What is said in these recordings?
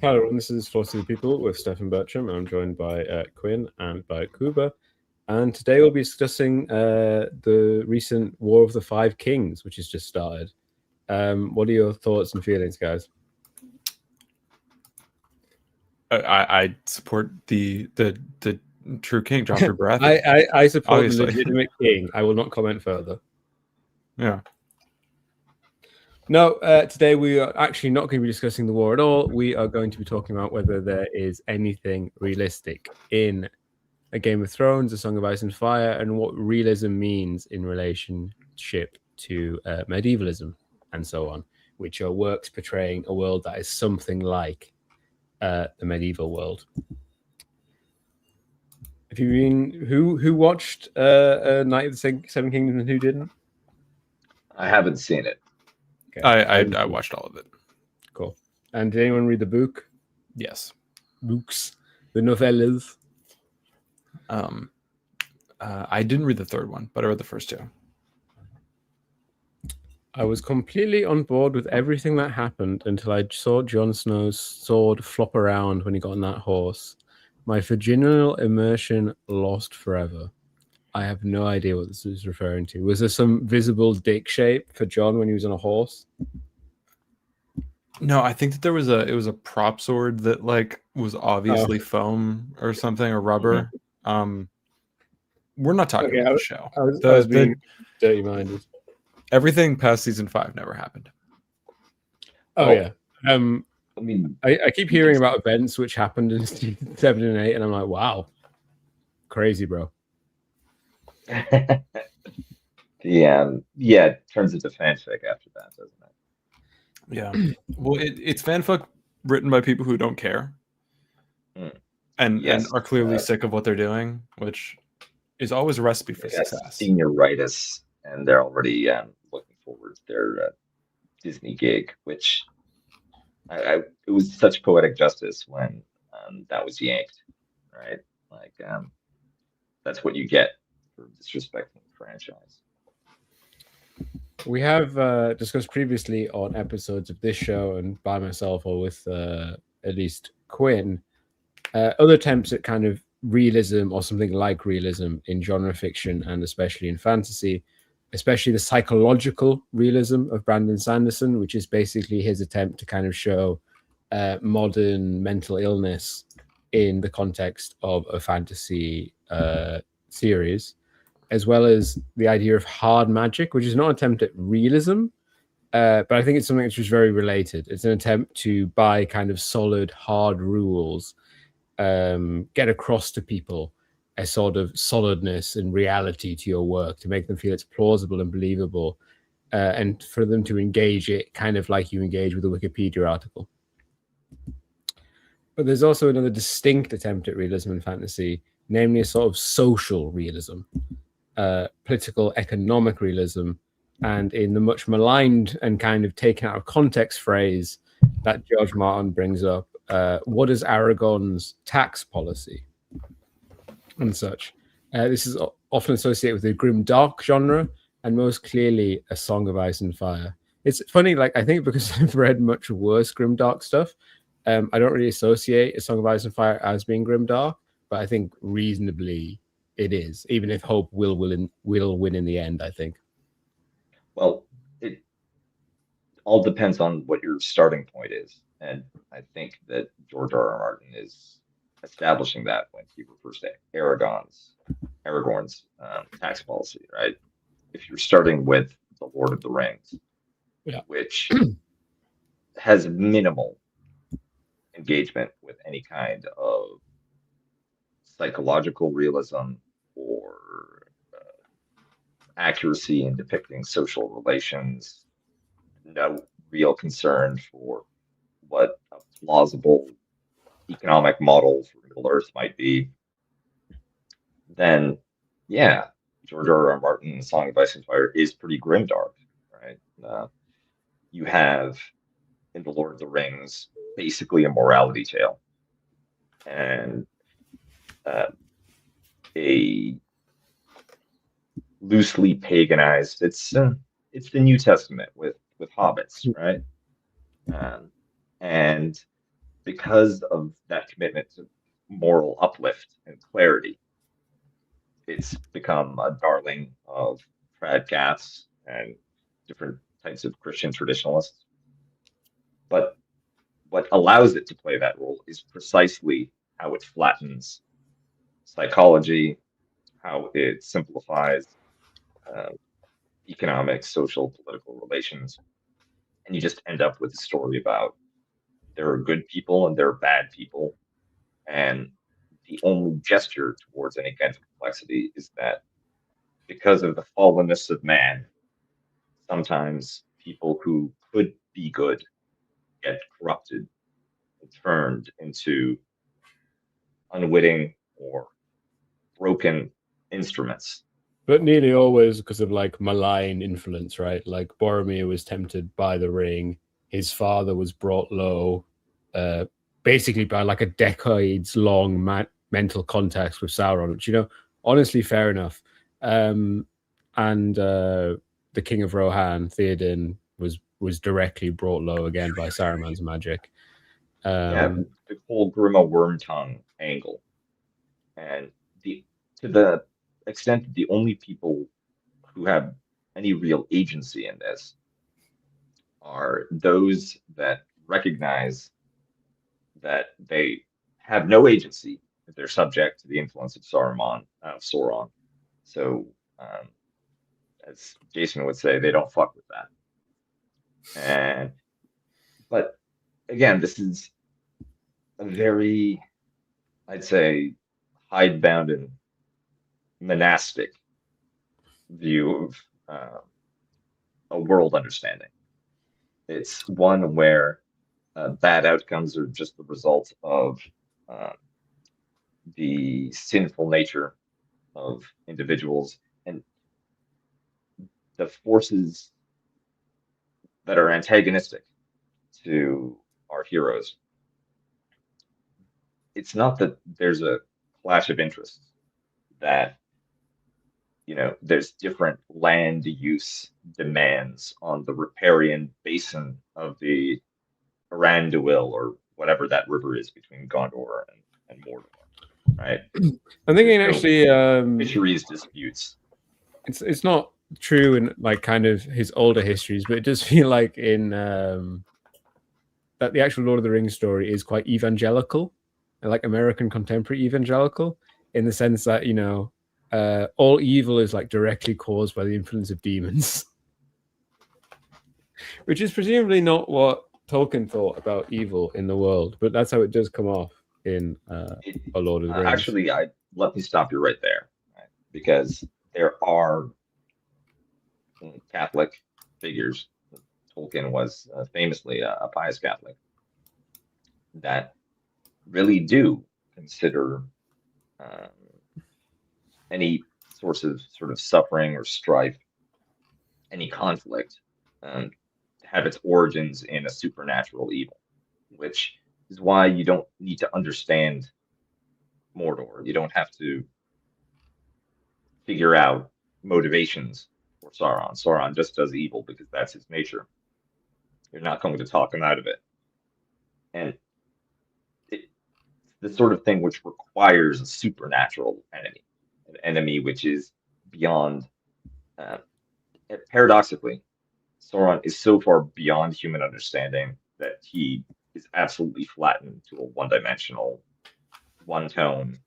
Hello, everyone. This is Floor to the People with Stefan Bertram. I'm joined by Quinn and by Kuba. And today we'll be discussing the recent War of the Five Kings, which has just started. What are your thoughts and feelings, guys? I support the true king, Joffrey Baratheon. I support Obviously. the legitimate king. I will not comment further. Yeah. No, today we are actually not going to be discussing the war at all. We are going to be talking about whether there is anything realistic in A Game of Thrones, A Song of Ice and Fire, and what realism means in relationship to medievalism and so on, which are works portraying a world that is something like the medieval world. Have you been who watched Night of the Seven Kingdoms and who didn't? I haven't seen it. Okay. I watched all of it. Cool. And did anyone read the book? Yes. Books, the novellas. I didn't read the third one, but I read the first two. I was completely on board with everything that happened until I saw Jon Snow's sword flop around when he got on that horse. My virginal immersion lost forever. I have no idea what this is referring to. Was there some visible dick shape for Jon when he was on a horse? No, I think that it was a prop sword that like was obviously foam or something or rubber. Mm-hmm. We're not talking about the show. I was being dirty-minded. Everything past season 5 never happened. Yeah. I mean, I keep hearing about events which happened in season 7 and 8, and I'm like, wow, crazy, bro. It turns into fanfic after that, doesn't it? Yeah. Well, it's fanfic written by people who don't care, and are clearly sick of what they're doing, which is always a recipe for success. Senioritis, and they're already looking forward to their Disney gig, which it was such poetic justice when that was yanked, right? Like that's what you get for disrespecting the franchise. We have discussed previously on episodes of this show and by myself or with at least Quinn, other attempts at kind of realism or something like realism in genre fiction and especially in fantasy, especially the psychological realism of Brandon Sanderson, which is basically his attempt to kind of show modern mental illness in the context of a fantasy series, as well as the idea of hard magic, which is not an attempt at realism, but I think it's something which is very related. It's an attempt to, by kind of solid, hard rules, get across to people a sort of solidness and reality to your work to make them feel it's plausible and believable, and for them to engage it kind of like you engage with a Wikipedia article. But there's also another distinct attempt at realism in fantasy, namely a sort of social realism, political economic realism, and in the much maligned and kind of taken out of context phrase that George Martin brings up, what is Aragon's tax policy and such. This is often associated with the grim dark genre, and most clearly A Song of Ice and Fire. It's funny, like I think because I've read much worse grim dark stuff, I don't really associate A Song of Ice and Fire as being grim dark, but I think reasonably it is, even if hope will win in the end, I think. Well, it all depends on what your starting point is. And I think that George R.R. Martin is establishing that when he refers to Aragorn's tax policy, right? If you're starting with The Lord of the Rings, which has minimal engagement with any kind of psychological realism or accuracy in depicting social relations, no real concern for what a plausible economic model for Middle Earth might be, then George R.R. Martin's Song of Ice and Fire is pretty grimdark, right? You have in The Lord of the Rings basically a morality tale and a loosely paganized. It's the New Testament with hobbits, right? And because of that commitment to moral uplift and clarity, it's become a darling of trad cats and different types of Christian traditionalists. But what allows it to play that role is precisely how it flattens psychology, how it simplifies economic, social, political relations. And you just end up with a story about there are good people and there are bad people. And the only gesture towards any kind of complexity is that because of the fallenness of man, sometimes people who could be good get corrupted and turned into unwitting or broken instruments. But nearly always because of like malign influence, right? Like Boromir was tempted by the ring. His father was brought low, basically by like a decades-long mental contact with Sauron, which, you know, honestly, fair enough. And the King of Rohan, Theoden, was directly brought low again by Saruman's magic. The whole Grima Wormtongue angle, and to the extent that the only people who have any real agency in this are those that recognize that they have no agency if they're subject to the influence of Sauron. So, as Jason would say, they don't fuck with that. But again, this is a very, I'd say, hidebound and monastic view of a world understanding. It's one where bad outcomes are just the result of the sinful nature of individuals and the forces that are antagonistic to our heroes. It's not that there's a clash of interests, that, you know, there's different land use demands on the riparian basin of the Aranduil or whatever that river is between Gondor and Mordor, right? I'm thinking actually fisheries disputes. It's not true in like kind of his older histories, but it does feel like in that the actual Lord of the Rings story is quite evangelical, like American contemporary evangelical, in the sense that, you know, all evil is like directly caused by the influence of demons, which is presumably not what Tolkien thought about evil in the world, but that's how it does come off in A Lord of the Rings. Actually, let me stop you right there, right? Because there are Catholic figures. Tolkien was famously a pious Catholic that really do consider any source of sort of suffering or strife, any conflict, have its origins in a supernatural evil, which is why you don't need to understand Mordor. You don't have to figure out motivations for Sauron. Sauron just does evil because that's his nature. You're not going to talk him out of it. And it's the sort of thing which requires a supernatural enemy, an enemy which is beyond, paradoxically, Sauron is so far beyond human understanding that he is absolutely flattened to a one-dimensional, one-tone,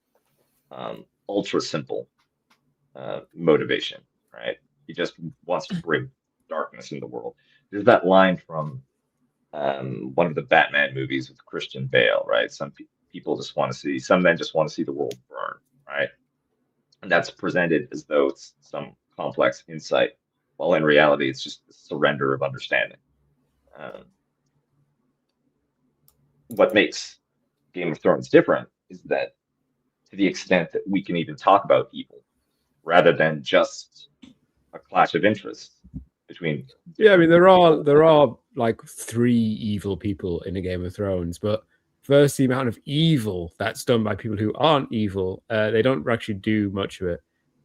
ultra simple motivation, right? He just wants to bring darkness in the world. There's that line from one of the Batman movies with Christian Bale, right? Some men just want to see the world burn, right? And that's presented as though it's some complex insight, while in reality, it's just the surrender of understanding. What makes Game of Thrones different is that, to the extent that we can even talk about evil, rather than just a clash of interests between. Yeah, I mean there are like 3 evil people in a Game of Thrones, but versus the amount of evil that's done by people who aren't evil, they don't actually do much of it.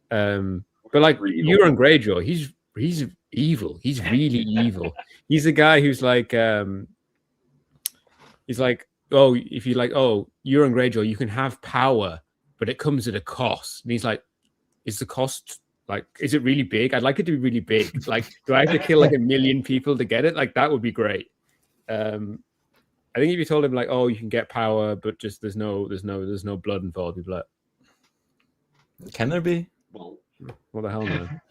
But like Euron Greyjoy, he's evil. He's really evil. He's a guy who's like he's like oh, if you like, oh, Euron Greyjoy, you can have power, but it comes at a cost. And he's like, is the cost like, is it really big? I'd like it to be really big. Like, do I have to kill like 1 million people to get it? Like, that would be great. I think if you told him like, oh, you can get power, but just there's no blood involved, he'd be like, can there be? Well, what the hell, man?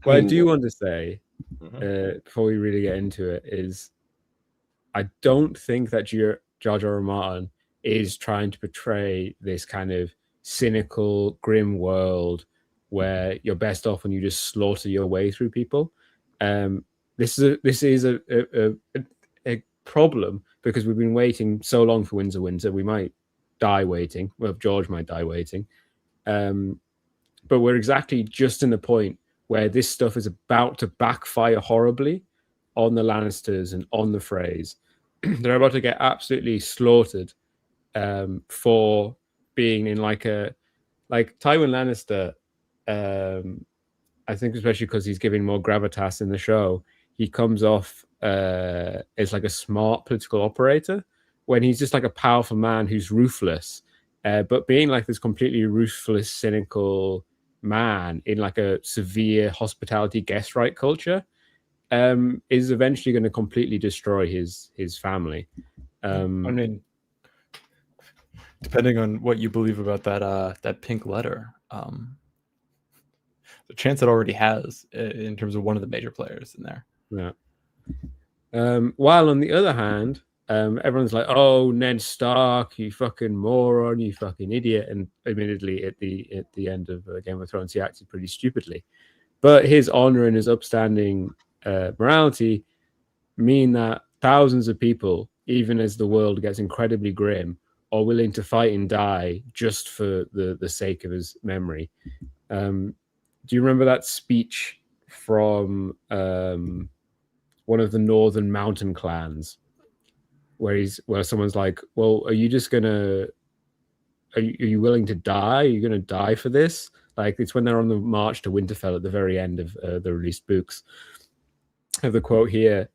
What I do want to say before we really get into it is, I don't think that Jar Jar Martin is trying to portray this kind of cynical, grim world where you're best off when you just slaughter your way through people. This is a problem because we've been waiting so long for Winds of Winter. We might die waiting. Well, George might die waiting. But we're exactly just in the point where this stuff is about to backfire horribly on the Lannisters and on the Freys. They're about to get absolutely slaughtered for being in like Tywin Lannister. I think especially because he's giving more gravitas in the show, he comes off as like a smart political operator when he's just like a powerful man who's ruthless, but being like this completely ruthless, cynical man in like a severe hospitality guest right culture is eventually going to completely destroy his family. I mean, depending on what you believe about that pink letter, the chance it already has in terms of one of the major players in there. Yeah. While on the other hand, everyone's like, "Oh, Ned Stark, you fucking moron, you fucking idiot!" And admittedly, at the end of Game of Thrones, he acted pretty stupidly. But his honor and his upstanding morality mean that thousands of people, even as the world gets incredibly grim, are willing to fight and die just for the sake of his memory. Do you remember that speech from one of the northern mountain clans where someone's like, well, are you willing to die? Are you going to die for this? Like, it's when they're on the march to Winterfell at the very end of the released books. I have the quote here.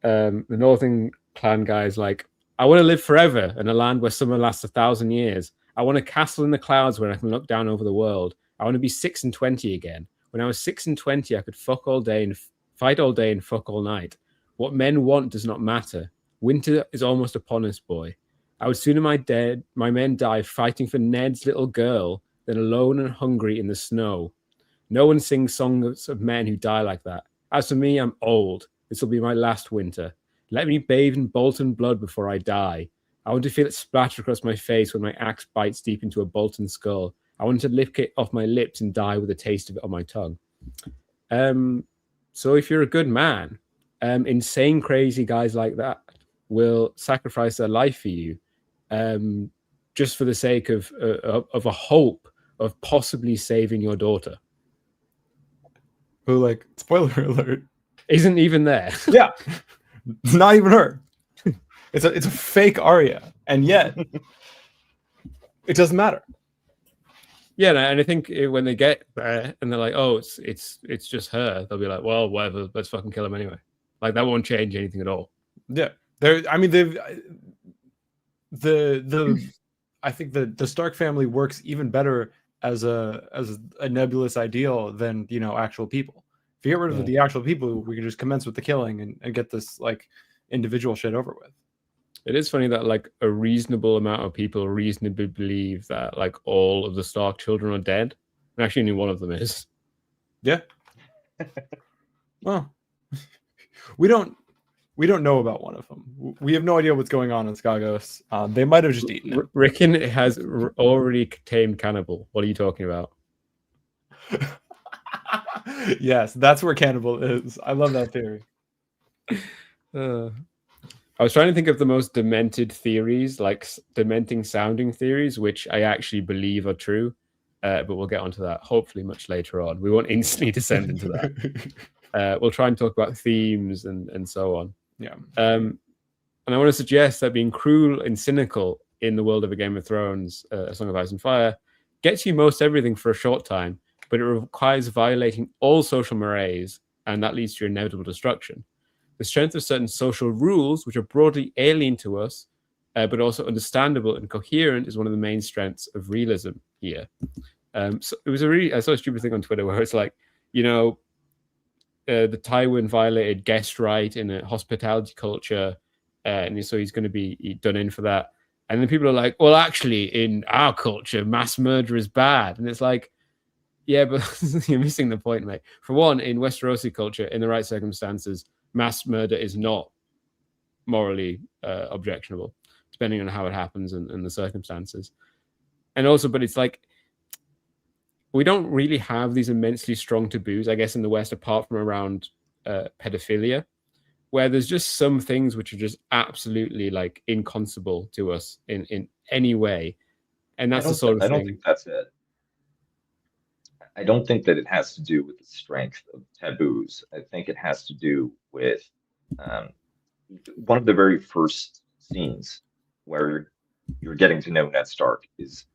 The northern clan guy is like, I want to live forever in a land where summer lasts 1,000 years. I want a castle in the clouds where I can look down over the world. I want to be 6 and 20 again. When I was 6 and 20, I could fuck all day and fight all day and fuck all night. What men want does not matter. Winter is almost upon us, boy. I would sooner my men die fighting for Ned's little girl than alone and hungry in the snow. No one sings songs of men who die like that. As for me, I'm old. This will be my last winter. Let me bathe in Bolton blood before I die. I want to feel it splatter across my face when my axe bites deep into a Bolton skull. I want to lick it off my lips and die with a taste of it on my tongue. So if you're a good man, insane, crazy guys like that will sacrifice their life for you, just for the sake of a hope of possibly saving your daughter. Who, like, spoiler alert, isn't even there. Yeah, not even her. It's a fake Arya, and yet it doesn't matter. Yeah, and I think when they get there and they're like, "Oh, it's just her," they'll be like, "Well, whatever, let's fucking kill him anyway." Like, that won't change anything at all. Yeah, I mean, I think the Stark family works even better as a nebulous ideal than, you know, actual people. If you get rid of the actual people, we can just commence with the killing and get this like individual shit over with. It is funny that like a reasonable amount of people reasonably believe that like all of the Stark children are dead. And actually only one of them is. Yeah. Well, we don't know about one of them. We have no idea what's going on in Skagos. They might have just eaten it. Rickon has already tamed cannibal. What are you talking about? Yes, that's where cannibal is. I love that theory. I was trying to think of the most demented theories, like dementing sounding theories, which I actually believe are true. But we'll get onto that hopefully much later on. We won't instantly descend into that. We'll try and talk about themes and so on. Yeah. And I want to suggest that being cruel and cynical in the world of A Game of Thrones, A Song of Ice and Fire, gets you most everything for a short time, but it requires violating all social mores, and that leads to your inevitable destruction. the strength of certain social rules, which are broadly alien to us, but also understandable and coherent, is one of the main strengths of realism here. So it was I saw a stupid thing on Twitter where it's like, the Tywin violated guest right in a hospitality culture, and so he's going to be done in for that. And then people are like, well, actually, in our culture, mass murder is bad. And it's like, yeah, but you're missing the point, mate. For one, in Westerosi culture, in the right circumstances, mass murder is not morally objectionable, depending on how it happens and the circumstances. And also, but it's like, we don't really have these immensely strong taboos, I guess, in the West, apart from around pedophilia, where there's just some things which are just absolutely like inconceivable to us in any way. And that's the sort of thing. I don't think that's it. I don't think that it has to do with the strength of taboos. I think it has to do with one of the very first scenes where you're getting to know Ned Stark is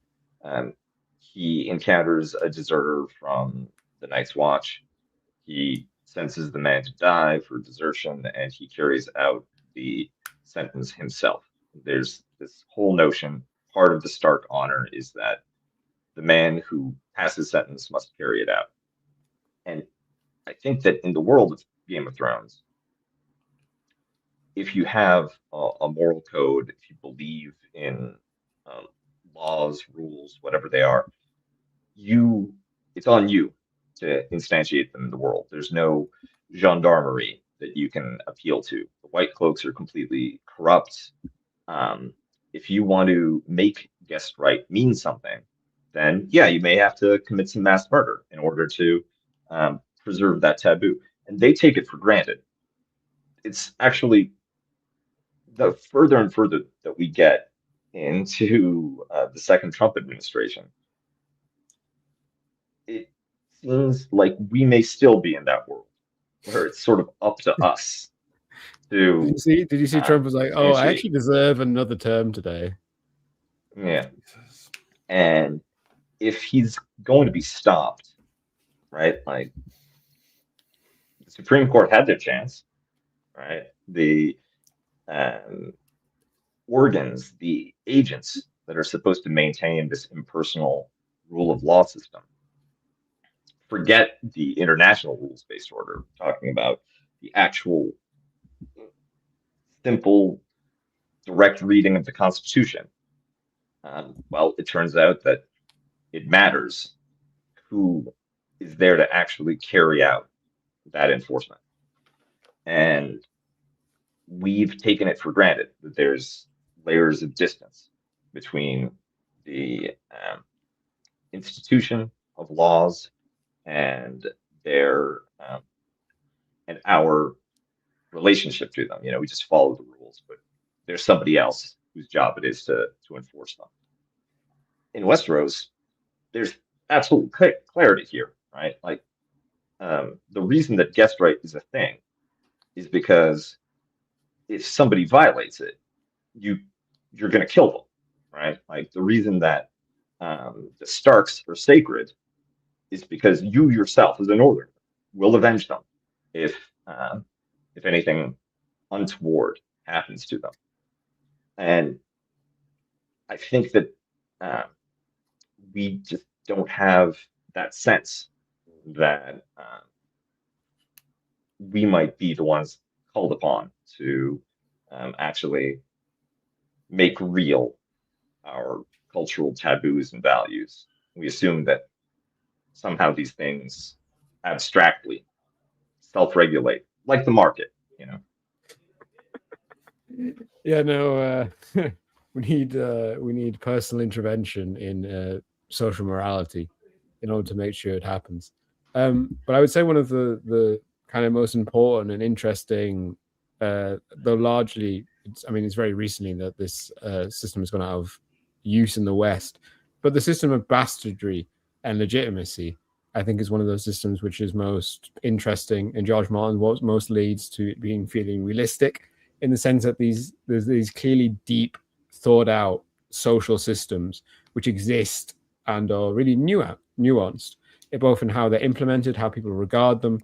he encounters a deserter from the Night's Watch. He sentences the man to die for desertion, and he carries out the sentence himself. There's this whole notion, part of the Stark honor is that the man who passes sentence must carry it out. And I think that in the world of Game of Thrones, if you have a moral code, if you believe in laws, rules, whatever they are, it's on you to instantiate them in the world. There's no gendarmerie that you can appeal to. The White Cloaks are completely corrupt. If you want to make guest right mean something, then yeah, you may have to commit some mass murder in order to preserve that taboo. And they take it for granted. It's actually the further and further that we get into the second Trump administration, it seems like we may still be in that world where it's sort of up to us to. Did you see Trump was like, oh, I actually deserve another term today. Yeah. And if he's going to be stopped, right? Like the Supreme Court had their chance, right? The organs, the agents that are supposed to maintain this impersonal rule of law system. Forget the international rules-based order, talking about the actual simple, direct reading of the Constitution. Well, it turns out that it matters who is there to actually carry out that enforcement. And we've taken it for granted that there's layers of distance between the institution of laws and their and our relationship to them. We just follow the rules, but there's somebody else whose job it is to enforce them. In Westeros, there's absolute clarity here, right? Like the reason that guest right is a thing is because if somebody violates it, you're going to kill them, right? Like the reason that the Starks are sacred is because you yourself, as a Northerner, will avenge them if anything untoward happens to them. And I think that we just don't have that sense that we might be the ones called upon to actually make real our cultural taboos and values. We assume that somehow these things abstractly self-regulate, like the market, Yeah, no, we need personal intervention in social morality in order to make sure it happens. But I would say one of the kind of most important and interesting, though largely, it's very recently that this system has gone out of use in the West, but the system of bastardry and legitimacy, I think, is one of those systems which is most interesting in George Martin, what most leads to it being feeling realistic, in the sense that there's these clearly deep, thought out social systems which exist and are really nuanced, both in how they're implemented, how people regard them,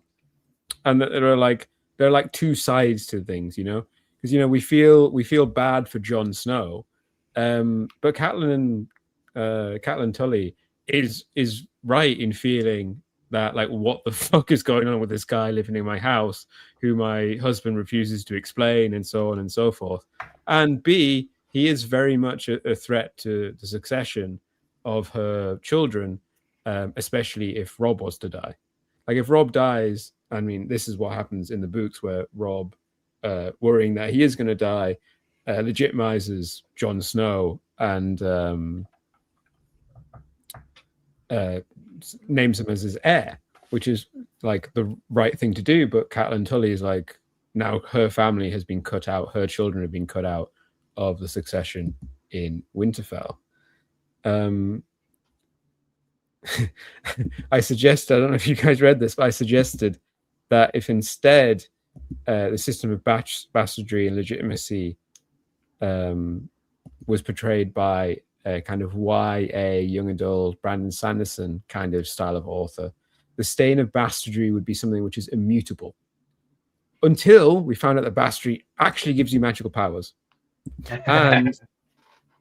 and that there are like there are like two sides to things, you know, because we feel bad for Jon Snow, but Catelyn Tully is right in feeling that, like, what the fuck is going on with this guy living in my house who my husband refuses to explain, and so on and so forth. And B, he is very much a threat to the succession of her children, especially if Robb was to die. Like, if Robb dies, I mean, this is what happens in the books, where Robb, worrying that he is going to die, legitimizes Jon Snow and names him as his heir, which is like the right thing to do. But Catelyn Tully is like, now her family has been cut out, her children have been cut out of the succession in Winterfell. I don't know if you guys read this, but I suggested that if instead the system of bastardry and legitimacy was portrayed by a kind of YA young adult Brandon Sanderson kind of style of author, the stain of bastardry would be something which is immutable, until we found out that bastardry actually gives you magical powers. And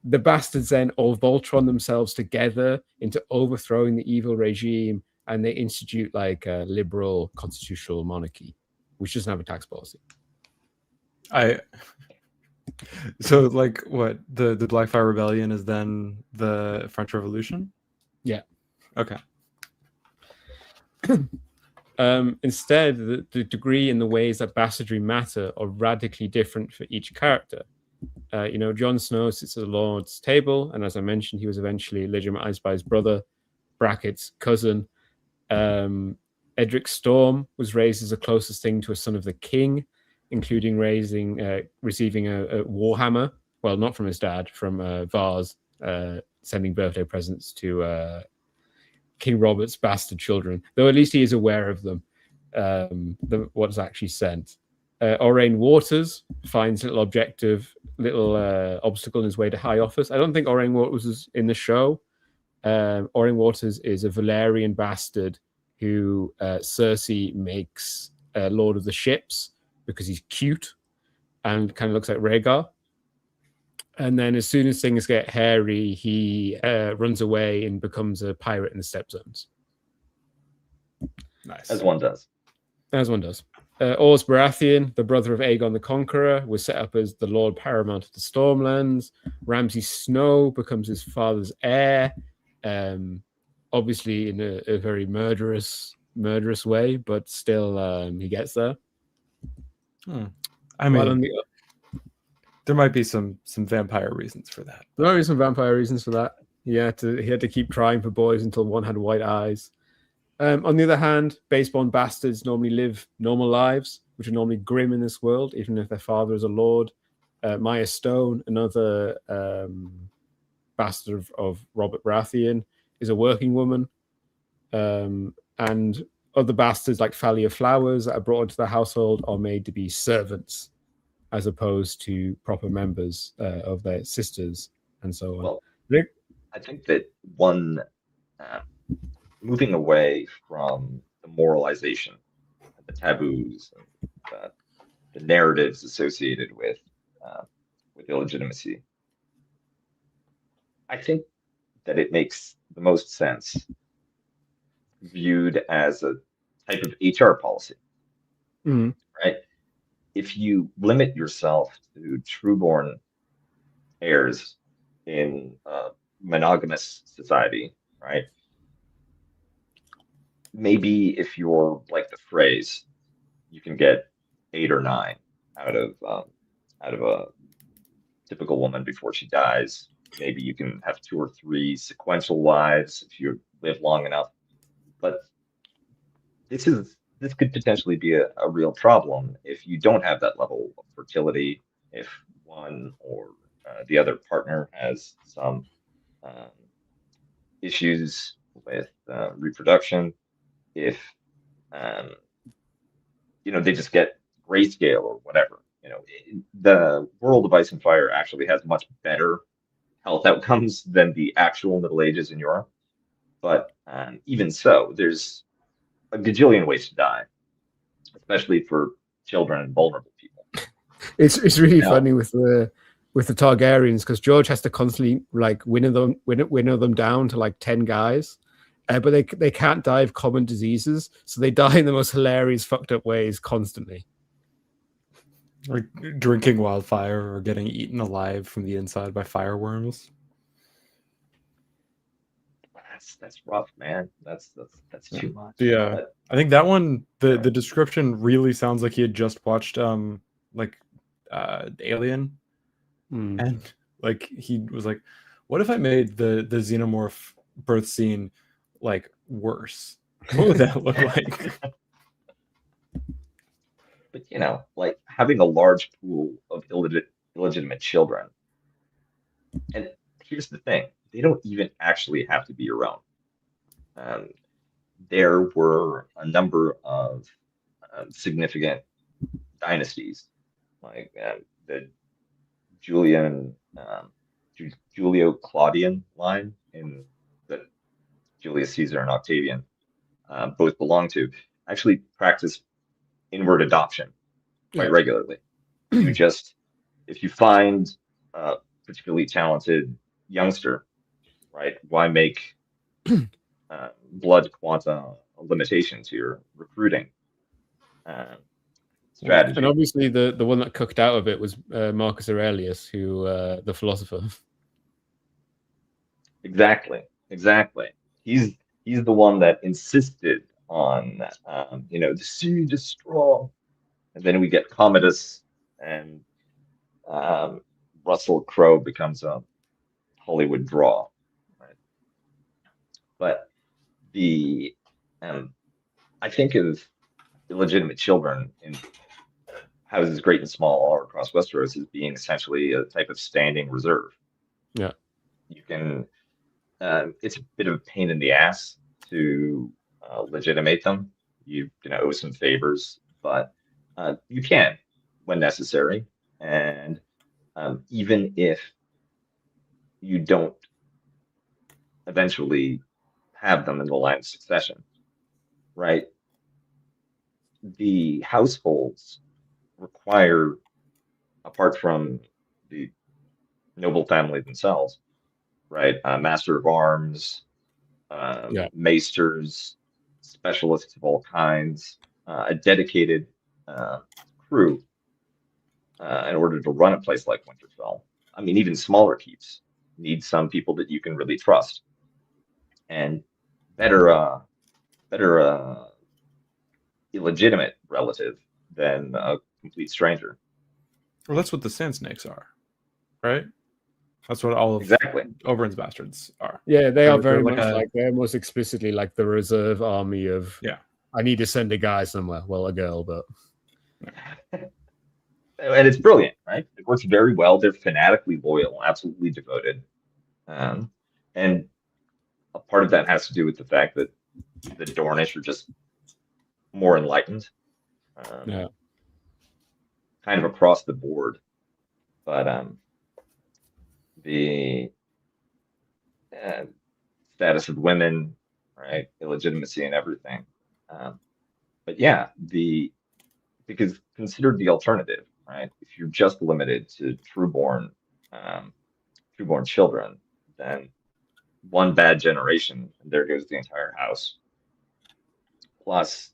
the bastards then all Voltron themselves together into overthrowing the evil regime, and they institute like a liberal constitutional monarchy, which doesn't have a tax policy. So, like, what, the Blackfire Rebellion is then the French Revolution? Yeah. Okay. Instead, the degree and the ways that bastardry matter are radically different for each character. Jon Snow sits at the Lord's table, and as I mentioned, he was eventually legitimized by his brother, brackets cousin. Edric Storm was raised as the closest thing to a son of the king, including receiving a warhammer. Well, not from his dad, from Vars, sending birthday presents to King Robert's bastard children, though at least he is aware of them, what's actually sent. Orain Waters finds little obstacle in his way to high office. I don't think Orain Waters is in the show. Orain Waters is a Valyrian bastard who Cersei makes Lord of the Ships because he's cute and kind of looks like Rhaegar. And then as soon as things get hairy, he runs away and becomes a pirate in the Steppe Zones. Nice. As one does. Ors Baratheon, the brother of Aegon the Conqueror, was set up as the Lord Paramount of the Stormlands. Ramsay Snow becomes his father's heir, obviously in a very murderous way, but still he gets there. I mean, there might be some vampire reasons for that. There might be some vampire reasons for that. He had to keep trying for boys until one had white eyes. On the other hand, base-born bastards normally live normal lives, which are normally grim in this world, even if their father is a lord. Maya Stone, another bastard of Robert Baratheon, is a working woman. And other bastards like Falia Flowers that are brought into the household are made to be servants as opposed to proper members of their sisters and so on. Well, I think that one... moving away from the moralization, the taboos, and the narratives associated with illegitimacy, I think that it makes the most sense viewed as a type of HR policy, right? If you limit yourself to true-born heirs in a monogamous society, right? Maybe if you're like the phrase, you can get 8 or 9 out of a typical woman before she dies. Maybe you can have 2 or 3 sequential wives if you live long enough. But this could potentially be a real problem if you don't have that level of fertility. If one or the other partner has some issues with reproduction. If they just get grayscale or whatever, the world of Ice and Fire actually has much better health outcomes than the actual Middle Ages in Europe. But even so, there's a gajillion ways to die, especially for children and vulnerable people. It's really funny with the Targaryens, because George has to constantly like winnow them down to like 10 guys, but they can't die of common diseases, so they die in the most hilarious, fucked up ways constantly. Like drinking wildfire or getting eaten alive from the inside by fireworms. That's rough, man. That's too much. Yeah, But I think that one, the description really sounds like he had just watched Alien, and like he was like, what if I made the xenomorph birth scene like worse? What would that look like? But like having a large pool of illegitimate children, and here's the thing: they don't even actually have to be your own. There were a number of significant dynasties, like the Julio-Claudian line in that Julius Caesar and Octavian both belong to, actually practice inward adoption quite regularly. You just, if you find a particularly talented youngster, right, why make blood quanta a limitation to your recruiting strategy? And obviously the one that cooked out of it was Marcus Aurelius, who the philosopher. Exactly. He's the one that insisted on the siege is strong, and then we get Commodus, and Russell Crowe becomes a Hollywood draw, right? But I think of illegitimate children in houses great and small all across Westeros as being essentially a type of standing reserve. Yeah, you can. It's a bit of a pain in the ass to legitimate them. You owe some favors, but you can when necessary. And even if you don't eventually have them in the line of succession, right? The households require, apart from the noble family themselves, right? Master of arms, maesters, specialists of all kinds, a dedicated crew in order to run a place like Winterfell. I mean, even smaller keeps need some people that you can really trust, and better illegitimate relative than a complete stranger. Well, that's what the Sand Snakes are, right? That's what all of Oberyn's bastards are. Yeah, they are very much like they're most explicitly like the reserve army of. Yeah, I need to send a guy somewhere. Well, a girl, but. And it's brilliant, right? It works very well. They're fanatically loyal, absolutely devoted, and a part of that has to do with the fact that the Dornish are just more enlightened, kind of across the board. But the status of women, right, illegitimacy and everything. But yeah, because consider the alternative, right? If you're just limited to trueborn children, then one bad generation and there goes the entire house. Plus,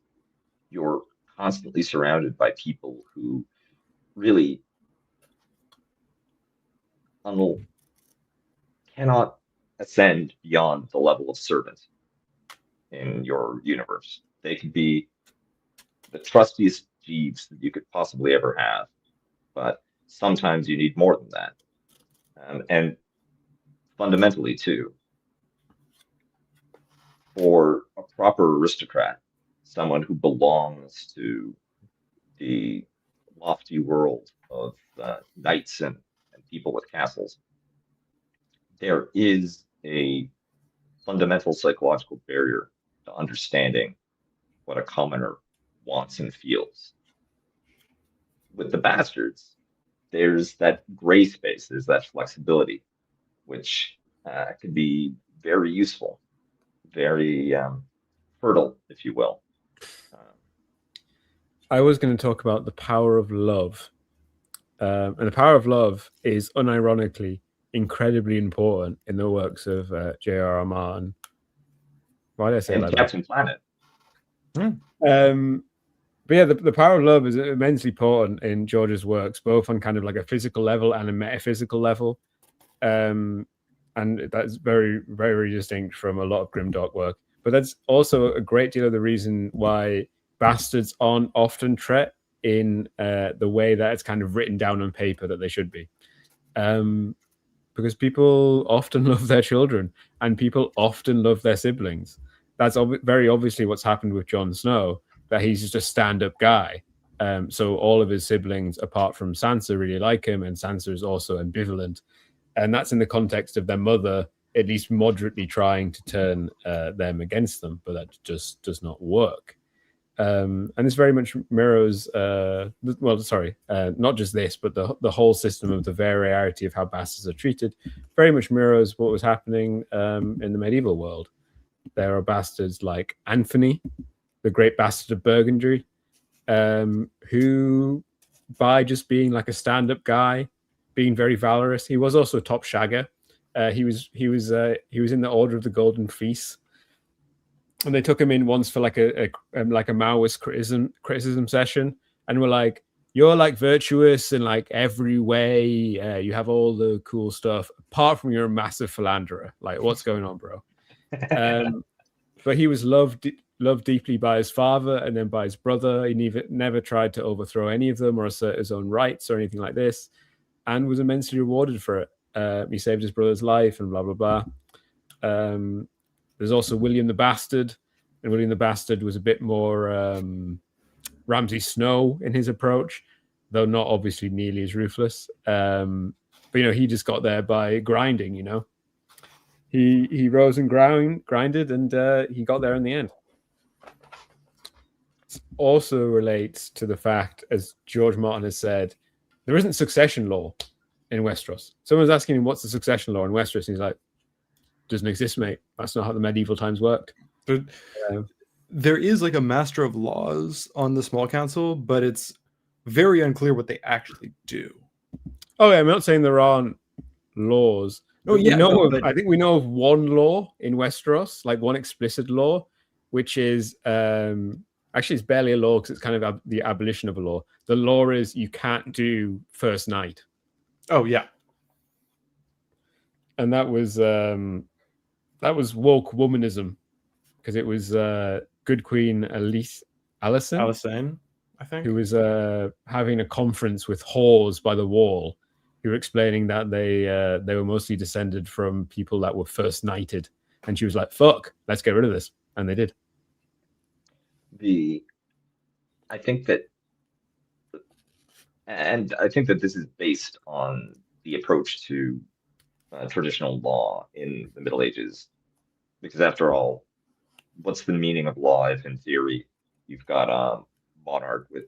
you're constantly surrounded by people who really cannot ascend beyond the level of servant in your universe. They could be the trustiest Jeeves that you could possibly ever have, but sometimes you need more than that. And fundamentally, too, for a proper aristocrat, someone who belongs to the lofty world of knights and people with castles, there is a fundamental psychological barrier to understanding what a commoner wants and feels. With the bastards, there's that gray space, there's that flexibility, which can be very useful, very fertile, if you will. I was going to talk about the power of love. And the power of love is unironically incredibly important in the works of GRRM Martin. Why did I say And like Captain Planet. that? But yeah, the power of love is immensely important in George's works, both on kind of like a physical level and a metaphysical level. And that's very, very distinct from a lot of grimdark work. But that's also a great deal of the reason why bastards aren't often treated in the way that it's kind of written down on paper that they should be. Because people often love their children and people often love their siblings. That's very obviously what's happened with Jon Snow, that he's just a stand-up guy. So all of his siblings, apart from Sansa, really like him, and Sansa is also ambivalent. And that's in the context of their mother at least moderately trying to turn them against them, but that just does not work. And this very much mirrors, not just this, but the whole system of the variety of how bastards are treated very much mirrors what was happening in the medieval world. There are bastards like Anthony, the great bastard of Burgundy, who, by just being like a stand-up guy, being very valorous, he was also a top shagger. He was in the Order of the Golden Fleece. And they took him in once for like a Maoist criticism session, and were like, "You're like virtuous in like every way. You have all the cool stuff, apart from you're a massive philanderer. Like, what's going on, bro?" But he was loved deeply by his father and then by his brother. He never tried to overthrow any of them or assert his own rights or anything like this, and was immensely rewarded for it. He saved his brother's life and blah blah blah. There's also William the Bastard, and William the Bastard was a bit more Ramsay Snow in his approach, though not obviously nearly as ruthless. But he just got there by grinding. He rose and grinded, and he got there in the end. This also relates to the fact, as George Martin has said, there isn't succession law in Westeros. Someone's asking him, what's the succession law in Westeros? And he's like, doesn't exist, mate. That's not how the medieval times worked. But there is like a master of laws on the small council, but it's very unclear what they actually do. Oh yeah, I'm not saying there aren't laws. Oh yeah, I think we know of one law in Westeros, like one explicit law, which is actually it's barely a law because it's kind of the abolition of a law. The law is you can't do first night. Oh yeah, and that was woke womanism, because it was Good Queen Alysanne, I think, who was having a conference with whores by the wall, who were explaining that they were mostly descended from people that were first knighted, and she was like, "Fuck, let's get rid of this," and they did. I think that this is based on the approach to traditional law in the Middle Ages, because after all, what's the meaning of law if in theory you've got a monarch with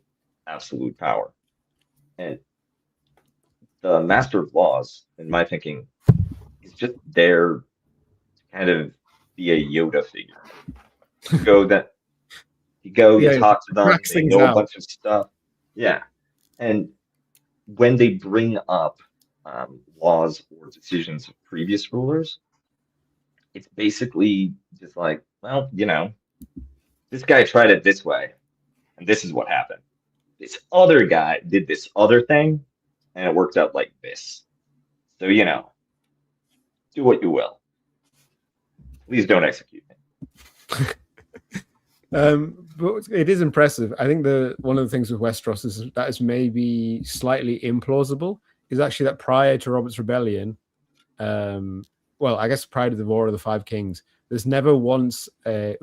absolute power? And the master of laws, in my thinking, is just there to kind of be a Yoda figure. You talk to them, they know a bunch of stuff. Yeah. And when they bring up laws or decisions of previous rulers, it's basically just like, well, this guy tried it this way, and this is what happened. This other guy did this other thing, and it worked out like this. So, do what you will. Please don't execute me. But it is impressive. I think one of the things with Westeros is that is maybe slightly implausible, is actually that prior to Robert's Rebellion, I guess prior to the War of the Five Kings, there's once a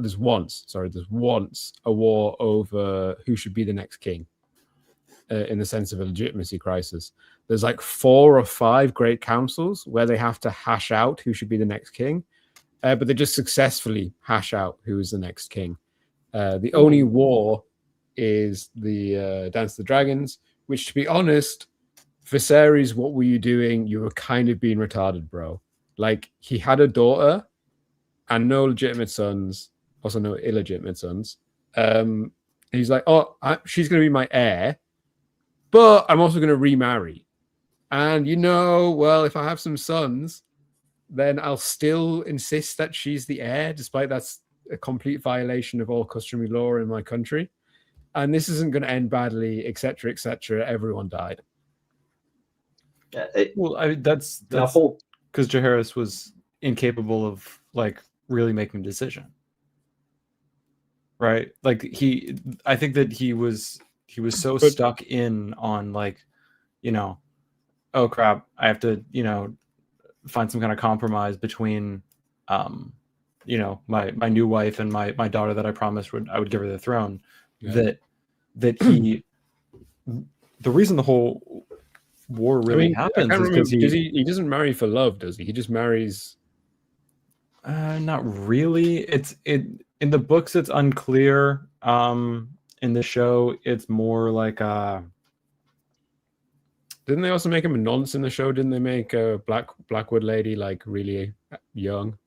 war over who should be the next king, in the sense of a legitimacy crisis. There's like 4 or 5 great councils where they have to hash out who should be the next king, but they just successfully hash out who is the next king. The only war is the Dance of the Dragons, which, to be honest, Viserys, what were you doing? You were kind of being retarded, bro. Like, he had a daughter and no legitimate sons, also no illegitimate sons. he's like, oh, she's going to be my heir, but I'm also going to remarry. And, well, if I have some sons, then I'll still insist that she's the heir, despite that's a complete violation of all customary law in my country. And this isn't going to end badly, etc., etc. Everyone died. Yeah, that's because Jaehaerys was incapable of like really making a decision, right? Like I think that he was so stuck in on like, oh crap, I have to find some kind of compromise between my new wife and my daughter that I promised I would give her the throne. Yeah. That he the reason the whole war really happens is because he doesn't marry for love, does he? He just marries. Not really. In the books it's unclear. In the show it's more like didn't they also make him a nonce in the show? Didn't they make a Blackwood lady like really young?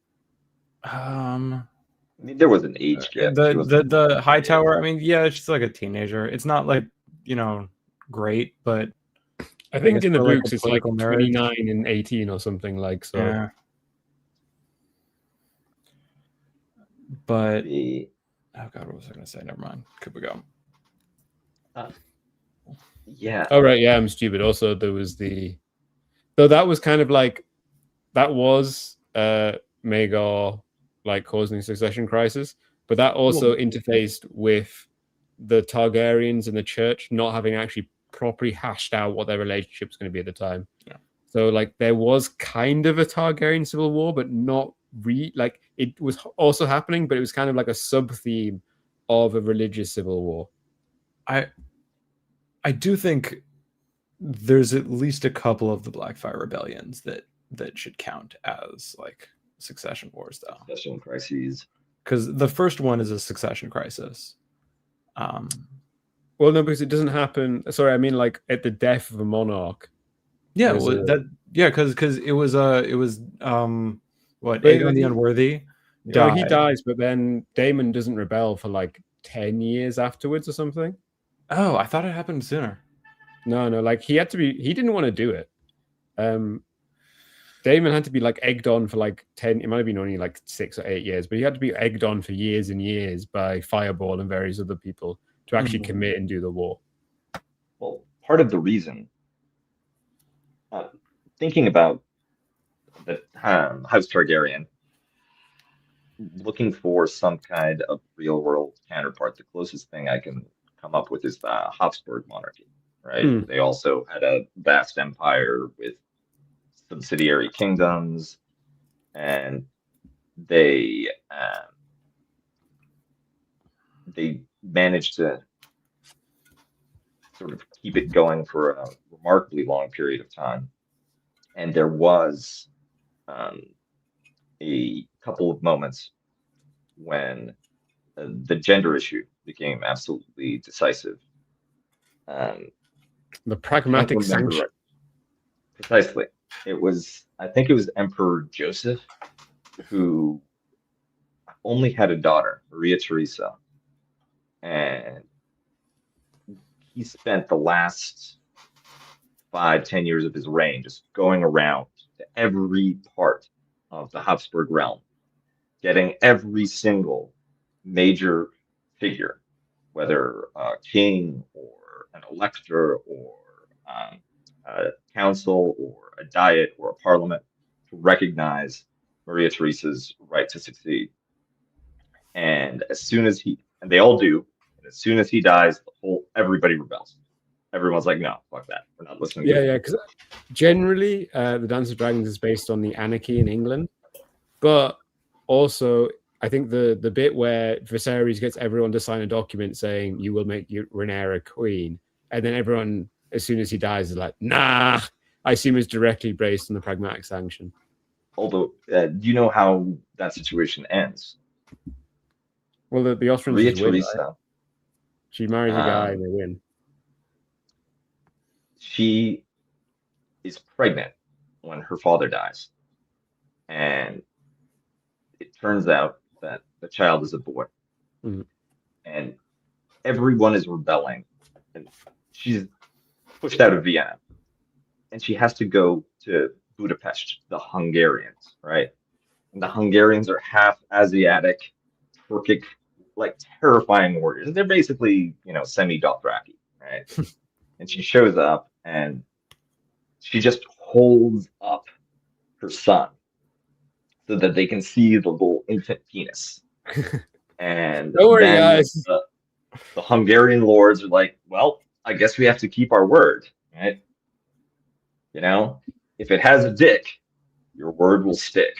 I mean, there was an age gap. The Hightower, I mean, yeah, she's like a teenager. It's not like, great, but I think in the books it's like 29 and 18 or something like so. Yeah. But oh god, what was I going to say? Never mind. Could we go? Yeah. Oh right, yeah, I'm stupid. Also, there was though that was kind of like that was Maegor like causing a succession crisis, but that also interfaced with the Targaryens and the church not having actually properly hashed out what their relationship was going to be at the time. Yeah. So like there was kind of a Targaryen civil war, but not like it was also happening, but it was kind of like a sub theme of a religious civil war. I do think there's at least a couple of the Blackfire rebellions that should count as like succession wars, though. Succession crises. Because the first one is a succession crisis. Well, no, because it doesn't happen. Sorry, I mean like at the death of a monarch. Yeah, because it was Aegon the Unworthy. He dies, but then Daemon doesn't rebel for like 10 years afterwards or something. Oh, I thought it happened sooner. No, like he didn't want to do it. Daemon had to be like egged on for like 10, it might have been only like 6 or 8 years, but he had to be egged on for years and years by Fireball and various other people to actually commit and do the war. Well, part of the reason, thinking about the House Targaryen, looking for some kind of real world counterpart, the closest thing I can come up with is the Habsburg monarchy, right? They also had a vast empire with subsidiary kingdoms, and they managed to sort of keep it going for a remarkably long period of time. And there was a couple of moments when the gender issue became absolutely decisive. The pragmatic sanction. Precisely. I think it was Emperor Joseph who only had a daughter, Maria Theresa. And he spent the last 5-10 years of his reign just going around to every part of the Habsburg realm, getting every single major figure, whether a king or an elector or a council or a diet or a parliament, to recognize Maria Theresa's right to succeed. And they all do, and as soon as he dies, everybody rebels. Everyone's like, no, fuck that. We're not listening. Yeah, because generally, the Dance of Dragons is based on the anarchy in England, but also I think the bit where Viserys gets everyone to sign a document saying you will make Rhaenyra queen, and then everyone, as soon as he dies, is like, nah. I assume it's directly based on the pragmatic sanction. Although, do you know how that situation ends? Well, the Austrians win, right? She marries a guy and they win. She is pregnant when her father dies. And it turns out that the child is a boy. Mm. And everyone is rebelling, and she's pushed out of Vienna, and she has to go to Budapest, the Hungarians, right? And the Hungarians are half Asiatic, Turkic, like terrifying warriors. They're basically, semi-Dothraki, right? And she shows up and she just holds up her son so that they can see the little infant penis. And Don't worry, then guys. the Hungarian lords are like, well, I guess we have to keep our word, right? If it has a dick, your word will stick.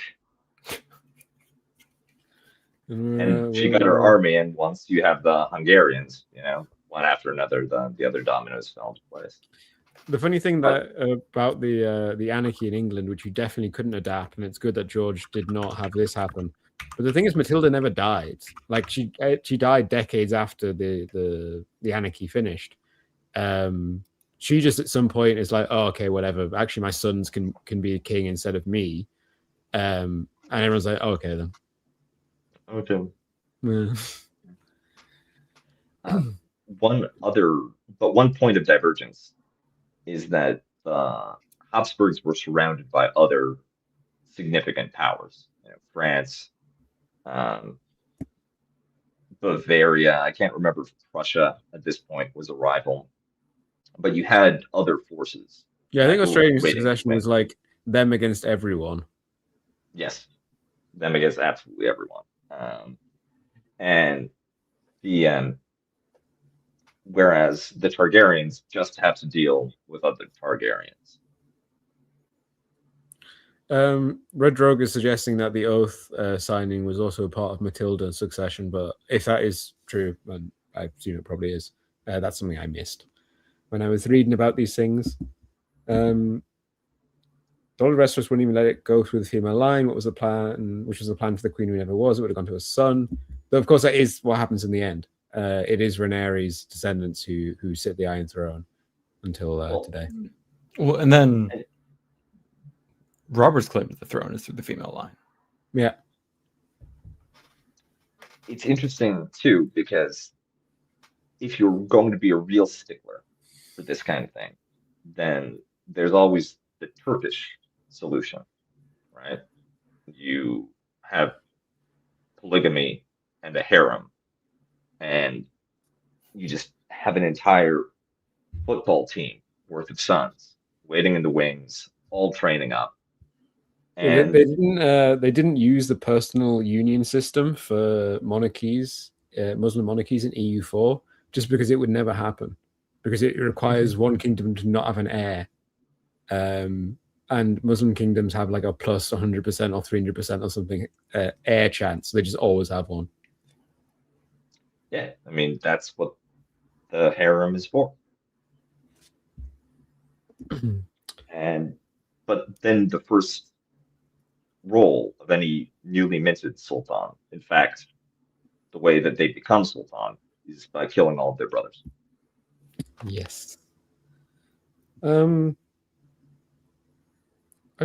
And she got her army, and once you have the Hungarians, one after another, the other dominoes fell into place. The funny thing about the anarchy in England, which you definitely couldn't adapt, and it's good that George did not have this happen. But the thing is, Matilda never died. Like she died decades after the anarchy finished. She just at some point is like, oh, okay, whatever. Actually, my sons can be king instead of me. And everyone's like, oh, okay then. Okay. Yeah. One point of divergence is that the Habsburgs were surrounded by other significant powers. France, Bavaria. I can't remember if Prussia at this point was a rival, but you had other forces. Yeah, I think Australian succession was like them against everyone. Yes, them against absolutely everyone. And the whereas the Targaryens just have to deal with other Targaryens. Red Rogue is suggesting that the oath signing was also part of Matilda's succession, but if that is true, and I assume it probably is, that's something I missed when I was reading about these things. All the rest of us wouldn't even let it go through the female line. What was the plan? Which was the plan for the queen who never was? It would have gone to a son. But of course, that is what happens in the end. It is Rhaenyra's descendants who sit the Iron Throne until today. Well, and then Robert's claim to the throne is through the female line. Yeah. It's interesting, too, because if you're going to be a real stickler for this kind of thing, then there's always the Turkish solution, right? You have polygamy and a harem, and you just have an entire football team worth of sons waiting in the wings, all training up. And they didn't use the personal union system for monarchies, Muslim monarchies in EU4, just because it would never happen, because it requires one kingdom to not have an heir. And Muslim kingdoms have like a plus 100% or 300% or something heir chance. They just always have one. Yeah, I mean, that's what the harem is for. But then the first role of any newly minted sultan, in fact, the way that they become sultan is by killing all of their brothers. Yes. I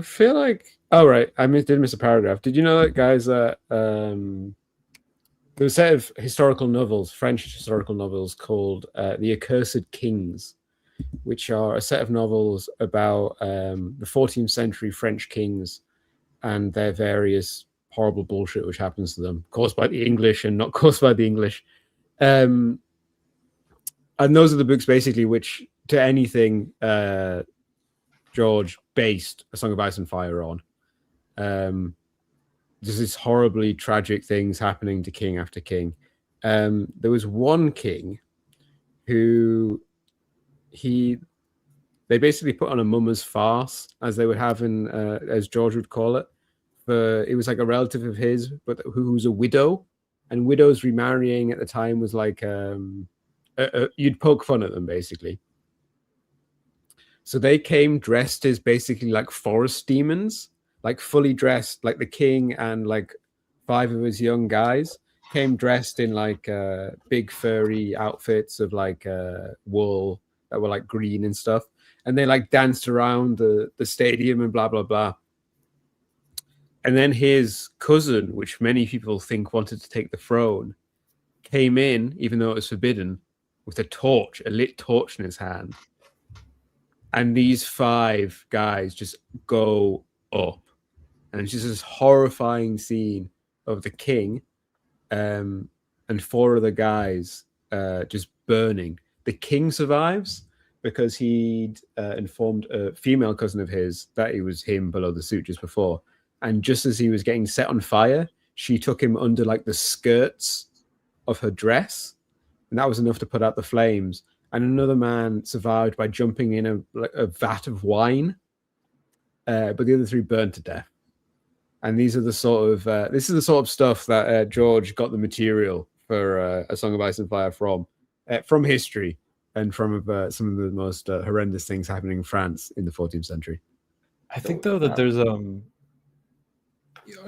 feel like, right, I did miss a paragraph. Did you know that, guys, that there's a set of historical novels, French historical novels called The Accursed Kings, which are a set of novels about the 14th century French kings and their various horrible bullshit which happens to them, caused by the English and not caused by the English. And those are the books basically which, to anything George based A Song of Ice and Fire on. Just this horribly tragic things happening to king after king. There was one king who they basically put on a mummer's farce, as they would have in, as George would call it. It was like a relative of his, but who was a widow, and widows remarrying at the time was like you'd poke fun at them basically. So they came dressed as basically like forest demons, like fully dressed, like the king and like 5 of his young guys came dressed in like big furry outfits of like wool that were like green and stuff. And they like danced around the stadium and blah, blah, blah. And then his cousin, which many people think wanted to take the throne, came in, even though it was forbidden, with a lit torch in his hand. And these 5 guys just go up. And it's just this horrifying scene of the king and 4 other guys just burning. The king survives because he'd informed a female cousin of his that it was him below the suit just before. And just as he was getting set on fire, she took him under like the skirts of her dress. And that was enough to put out the flames. And another man survived by jumping in a vat of wine. But the other 3 burned to death. And these are the sort of this is the sort of stuff that George got the material for A Song of Ice and Fire from history and from some of the most horrendous things happening in France in the 14th century. I think though that there's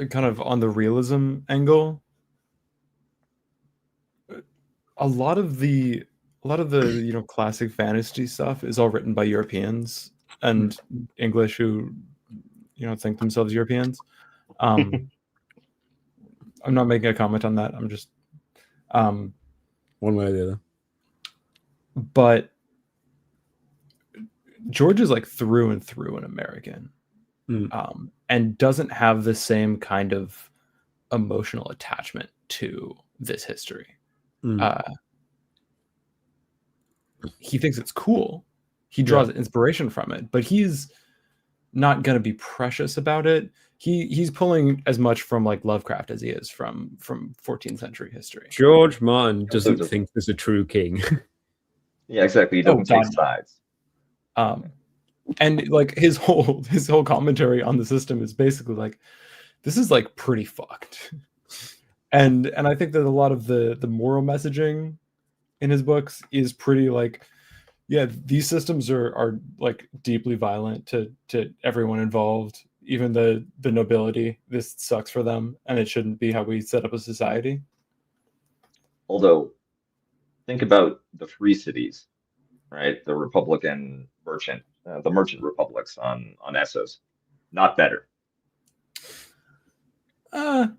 kind of on the realism angle, a lot of the classic fantasy stuff is all written by Europeans and English who think themselves Europeans. I'm not making a comment on that. I'm just one way or the other. But George is like through and through an American, and doesn't have the same kind of emotional attachment to this history. He thinks it's cool. He draws inspiration from it, but he's not going to be precious about it. He's pulling as much from like Lovecraft as he is from 14th century history. George Martin doesn't think there's a true king. Yeah, exactly. He doesn't take sides. And like his whole commentary on the system is basically like, this is like pretty fucked. And I think that a lot of the moral messaging in his books is pretty like, yeah, these systems are like deeply violent to everyone involved, even the nobility. This sucks for them, and it shouldn't be how we set up a society. Although, think about the free cities, right? The Republican merchant, the merchant republics on Essos, not better. I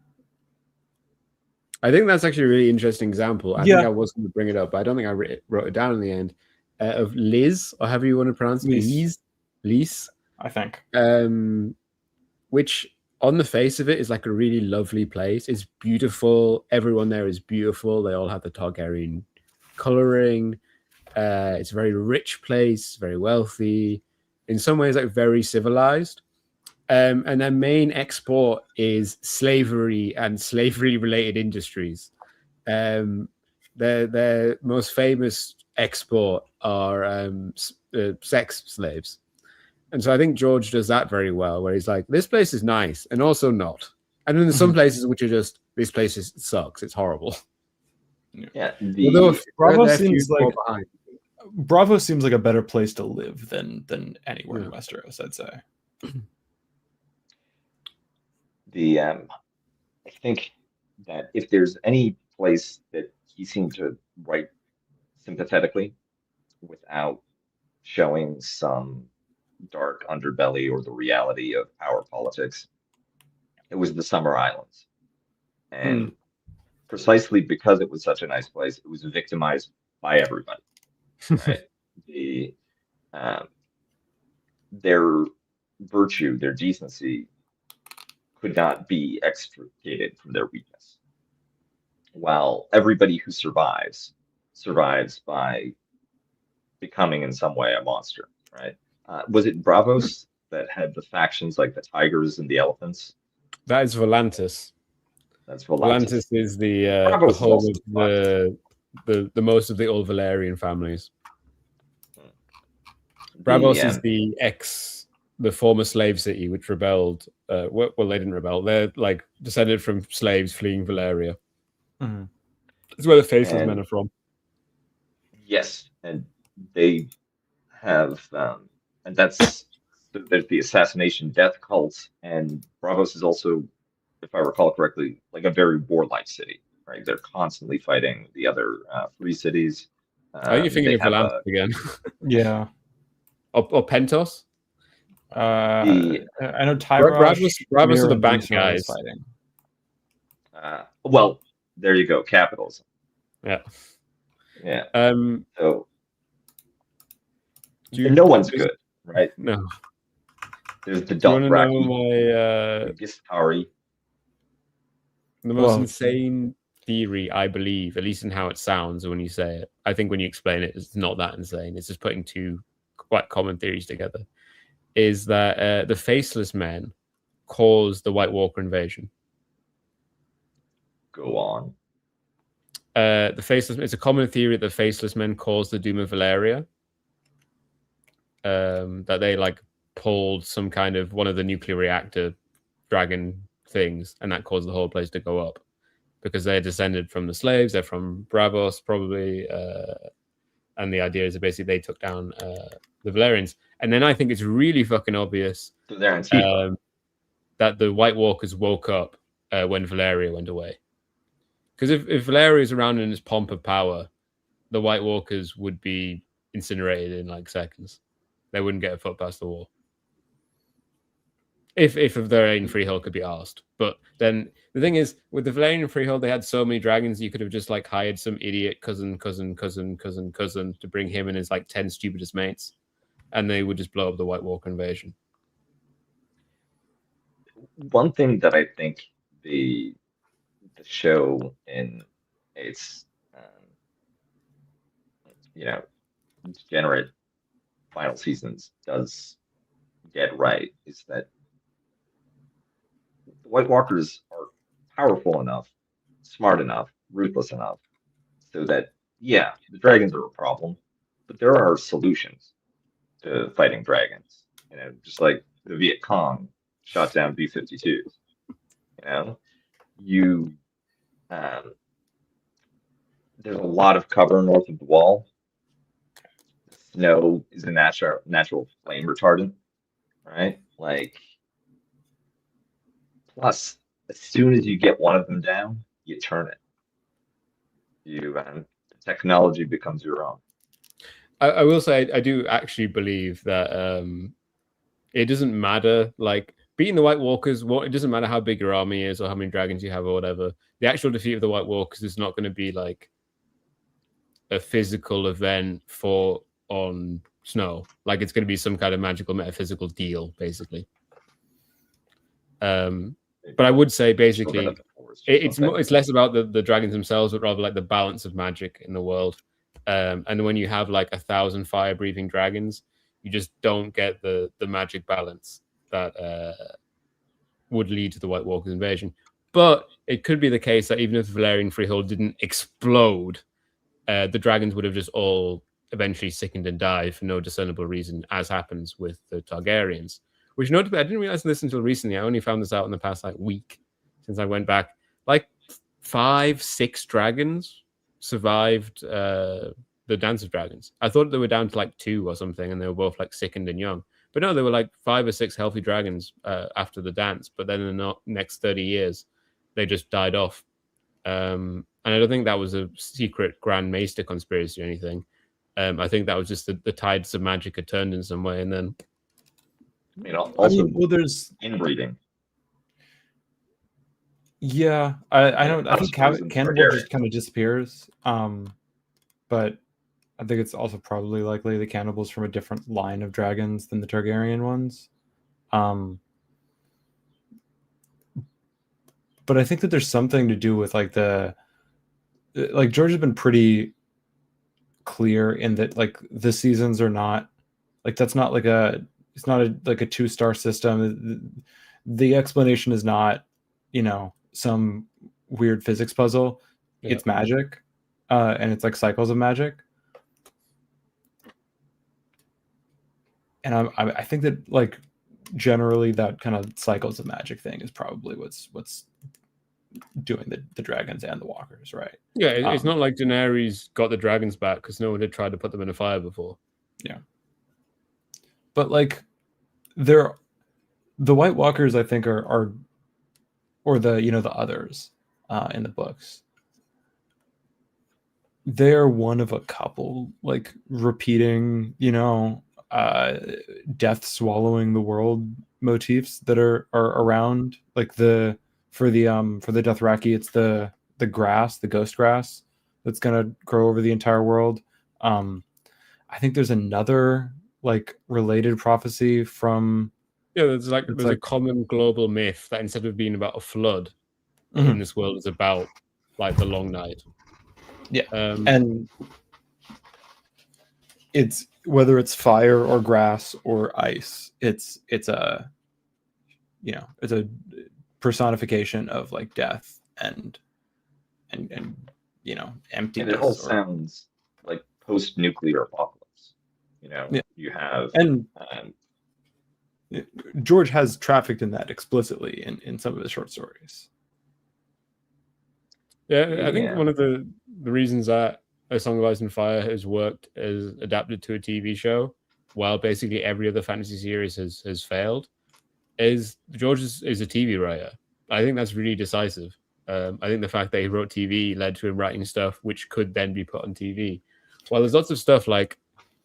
think that's actually a really interesting example. I think I was going to bring it up, but I don't think I wrote it down in the end. Of Liz, or however you want to pronounce it, Lise, I think. Which on the face of it is like a really lovely place. It's beautiful. Everyone there is beautiful. They all have the Targaryen coloring. It's a very rich place, very wealthy. In some ways, like very civilized. And their main export is slavery and slavery-related industries. Their most famous export are sex slaves. And so I think George does that very well, where he's like, this place is nice and also not. And then there's some places which are just, this place sucks. It's horrible. Yeah. Bravo seems like a better place to live than anywhere in Westeros, I'd say. I think that if there's any place that he seemed to write sympathetically without showing some dark underbelly or the reality of power politics, it was the Summer Islands. And precisely because it was such a nice place, it was victimized by everybody. Right? Their virtue, their decency could not be extricated from their weakness. While everybody who survives by becoming in some way a monster, right? Was it Bravos that had the factions like the tigers and the elephants? That is Volantis. That's Volantis. Volantis is the home of the most of the old Valerian families. Bravos is the former slave city which rebelled. Well, they didn't rebel. They're like descended from slaves fleeing Valeria. Mm-hmm. It's where the Faceless Men are from. Yes, and they have, and there's the assassination death cult, and Bravos is also, if I recall correctly, like a very warlike city, right? They're constantly fighting the other free cities. Are you thinking of Volantis again? Yeah. Or Pentos? I know Tyrosh. Bravos are the bank guys. Well, there you go, capitalism. Yeah. Yeah. Um, So do you, no one's good, right? No. There's the Do you want to know Dothraki, my the Gistari. the most Well, insane theory? I believe, at least in how it sounds when you say it. I think when you explain it, it's not that insane. It's just putting two quite common theories together. Is that the Faceless Men caused the White Walker invasion? Go on. It's a common theory that the Faceless Men caused the Doom of Valeria. That they like pulled some kind of one of the nuclear reactor dragon things, and that caused the whole place to go up because they're descended from the slaves. They're from Bravos, probably, and the idea is that basically they took down the Valerians. And then I think it's really fucking obvious So they're Antifa. that the White Walkers woke up when Valeria went away. Because if Valeria is around in this pomp of power, the White Walkers would be incinerated in like seconds. They wouldn't get a foot past the wall. If a Valerian freehold could be asked. But then the thing is, with the Valerian freehold, they had so many dragons, you could have just like hired some idiot cousin to bring him and his like 10 stupidest mates, and they would just blow up the White Walker invasion. One thing that I think the show in its degenerate final seasons does get right is that the White Walkers are powerful enough, smart enough, ruthless enough, so that yeah, the dragons are a problem, but there are solutions to fighting dragons. Just like the Viet Cong shot down B-52s. There's a lot of cover north of the wall. Snow is a natural flame retardant, right? Like, plus, as soon as you get one of them down, you turn it. The technology becomes your own. I will say I do actually believe that it doesn't matter like beating the White Walkers. It doesn't matter how big your army is or how many dragons you have or whatever. The actual defeat of the White Walkers is not going to be like a physical event on snow. Like it's going to be some kind of magical metaphysical deal, basically. But I would say basically it's less about the dragons themselves, but rather like the balance of magic in the world. And when you have like 1,000 fire-breathing dragons, you just don't get the magic balance that would lead to the White Walkers invasion. But it could be the case that even if the Valerian freehold didn't explode, the dragons would have just all eventually sickened and died for no discernible reason, as happens with the Targaryens. Which, notably, I didn't realize this until recently. I only found this out in the past like week since I went back. Like 5-6 dragons survived the Dance of Dragons. I thought they were down to like 2 or something, and they were both like sickened and young. But no, there were like 5 or 6 healthy dragons after the dance. But then in the next 30 years, they just died off. And I don't think that was a secret Grand Maester conspiracy or anything. I think that was just the tides of magic had turned in some way, and then. There's inbreeding. Yeah, I don't. I think cannibal just kind of disappears. But I think it's also probably likely the cannibals from a different line of dragons than the Targaryen ones. But I think that there's something to do with like George has been pretty clear in that like the seasons are not like that's not like it's not a 2-star system. The explanation is not, some weird physics puzzle. Yeah. It's magic, and it's like cycles of magic. And I think that like generally that kind of cycles of magic thing is probably what's doing the dragons and the walkers, right? Yeah, it's not like Daenerys got the dragons back because no one had tried to put them in a fire before. Yeah. But like the White Walkers, I think are or the the others in the books. They're one of a couple like repeating, death swallowing the world motifs that are around. Like for the Dothraki, it's the grass, the ghost grass, that's gonna grow over the entire world. I think there's another like related prophecy from there's a common global myth that instead of being about a flood in this world, is about like the long night. Yeah, and it's whether it's fire or grass or ice, it's a it's a personification of like death and emptiness. And it all sounds like post-nuclear apocalypse. You have and George has trafficked in that explicitly in some of his short stories. Yeah, I think one of the reasons that A Song of Ice and Fire has worked as adapted to a TV show, while basically every other fantasy series has failed, is George is a TV writer. I think that's really decisive. I think the fact that he wrote TV led to him writing stuff which could then be put on TV. While there's lots of stuff like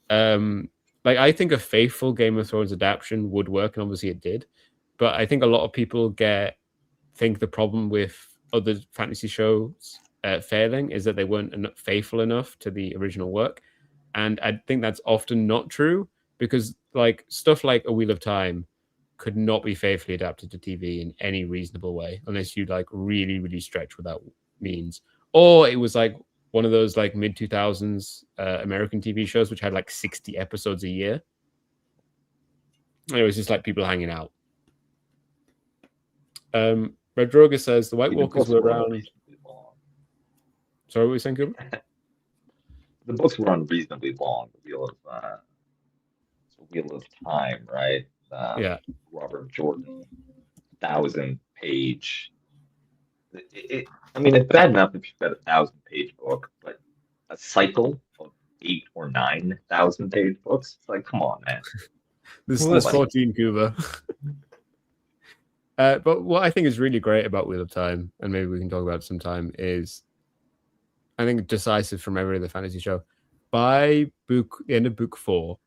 I think a faithful Game of Thrones adaptation would work, and obviously it did. But I think a lot of people think the problem with other fantasy shows failing is that they weren't faithful enough to the original work. And I think that's often not true, because like stuff like A Wheel of Time could not be faithfully adapted to TV in any reasonable way, unless you like really, really stretch what that means. Or it was like one of those like mid 2000s American TV shows which had like 60 episodes a year. And it was just like people hanging out. Red Droga says the White Walkers were around. Sorry, what were you saying, Kuba? The books were unreasonably long. The Wheel of Time, right? Yeah. Robert Jordan, 1,000-page. I mean, it's bad enough if you've got a 1,000-page book, but a cycle of 8 or 9,000-page books. It's like, come on, man. This is 14, Kuba. But what I think is really great about Wheel of Time, and maybe we can talk about it sometime, is I think decisive from every other fantasy show. By the end of book 4,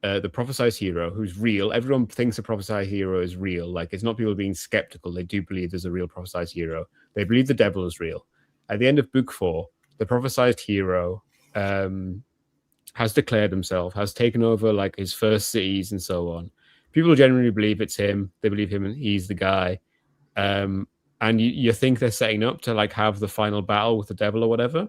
the prophesized hero, who's real, everyone thinks a prophesized hero is real. Like, it's not people being skeptical. They do believe there's a real prophesized hero. They believe the devil is real. At the end of book 4, the prophesized hero has declared himself, has taken over like his first cities and so on. People generally believe it's him. They believe him and he's the guy. And you think they're setting up to like have the final battle with the devil or whatever.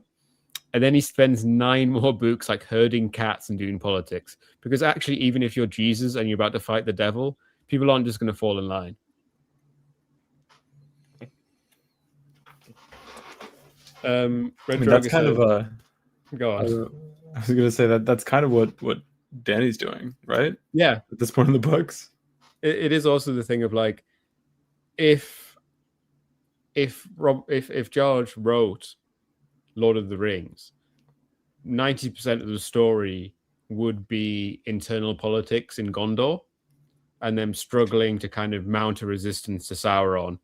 And then he spends 9 more books like herding cats and doing politics. Because actually, even if you're Jesus and you're about to fight the devil, people aren't just going to fall in line. That's kind of a... Go on. I was going to say that's kind of what Danny's doing, right? Yeah. At this point in the books. It is also the thing of like, if George wrote Lord of the Rings, 90% of the story would be internal politics in Gondor and them struggling to kind of mount a resistance to Sauron.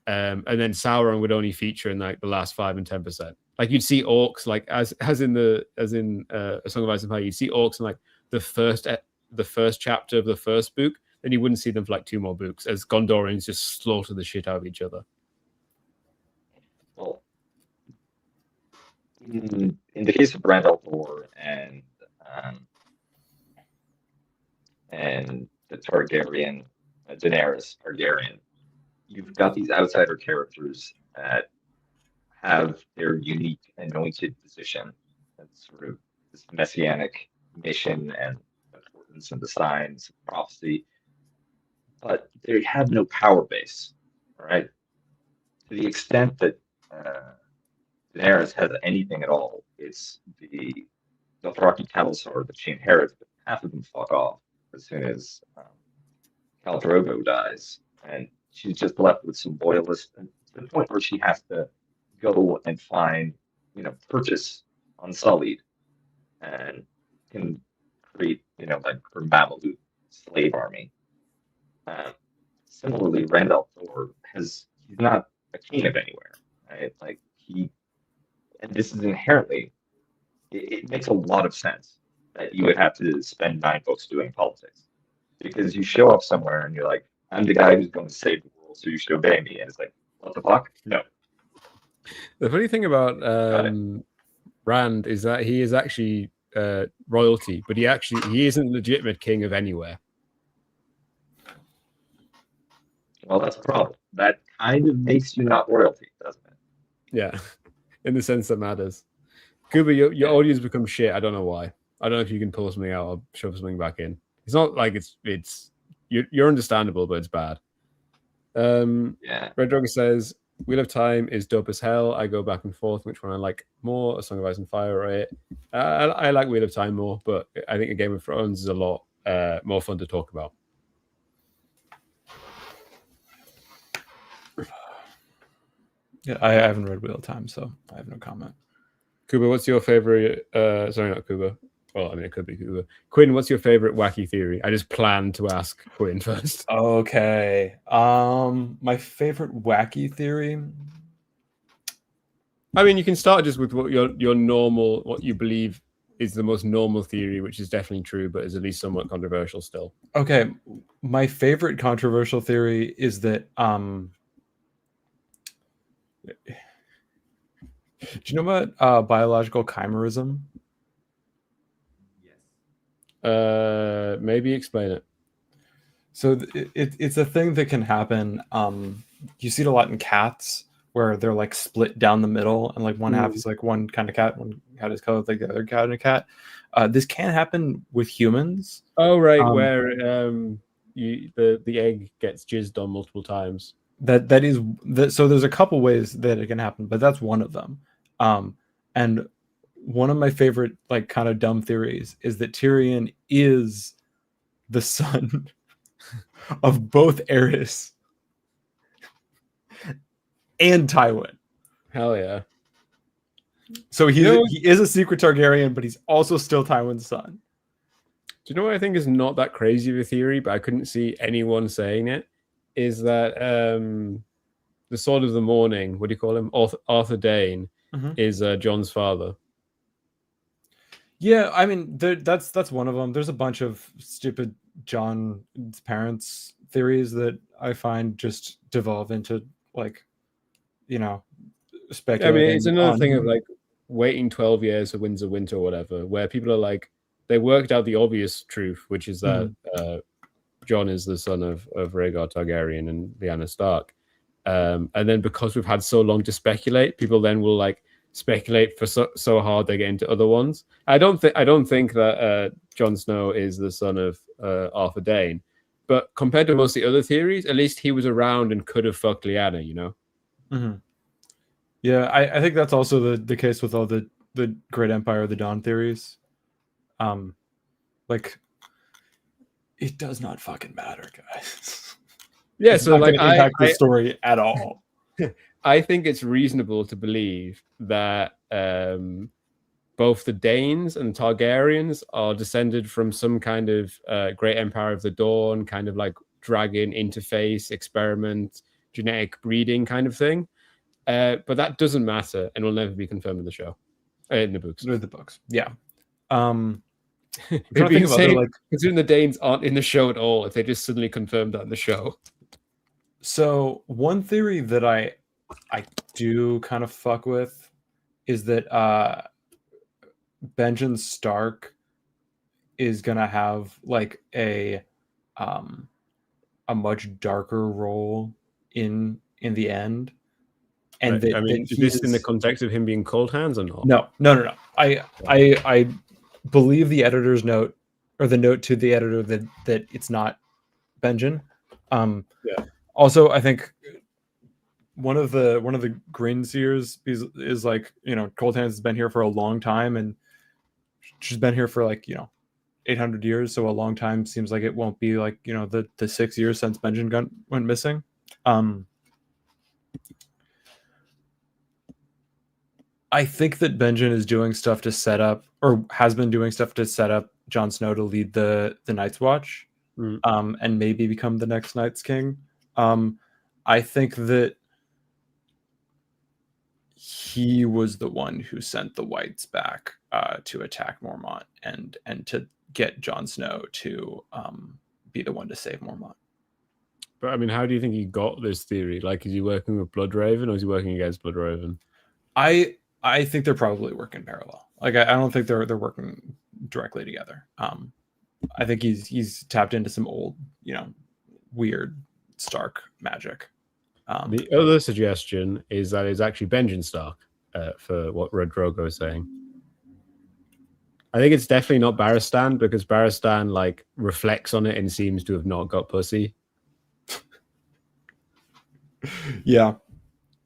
And then Sauron would only feature in like the last 5 and 10%. Like you'd see orcs, like as in A Song of Ice and Fire, you'd see orcs in like the first chapter of the first book. Then you wouldn't see them for like 2 more books as Gondorians just slaughter the shit out of each other. Well, in the case of Brand Althor and the Targaryen, Daenerys Targaryen, you've got these outsider characters that have their unique anointed position. That's sort of this messianic mission and importance and the signs of prophecy, but they have no power base, right? To the extent that Daenerys has anything at all, it's the Dothraki Talisar that she inherits, but half of them fuck off as soon as Khal Drogo dies, and she's just left with some loyalists, to the point where she has to go and find, purchase Unsullied, and can create, like her Mameluke slave army. Similarly, Randall Thor he's not a king of anywhere, right? Like and this is inherently, it makes a lot of sense that you would have to spend 9 books doing politics, because you show up somewhere and you're like, I'm the guy who's going to save the world, so you should obey me. And it's like, what the fuck? No. The funny thing about Rand is that he is actually royalty, but he isn't legitimate king of anywhere. Well, that's a problem. That kind of makes you not royalty, doesn't it? Yeah, in the sense that matters. Kuba, your audio's become shit. I don't know why. I don't know if you can pull something out or shove something back in. It's not like it's you're understandable, but it's bad. Red Dog says Wheel of Time is dope as hell. I go back and forth which one I like more, A Song of Ice and Fire or it. I like Wheel of Time more, but I think A Game of Thrones is a lot more fun to talk about. Yeah, I haven't read Wheel of Time, so I have no comment. Kuba, what's your favorite? Sorry, not Kuba. Well, I mean, it could be Kuba. Quinn, what's your favorite wacky theory? I just planned to ask Quinn first. Okay. My favorite wacky theory. I mean, you can start just with what your normal, what you believe is the most normal theory, which is definitely true, but is at least somewhat controversial still. Okay, my favorite controversial theory is that do you know about biological chimerism? Yes. Maybe explain it. So it's a thing that can happen. You see it a lot in cats where they're like split down the middle, and like one half is like one kind of cat, one cat is colored like the other kind of cat. This can happen with humans. Oh right, where the egg gets jizzed on multiple times. That is so there's a couple ways that it can happen, but that's one of them. And one of my favorite like kind of dumb theories is that Tyrion is the son of both Aerys and Tywin. Hell yeah. So he is a secret Targaryen, but he's also still Tywin's son. Do you know what I think is not that crazy of a theory, but I couldn't see anyone saying it? Is that the Sword of the Morning, what do you call him? Arthur Dane is Jon's father. Yeah, I mean, that's one of them. There's a bunch of stupid Jon's parents theories that I find just devolve into like, speculating. I mean, it's another thing of like waiting 12 years for Winds of Winter or whatever, where people are like, they worked out the obvious truth, which is that Jon is the son of Rhaegar Targaryen and Lyanna Stark. And then because we've had so long to speculate, people then will like speculate for so hard they get into other ones. I don't think that Jon Snow is the son of Arthur Dane, but compared to most of the other theories, at least he was around and could have fucked Lyanna, you know? Mm-hmm. Yeah, I think that's also the case with all the Great Empire of the Dawn theories. Like, it does not fucking matter, guys. Yeah, it's so not like impact the story at all. I think it's reasonable to believe that both the Danes and Targaryens are descended from some kind of Great Empire of the Dawn, kind of like dragon interface experiment, genetic breeding kind of thing. But that doesn't matter and will never be confirmed in the show, in the books. The books, yeah. It'd be insane considering the Danes aren't in the show at all if they just suddenly confirmed that in the show. So one theory that I do kind of fuck with is that Benjen Stark is gonna have like a much darker role in the end. And right. I mean, is this in the context of him being cold hands or not? No. I believe the editor's note, or the note to the editor, that it's not Benjen. Also, I think one of the Greenseers is like, Cold Hands has been here for a long time, and she's been here for like 800 years. So a long time seems like it won't be like the 6 years since Benjen went missing. I think that Benjen is doing stuff to set up, or has been doing stuff to set up Jon Snow to lead the Night's Watch, and maybe become the next Night's King. I think that he was the one who sent the Whites back to attack Mormont and to get Jon Snow to be the one to save Mormont. But I mean, how do you think he got this theory? Like, is he working with Bloodraven or is he working against Bloodraven? I I think they're probably working parallel. Like I don't think they're working directly together. I think he's tapped into some old, weird Stark magic. The other suggestion is that it's actually Benjen Stark, for what Red Drogo is saying. I think it's definitely not Barristan, because Barristan like reflects on it and seems to have not got pussy. Yeah.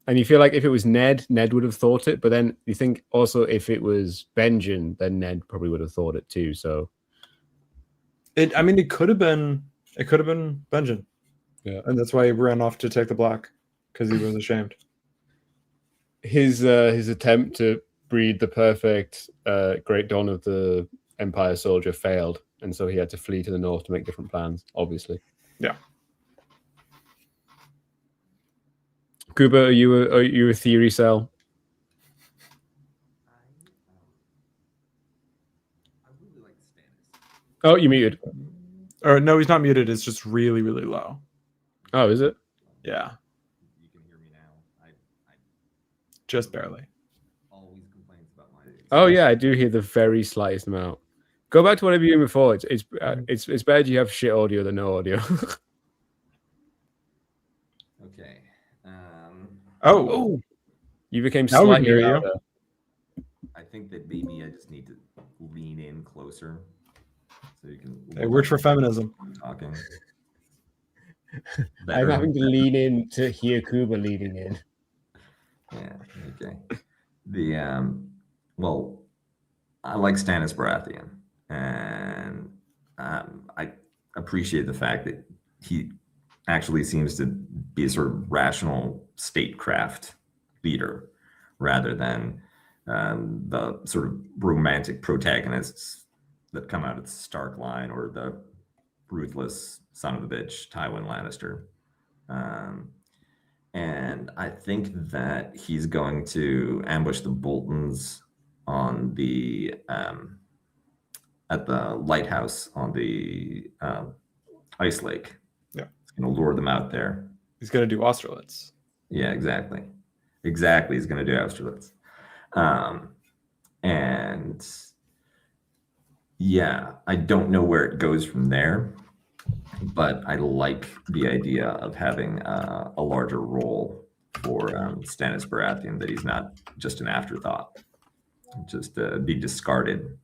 And you feel like if it was Ned would have thought it, but then you think also if it was Benjen, then Ned probably would have thought it too. So it could have been Benjen. Yeah. And that's why he ran off to take the black, because he was ashamed. His attempt to breed the perfect Great Dawn of the Empire soldier failed, and so he had to flee to the north to make different plans, obviously. Yeah. Kuba, are you a theory cell? I really like Stannis. Oh, you muted. Or no, he's not muted. It's just really, really low. Oh, is it? Yeah. You can hear me now. I Just barely. always complains about my. Oh yeah, I do hear the very slightest amount. Go back to whatever you were before. It's bad you have shit audio than no audio. Okay. Oh, You became Now we can slightly hear you. louder. I think that maybe I just need to lean in closer so you can. it worked for feminism. I'm talking. I'm Better. having to lean in to hear Kuba leaning in. Yeah. Okay. Well, I like Stannis Baratheon, and I appreciate the fact that he actually seems to be a sort of rational statecraft leader rather than the sort of romantic protagonists that come out of the Stark line or the ruthless son of a bitch Tywin Lannister. And I think that he's going to ambush the Boltons on the at the lighthouse on the ice lake. Yeah. He's going to lure them out there. He's gonna do Austerlitz. Yeah, exactly. He's going to do Austerlitz. And yeah, I don't know where it goes from there, but I like the idea of having a larger role for Stannis Baratheon, that he's not just an afterthought, just be discarded.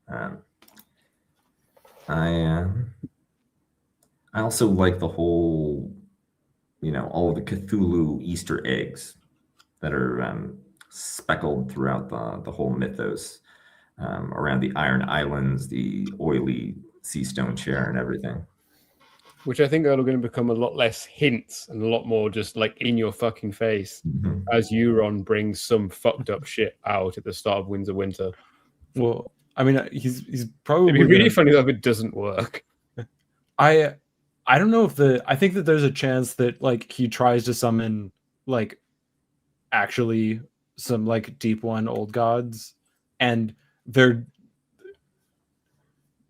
I also like the whole, all of the Cthulhu Easter eggs that are speckled throughout the whole mythos, around the Iron Islands, the oily sea stone chair, and everything. Which I think are going to become a lot less hints and a lot more just like in your fucking face as Euron brings some fucked up shit out at the start of Winds of Winter. Well, I mean, he's probably It'd be really funny though if it doesn't work. I don't know if I think that there's a chance that like he tries to summon like actually some like deep one old gods, and they're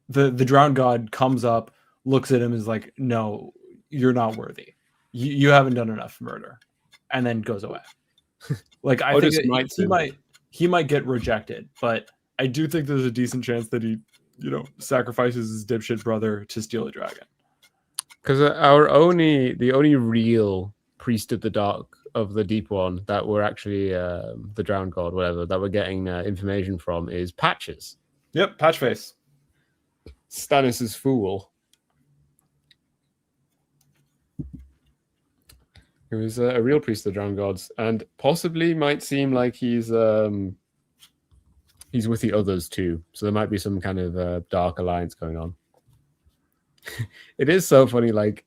the drowned god comes up, looks at him, is like, no, you're not worthy. You haven't done enough murder, and then goes away. Like I think he might get rejected, but I do think there's a decent chance that he, sacrifices his dipshit brother to steal a dragon. Because the only real priest of the deep one that we're actually the drowned god, whatever, that we're getting information from is Patches. Yep, Patchface. Stannis' fool. He was a real priest of the drowned gods, and possibly might seem like he's with the others too. So there might be some kind of dark alliance going on. It is so funny, like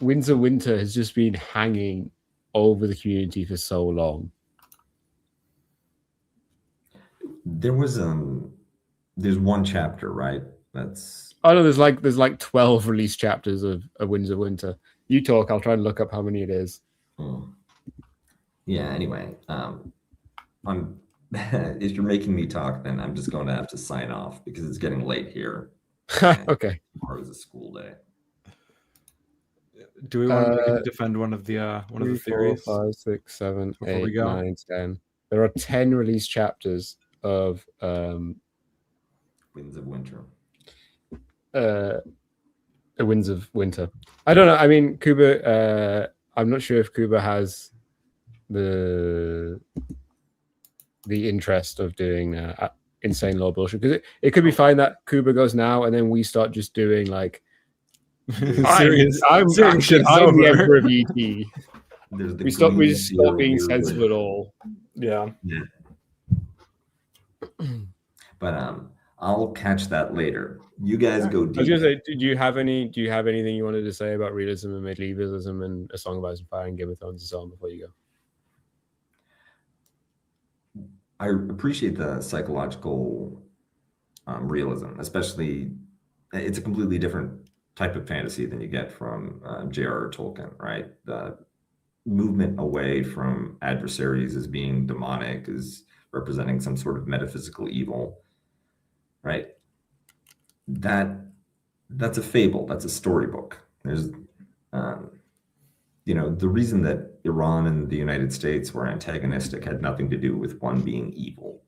Winds of Winter has just been hanging over the community for so long. There's one chapter, right? There's like 12 released chapters of Winds of Winter. You talk, I'll try and look up how many it is. Yeah, anyway, if you're making me talk, then I'm just going to have to sign off because it's getting late here. Okay. Tomorrow is a school day. Do we want to defend one of the 3, 4, theories? 5, 6, 7, before we 8, go? 9, 10. There are 10 released chapters of Winds of Winter. The Winds of Winter. I don't know. I mean, Kuba. I'm not sure if Kuba has the interest of doing insane law bullshit, because it could be fine that Kuba goes now and then we start just doing like Serious I'm shit's the over. Emperor of ET. There's the We just stop being Glee sensible at all. Yeah. Yeah. But I'll catch that later. You guys go I was deep. gonna say, do you have anything you wanted to say about realism and medievalism and A Song of Ice and Fire and Game of Thrones and so on before you go? I appreciate the psychological realism, especially it's a completely different type of fantasy than you get from J.R.R. Tolkien, right? The movement away from adversaries as being demonic, is representing some sort of metaphysical evil, right? That's a fable. That's a storybook. There's, the reason that Iran and the United States were antagonistic had nothing to do with one being evil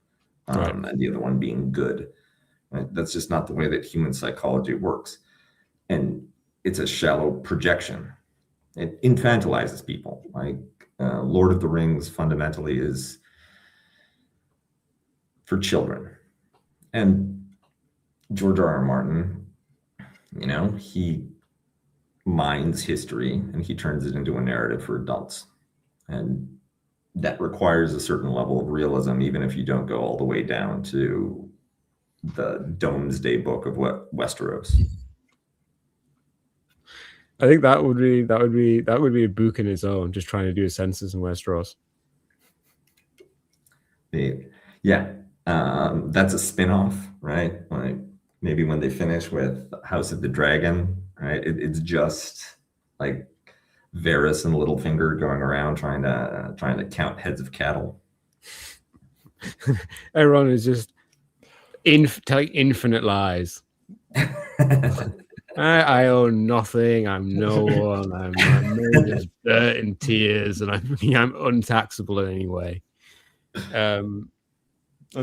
and the other one being good. Right? That's just not the way that human psychology works. And it's a shallow projection. It infantilizes people. Like Lord of the Rings fundamentally is for children. And George R.R. Martin, he mines history and he turns it into a narrative for adults. And that requires a certain level of realism, even if you don't go all the way down to the Domesday Book of Westeros. I think that would be a book in its own, just trying to do a census in Westeros. Yeah. That's a spin-off, right? Like maybe when they finish with House of the Dragon, right? It's just like Varys and Littlefinger going around trying to count heads of cattle. Everyone is just telling infinite lies. I own nothing. I'm no one. I'm made of dirt and tears, and I'm untaxable in any way. And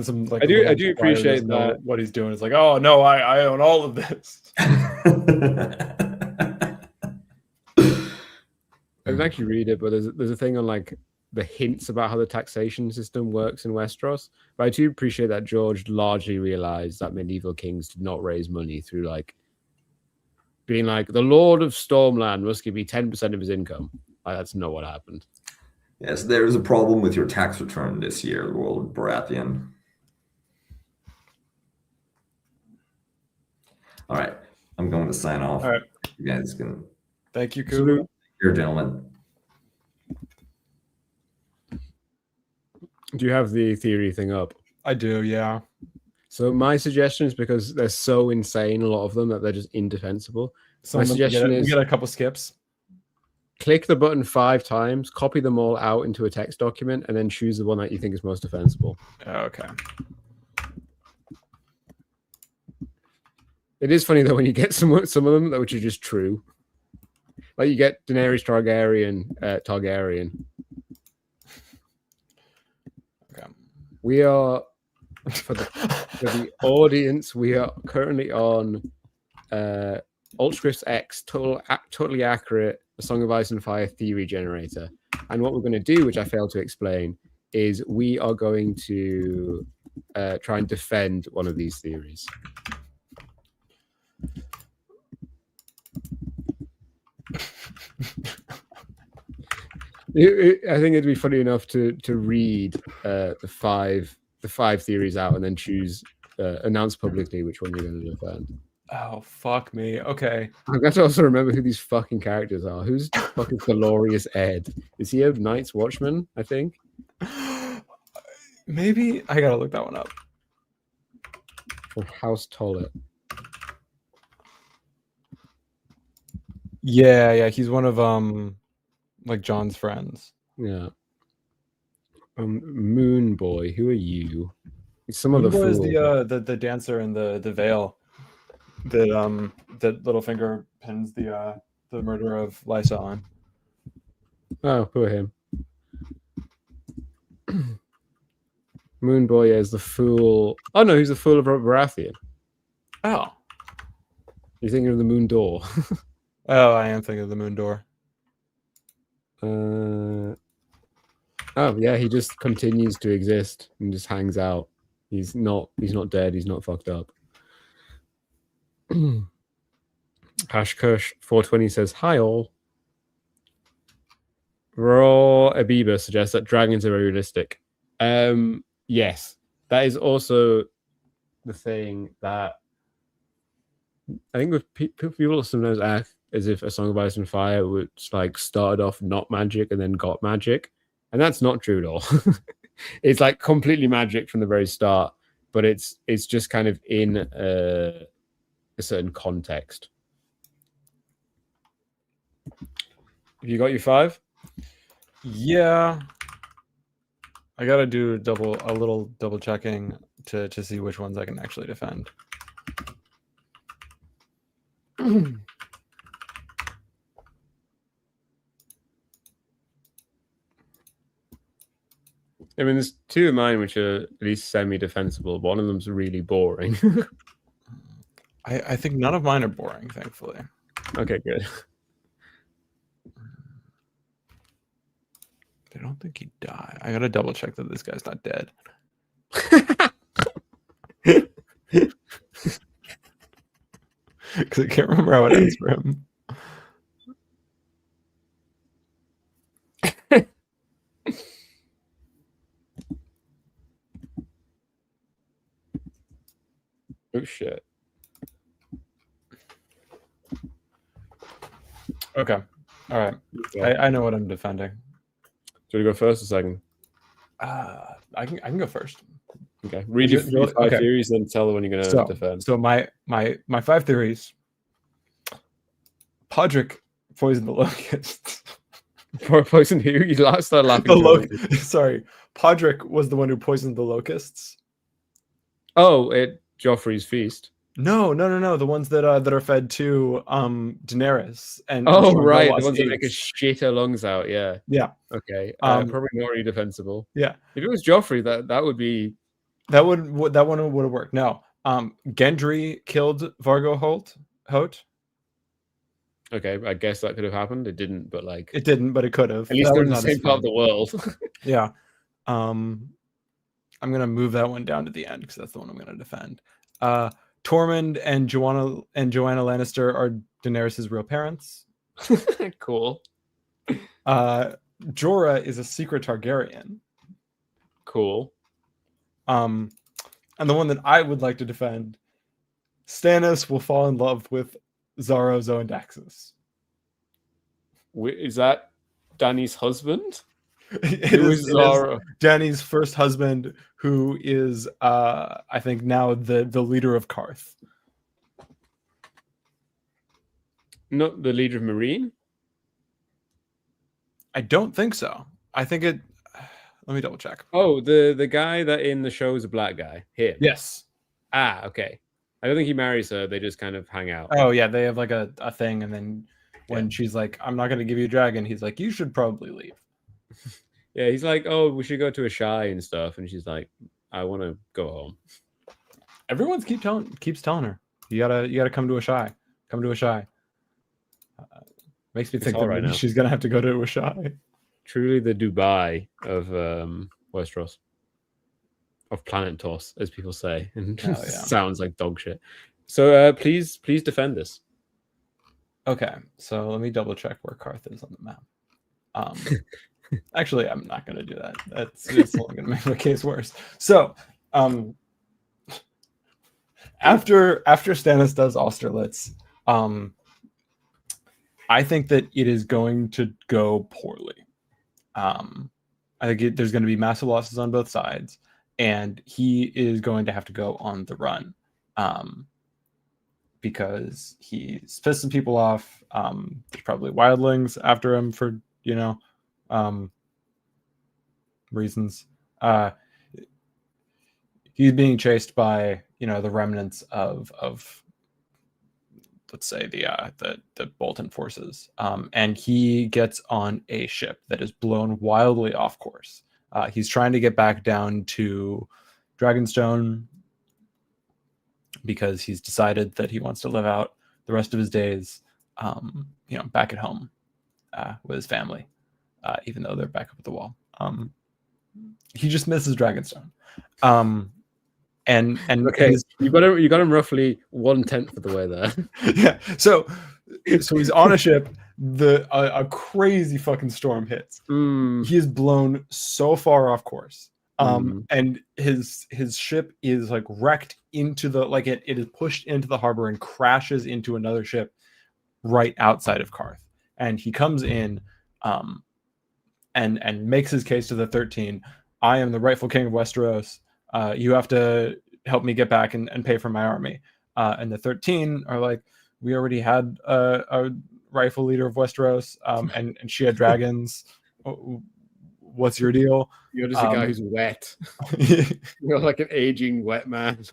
some I do appreciate that what he's doing is like, oh no, I own all of this. I didn't actually read it, but there's a thing on like the hints about how the taxation system works in Westeros. But I do appreciate that George largely realized that medieval kings did not raise money through like being like the Lord of Stormland must give me 10% of his income. Like, that's not what happened. Yes, there's a problem with your tax return this year, Lord Baratheon. All right, I'm going to sign off. All right, you guys can. Thank you, Kuba. Here, gentlemen. Do you have the theory thing up? I do, yeah. So my suggestion is, because they're so insane, a lot of them, that they're just indefensible. My suggestion is we get a couple skips. Click the button 5 times, copy them all out into a text document, and then choose the one that you think is most defensible. Okay. It is funny though when you get some of them which are just true. Like you get Daenerys Targaryen. Okay. We are for the audience. We are currently on Ultscripts X, totally accurate. A Song of Ice and Fire theory generator. And what we're going to do, which I failed to explain, is we are going to try and defend one of these theories. I think it'd be funny enough to read the five theories out and then choose, announce publicly which one you're going to defend. Oh, fuck me. Okay. I've got to also remember who these fucking characters are. Who's fucking Glorious Ed? Is he a Night's Watchman, I think? Maybe. I gotta look that one up. From House Tollett. Yeah. He's one of like John's friends. Yeah. Moon Boy, who are you? Some Moon of the Boy is fools. the dancer in the veil that Littlefinger pins the the murder of Lysa on. Oh, poor him. Moonboy is the fool. Oh no, he's the fool of Baratheon. Oh. You're thinking of the Moon Door. Oh, I am thinking of the Moon Door. Oh yeah, he just continues to exist and just hangs out. He's not dead, he's not fucked up. Hashkush 420 says, "Hi all." Raw Abiba suggests that dragons are realistic. Yes, that is also the thing that I think with people sometimes act as if A Song of Ice and Fire was like started off not magic and then got magic, and that's not true at all. It's like completely magic from the very start, but it's just kind of in a certain context. Have you got your 5? Yeah. I gotta do a little double checking to see which ones I can actually defend. I mean, there's 2 of mine which are at least semi-defensible. One of them's really boring. I think none of mine are boring, thankfully. Okay, good. I don't think he died. I gotta double check that this guy's not dead. Because I can't remember how it ends for him. Oh shit. Okay. All right. Okay. I know what I'm defending. Do you want to go first or second? I can go first. Okay. Read your 5 theories, then tell when you're going to defend. So my 5 theories. Podrick poisoned the locusts. Poison who? You started laughing. Sorry. Podrick was the one who poisoned the locusts. Oh, at Joffrey's feast. No. The ones that are fed to Daenerys and right, the ones that make us shit our lungs out. Yeah. Okay. Probably not really defensible. Yeah. If it was Joffrey, that would be. That one would have worked. No. Gendry killed Vargo Hoat. Okay, I guess that could have happened. It didn't, but like it didn't, but it could have. At least they're in the same part of the world. Yeah. I'm gonna move that one down to the end because that's the one I'm gonna defend. Tormund and Joanna Lannister are Daenerys' real parents. Cool. Jorah is a secret Targaryen. Cool. And the one that I would like to defend, Stannis will fall in love with Zaro Zoandaxis. Is that Dany's husband? Who is Zaro? Dany's first husband, who is I think now the leader of Karth. Not the leader of Meereen? I don't think so. I think it. Let me double check. Oh, the guy that in the show is a black guy. Him. Yes. Okay. I don't think he marries her. They just kind of hang out. Oh yeah, they have like a thing, and then when she's like, "I'm not going to give you a dragon," he's like, "You should probably leave." Yeah, he's like, "Oh, we should go to a shy and stuff," and she's like, "I want to go home." Everyone keeps telling her, "You gotta come to a shy. Come to a shy." Makes me think that maybe she's gonna have to go to a shy. Truly, the Dubai of Westeros, of Planet Toss, as people say, and sounds like dog shit. So please defend this. Okay, so let me double check where Karth is on the map. Actually, I'm not going to do that. It's only going to make my case worse. So, after Stannis does Austerlitz, I think that it is going to go poorly. I think there's going to be massive losses on both sides, and he is going to have to go on the run. Because he's pissed some people off. There's probably wildlings after him for, reasons. He's being chased by, the remnants of let's say the Bolton forces, and he gets on a ship that is blown wildly off course. He's trying to get back down to Dragonstone because he's decided that he wants to live out the rest of his days, back at home with his family, even though they're back up at the wall. He just misses Dragonstone. And okay, you got him roughly 1/10 of the way there. Yeah. So he's on a ship. A crazy fucking storm hits. He is blown so far off course. And his ship is like wrecked into it is pushed into the harbor and crashes into another ship right outside of Karth. And he comes in and makes his case to the 13. I am the rightful king of Westeros. You have to help me get back and pay for my army. And the 13 are like, we already had a rightful leader of Westeros, and she had dragons. What's your deal? You're just a guy who's wet. You're like an aging wet man.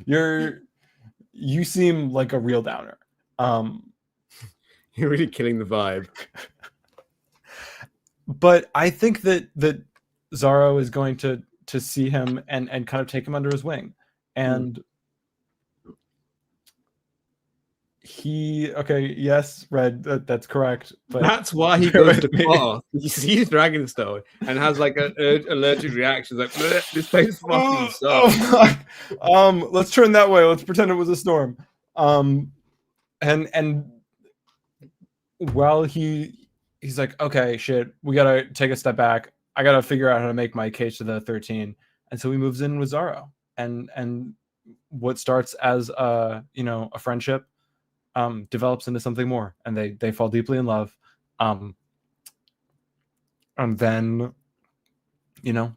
You seem like a real downer. You're really killing the vibe. But I think that Xaro is going to see him and kind of take him under his wing. And yes, Red, that's correct. But that's why he goes to Karth. He sees Dragonstone and has like an allergic reaction. Like, this place fucking sucks. Let's turn that way. Let's pretend it was a storm. And while he's like, okay, shit, we gotta take a step back. I gotta figure out how to make my case to the 13. And so he moves in with Xaro, and what starts as a friendship develops into something more, and they fall deeply in love. And then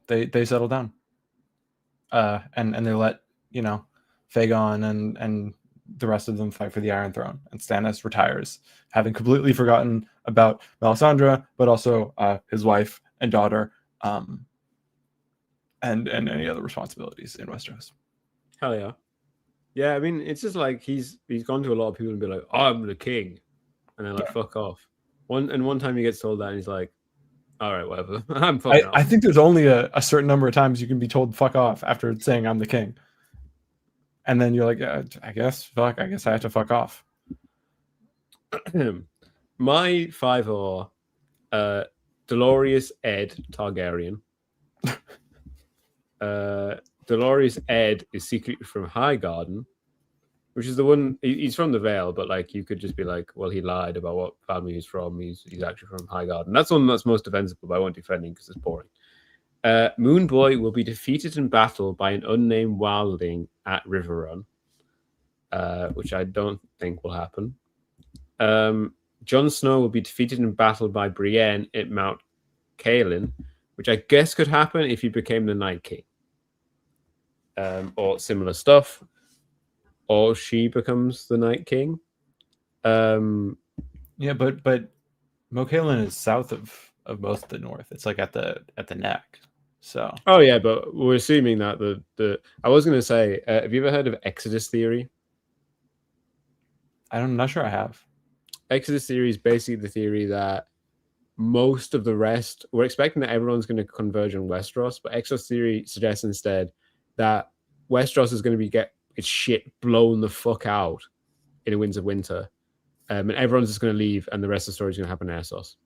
they settle down. And they let Fagon and the rest of them fight for the Iron Throne, and Stannis retires, having completely forgotten about Melisandre, but also his wife and daughter, and any other responsibilities in Westeros. Hell yeah. Yeah, I mean, it's just like he's gone to a lot of people and be like, I'm the king. And they're like, fuck off. One time he gets told that and he's like, all right, whatever. I'm fucking off. I think there's only a certain number of times you can be told fuck off after saying I'm the king. And then you're like, I guess I have to fuck off. My 5 are Dolores Ed Targaryen. Dolores Ed is secretly from Highgarden, which is the one. He's from the Vale, but like you could just be like, well, he lied about what family he's from. He's actually from Highgarden. That's one that's most defensible, but I won't defend him because it's boring. Moonboy will be defeated in battle by an unnamed wildling at Riverrun, which I don't think will happen. Jon Snow will be defeated in battle by Brienne at Mount Caelin, which I guess could happen if he became the Night King. Or similar stuff, or she becomes the Night King. Yeah, but Mokaelin is south of most of the north. It's like at the neck. So. Oh yeah, but we're assuming that the I was going to say, have you ever heard of Exodus theory? I'm not sure I have. Exodus theory is basically the theory that most of the rest, we're expecting that everyone's going to converge on Westeros, but Exodus theory suggests instead that Westeros is going to get its shit blown the fuck out in the Winds of Winter, and everyone's just going to leave, and the rest of the story is going to happen in Essos,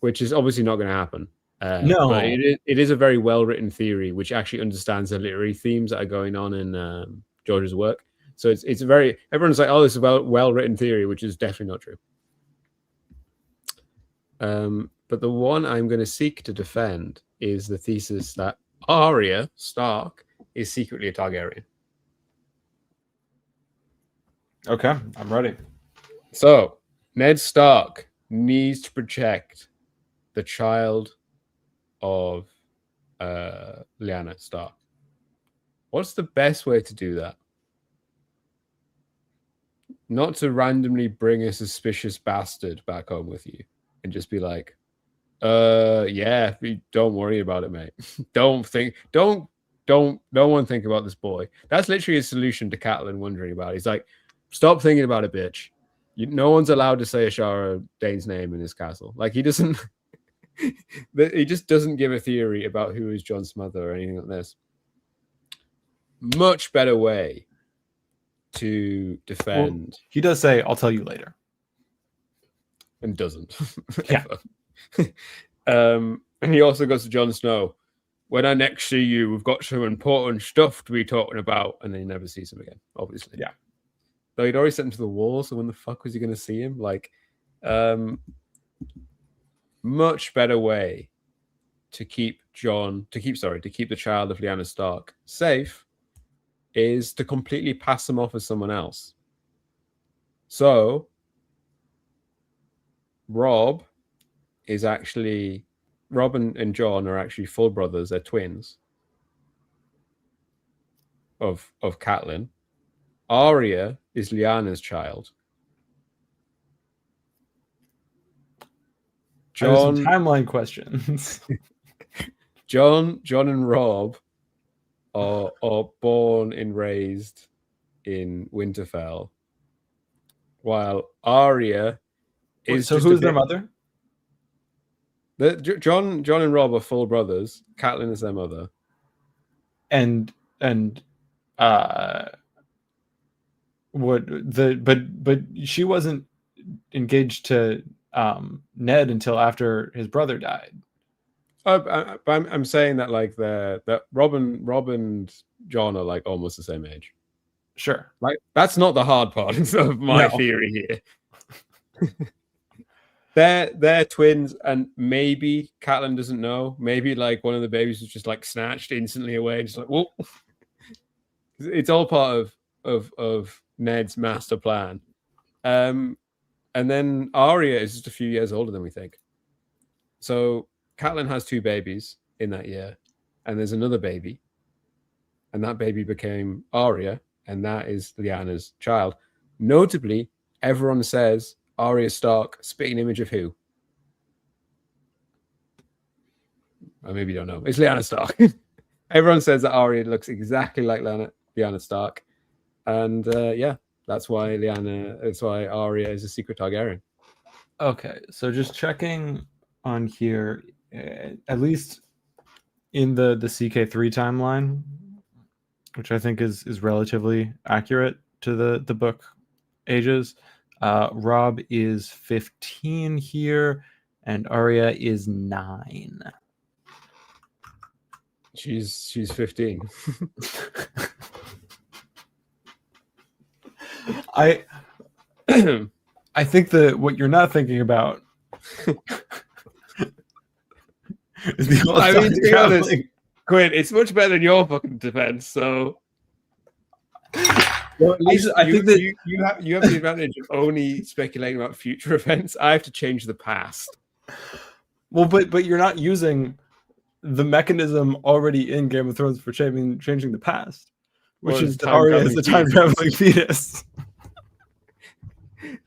which is obviously not going to happen. No, but it is a very well written theory, which actually understands the literary themes that are going on in George's work. So it's very, everyone's like, oh, this is a well written theory, which is definitely not true. But the one I'm going to seek to defend is the thesis that Arya Stark is secretly a Targaryen. Okay, I'm ready. So, Ned Stark needs to protect the child of Lyanna Stark. What's the best way to do that? Not to randomly bring a suspicious bastard back home with you and just be like, yeah, don't worry about it, mate. No one think about this boy. That's literally a solution to Catelyn wondering about it. He's like, Stop thinking about it, bitch. No one's allowed to say Ashara Dane's name in this castle. Like, he doesn't. He just doesn't give a theory about who is Jon's mother or anything like this. Much better way to defend. Well, he does say, "I'll tell you later," and doesn't. Yeah. And he also goes to Jon Snow. When I next see you, we've got some important stuff to be talking about, and then he never sees him again. Obviously, yeah. Though he'd already sent him to the wall, so when the fuck was he going to see him? Like, much better way to keep the child of Lyanna Stark safe is to completely pass him off as someone else. So Rob and Jon are actually full brothers. They're twins of Catelyn. Arya is Lyanna's child. Some timeline questions. Jon and Rob are born and raised in Winterfell, while Arya is. So who's their mother? Jon and Rob are full brothers. Catelyn is their mother. But she wasn't engaged to Ned until after his brother died. I'm saying that like that Rob and Jon are like almost the same age. Sure. Like, that's not the hard part of my theory here. They're twins, and maybe Catelyn doesn't know. Maybe like one of the babies was just like snatched instantly away, just like, whoa. It's all part of Ned's master plan. And then Arya is just a few years older than we think. So Catelyn has 2 babies in that year, and there's another baby, and that baby became Arya, and that is Lyanna's child. Notably, everyone says Arya Stark, spitting image of who? Or maybe you don't know. It's Lyanna Stark. Everyone says that Arya looks exactly like Lyanna Stark, and that's why Arya is a secret Targaryen. Okay, so just checking on here, at least in the CK3 timeline, which I think is relatively accurate to the book ages. Rob is 15 here, and Arya is 9. She's 15. I think that what you're not thinking about is the whole to be honest, Quinn, it's much better than your fucking defense. So, well, at least I think that you have the advantage of only speculating about future events. I have to change the past. Well, but you're not using the mechanism already in Game of Thrones for changing the past, which is that Arya is the time traveling fetus.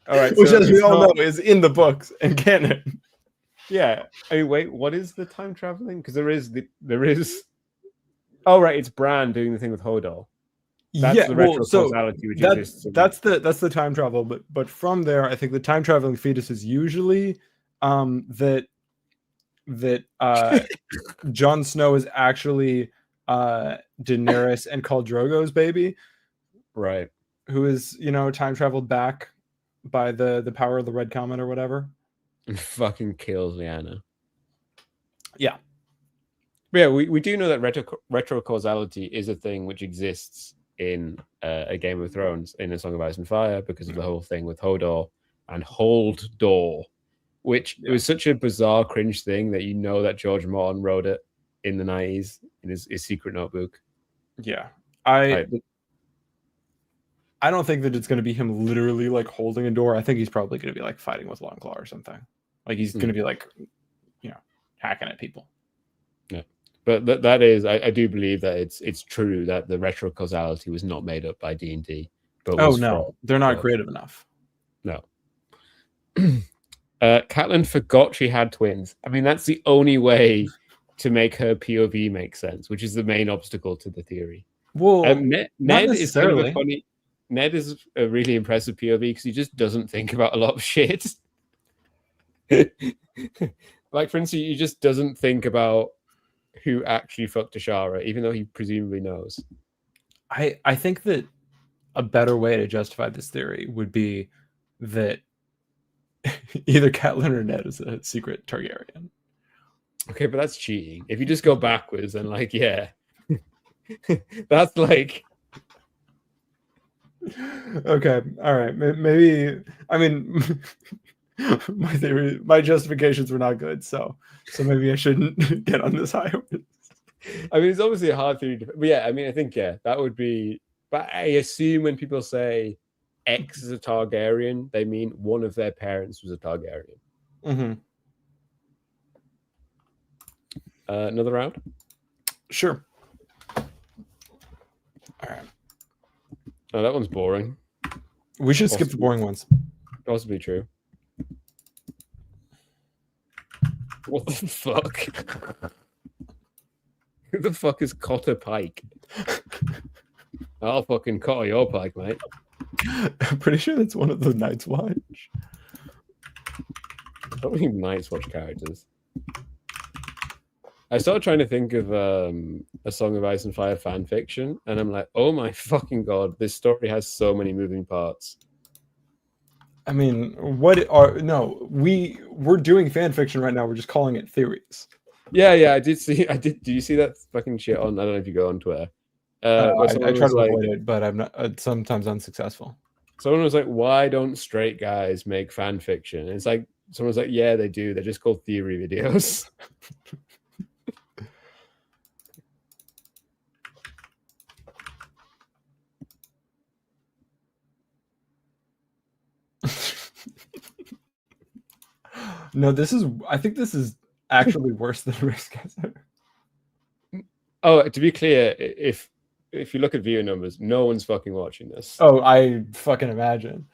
All right, which, as we all know, is in the books and canon. Yeah. I mean, wait, what is the time traveling? Because there is. Oh, right, it's Bran doing the thing with Hodor. That's the retrocausality which exists. That's the time travel, but from there, I think the time traveling fetus is usually that Jon Snow is actually Daenerys and Khal Drogo's baby, right? Who is time traveled back by the power of the Red Comet or whatever, and fucking kills Lyanna. Yeah. But yeah, we do know that retrocausality is a thing which exists in a Game of Thrones, in A Song of Ice and Fire, because of the whole thing with Hodor and Hold Door, which it was such a bizarre, cringe thing that that George Martin wrote it in the 90s in his secret notebook. Yeah. I don't think that it's going to be him literally like holding a door. I think he's probably going to be like fighting with Longclaw or something. Like he's going to be like, hacking at people. Yeah. But that is, I do believe that it's true that the retrocausality was not made up by D&D. They're not creative enough. No. Catelyn forgot she had twins. I mean, that's the only way to make her POV make sense, which is the main obstacle to the theory. Well, Ned is kind of a funny. Ned is a really impressive POV because he just doesn't think about a lot of shit. Like, for instance, he just doesn't think about who actually fucked Ashara, even though he presumably knows. I think that a better way to justify this theory would be that either Catelyn or Ned is a secret Targaryen. Okay, but that's cheating. If you just go backwards, then like, yeah, that's like. Okay, all right. Maybe I mean, my justifications were not good, so maybe I shouldn't get on this high. I mean, it's obviously a hard theory, but yeah, I mean, I think that would be. But I assume when people say X is a Targaryen, they mean one of their parents was a Targaryen. Mm-hmm. Another round? Sure. All right. Oh, that one's boring. We should skip the boring ones. Possibly true. What the fuck? Who the fuck is Cotter Pike? I'll fucking cotter your pike, mate. I'm pretty sure that's one of the Night's Watch. I don't think Night's Watch characters. I started trying to think of a Song of Ice and Fire fan fiction, and I'm like, oh my fucking god, this story has so many moving parts. I mean, we're doing fan fiction right now. We're just calling it theories. Yeah, I did see. Did you see that fucking shit on? I don't know if you go on Twitter. I try to avoid it, but I'm not sometimes unsuccessful. Someone was like, "Why don't straight guys make fan fiction?" And it's like someone was like, "Yeah, they do. They're just called theory videos." No, I think this is actually worse than Risk. Oh, to be clear, if you look at viewer numbers, no one's fucking watching this. Oh, I fucking imagine.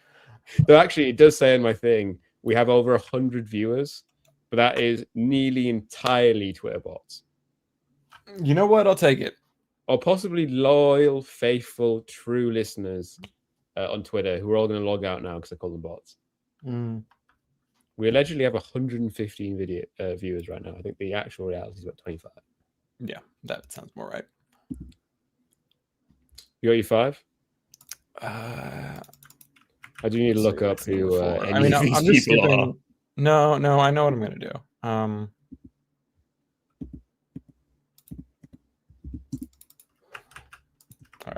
Though actually, it does say in my thing, we have over 100 viewers, but that is nearly entirely Twitter bots. You know what? I'll take it. Or possibly loyal, faithful, true listeners on Twitter who are all going to log out now because I call them bots. We allegedly have 115 video viewers right now. I think the actual reality is about 25. Yeah, that sounds more right. You got your 5? I do need to look up who any of these I'm just people skipping. are. No, I know what I'm going to do. All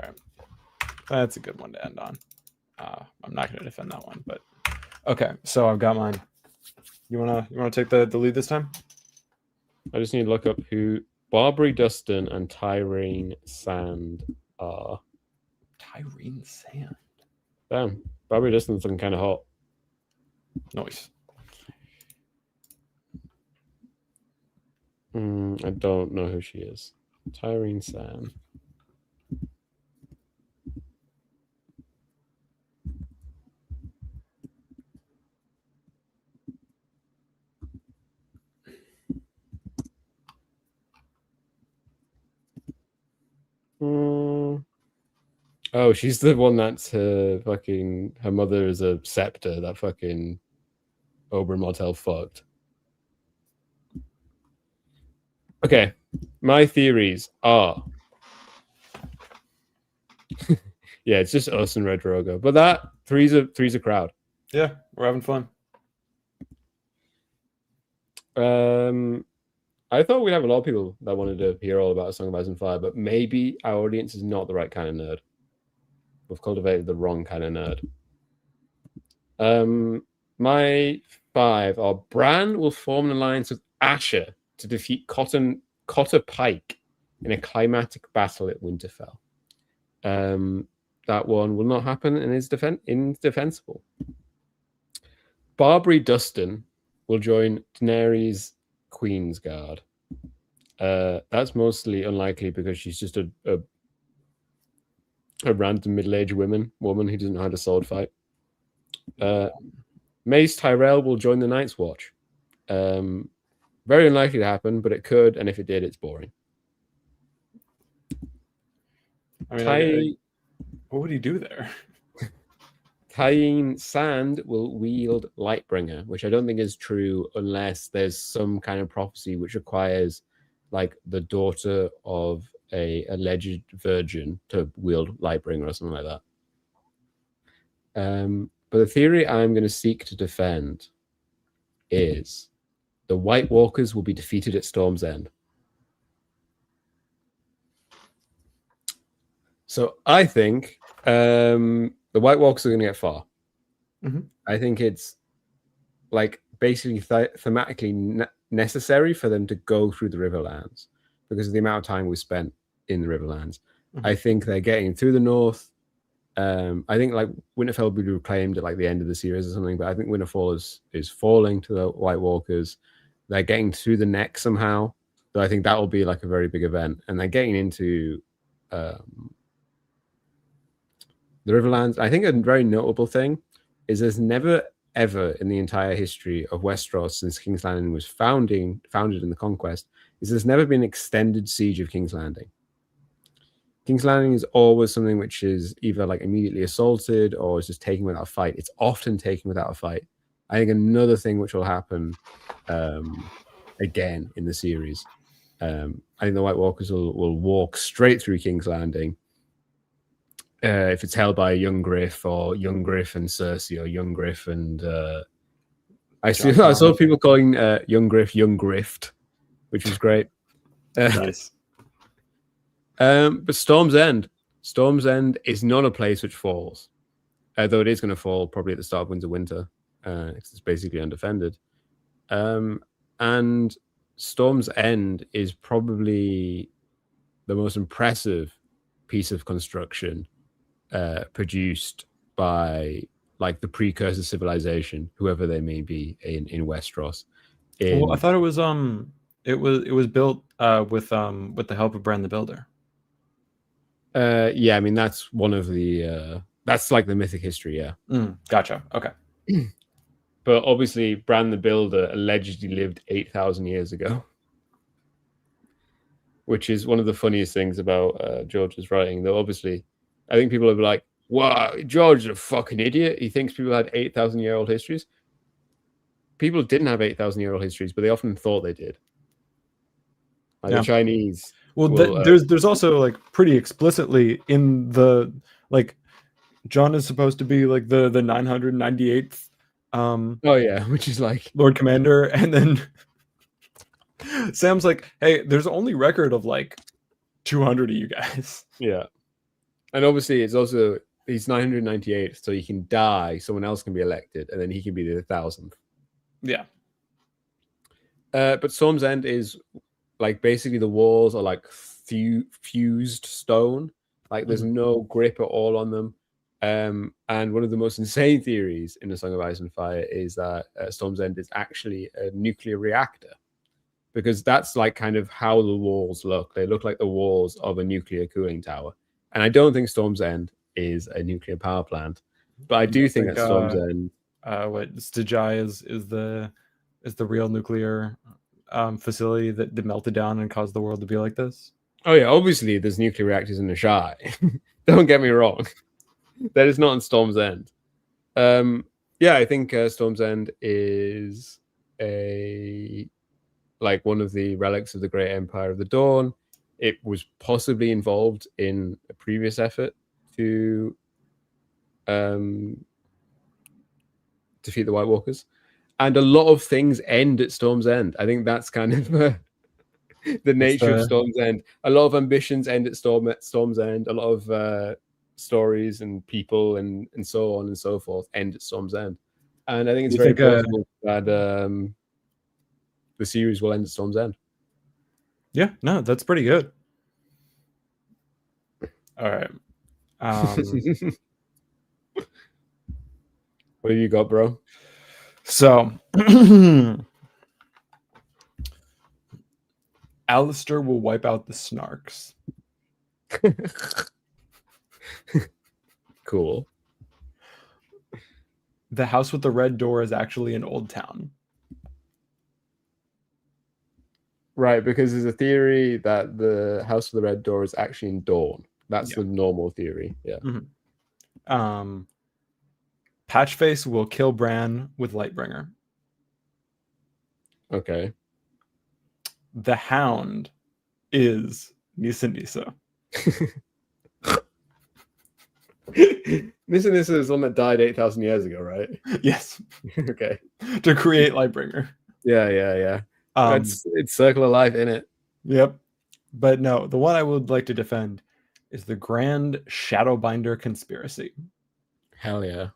right. That's a good one to end on. I'm not going to defend that one, but okay. So I've got mine. You wanna take the lead this time? I just need to look up who Barbary Dustin and Tyrene Sand are. Tyrene Sand. Damn, Barbary Dustin's looking kind of hot. Nice. I don't know who she is. Tyrene Sand. Oh, she's the one that's her mother is a scepter that fucking Oberyn Martell fucked. Okay, my theories are yeah, it's just us and Red Drogo, but that three's a crowd. Yeah, we're having fun. I thought we'd have a lot of people that wanted to hear all about A Song of Ice and Fire, but maybe our audience is not the right kind of nerd. We've cultivated the wrong kind of nerd. My 5 are Bran will form an alliance with Asher to defeat Cotter Pike in a climatic battle at Winterfell. That one will not happen and is indefensible. Barbary Dustin will join Daenerys' Queen's Guard. That's mostly unlikely because she's just a random middle-aged woman who doesn't know how to sword fight. Mace Tyrell will join the Night's Watch. Very unlikely to happen, but it could, and if it did, it's boring. I mean, what would he do there? Tyene Sand will wield Lightbringer, which I don't think is true unless there's some kind of prophecy which requires like the daughter of a alleged virgin to wield Lightbringer or something like that. But the theory I'm going to seek to defend is the White Walkers will be defeated at Storm's End. So I think the White Walkers are going to get far. Mm-hmm. I think it's like basically thematically necessary for them to go through the Riverlands because of the amount of time we spent in the Riverlands. Mm-hmm. I think they're getting through the north. I think like Winterfell will be reclaimed at like the end of the series or something, but I think Winterfell is falling to the White Walkers. They're getting through the neck somehow. So I think that will be like a very big event. And they're getting into the Riverlands. I think a very notable thing is there's never ever in the entire history of Westeros since King's Landing was founded in the Conquest, is there's never been an extended siege of King's Landing. King's Landing is always something which is either like immediately assaulted or is just taken without a fight. It's often taken without a fight. I think another thing which will happen again in the series, I think the White Walkers will walk straight through King's Landing. If it's held by a young Griff or young Griff and Cersei or young Griff and I saw people calling young Griff young Grift, which was great. Nice. But Storm's End is not a place which falls, though it is going to fall probably at the start of Winds of Winter. It's basically undefended. And Storm's End is probably the most impressive piece of construction produced by like the precursor civilization, whoever they may be in Westeros. Well, I thought it was built with the help of Bran the Builder. Yeah, I mean that's one of the that's like the mythic history, yeah. Gotcha. Okay. But obviously Bran the Builder allegedly lived 8,000 years ago, which is one of the funniest things about George's writing. Though obviously I think people are like, wow, George is a fucking idiot. He thinks people had 8,000-year-old histories. People didn't have 8,000-year-old histories, but they often thought they did. Like the Chinese. Well, there's also like pretty explicitly in the like John is supposed to be like the 998th. Oh yeah, which is like Lord Commander, and then Sam's like, hey, there's only record of like 200 of you guys. Yeah. And obviously it's also he's 998th, so he can die, someone else can be elected, and then he can be the 1,000th. Yeah. But Storm's End is like basically the walls are like fused stone. Like there's no grip at all on them. And one of the most insane theories in the Song of Ice and Fire is that Storm's End is actually a nuclear reactor, because that's like kind of how the walls look. They look like the walls of a nuclear cooling tower. And I don't think Storm's End is a nuclear power plant, but I do think that Storm's End. What Stijai is the real nuclear facility that melted down and caused the world to be like this. Oh yeah, obviously there's nuclear reactors in the Shire. Don't get me wrong. That is not in Storm's End. Yeah, I think Storm's End is like one of the relics of the Great Empire of the Dawn. It was possibly involved in a previous effort to defeat the White Walkers. And a lot of things end at Storm's End. I think that's kind of the nature of Storm's End. A lot of ambitions end at Storm's End. A lot of stories and people and so on and so forth end at Storm's End. And I think it's very possible that the series will end at Storm's End. Yeah, no, that's pretty good. All right. What have you got, bro? So, Alistair will wipe out the Snarks. Cool. The house with the red door is actually an old town. Right, because there's a theory that the house with the red door is actually in Dawn. That's the normal theory. Yeah. Patchface will kill Bran with Lightbringer. Okay. The Hound is Nissa Nissa. Nissa Nissa is one that died 8,000 years ago, right? Yes. Okay. To create Lightbringer. Yeah. It's Circle of Life, in it. Yep. But no, the one I would like to defend is the Grand Shadowbinder Conspiracy. Hell yeah.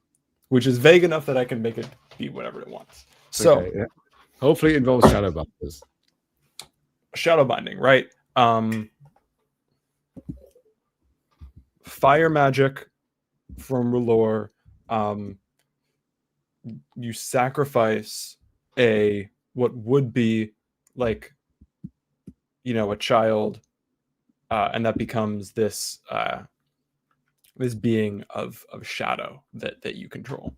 Which is vague enough that I can make it be whatever it wants. So, okay, yeah. Hopefully it involves Shadowbinders. Shadowbinding, right? Fire magic from R'hllor. You sacrifice what would be like, a child, and that becomes this being of shadow that you control.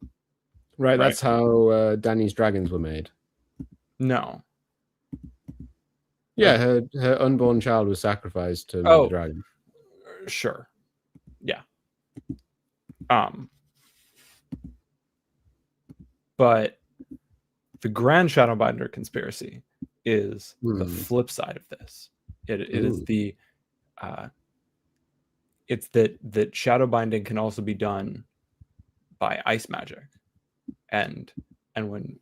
Right, that's how Dany's dragons were made. No. Yeah, her unborn child was sacrificed to the dragon. Sure. Yeah. But the Grand Shadowbinder Conspiracy is the flip side of this. It is the it's that shadowbinding can also be done by ice magic, and when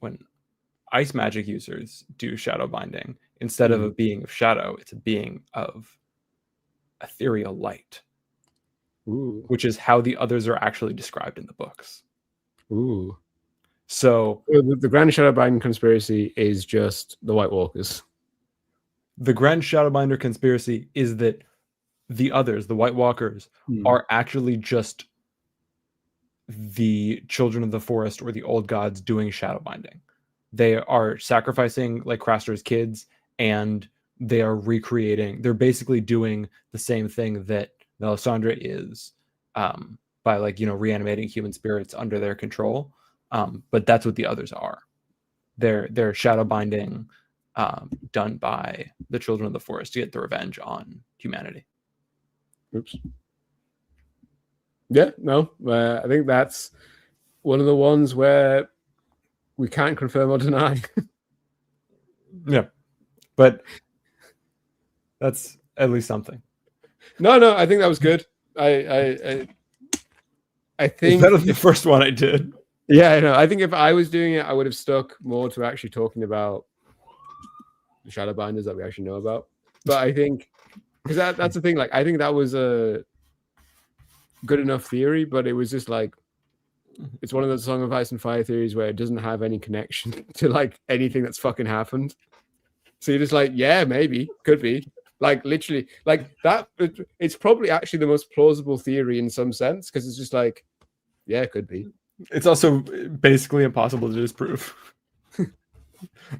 ice magic users do shadowbinding, instead of a being of shadow, it's a being of ethereal light. Ooh. Which is how the others are actually described in the books. Ooh. So the Grand Shadowbinder Conspiracy is just the White Walkers. The Grand Shadowbinder Conspiracy is that the others, the White Walkers, are actually just the children of the forest or the old gods doing shadowbinding. They are sacrificing like Craster's kids, and they are recreating. They're basically doing the same thing that Melisandre is, by reanimating human spirits under their control. But that's what the others are. They're shadowbinding done by the children of the forest to get the revenge on humanity. Oops. Yeah, no, I think that's one of the ones where we can't confirm or deny. Yeah, but that's at least something. No, I think that was good. I think it's better than the first one I did. Yeah, I know. I think if I was doing it, I would have stuck more to actually talking about the Shadowbinders that we actually know about. But I think because that's the thing. Like, I think that was a good enough theory, but it was just like it's one of those Song of Ice and Fire theories where it doesn't have any connection to like anything that's fucking happened. So you're just like, yeah, maybe, could be. Like literally, like that. It's probably actually the most plausible theory in some sense because it's just like, yeah, it could be. It's also basically impossible to disprove.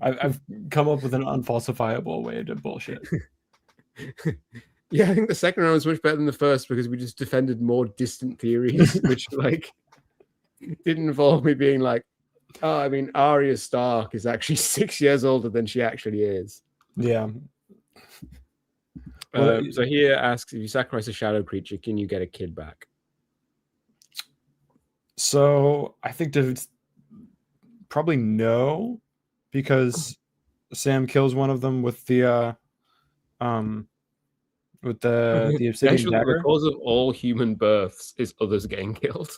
I've come up with an unfalsifiable way to bullshit. Yeah, I think the second round was much better than the first because we just defended more distant theories, which like didn't involve me being like, oh, I mean, Arya Stark is actually 6 years older than she actually is. Yeah. So here asks, if you sacrifice a shadow creature, can you get a kid back? So I think it's probably no, because Sam kills one of them with the obsidian dagger. The cause of all human births is others getting killed.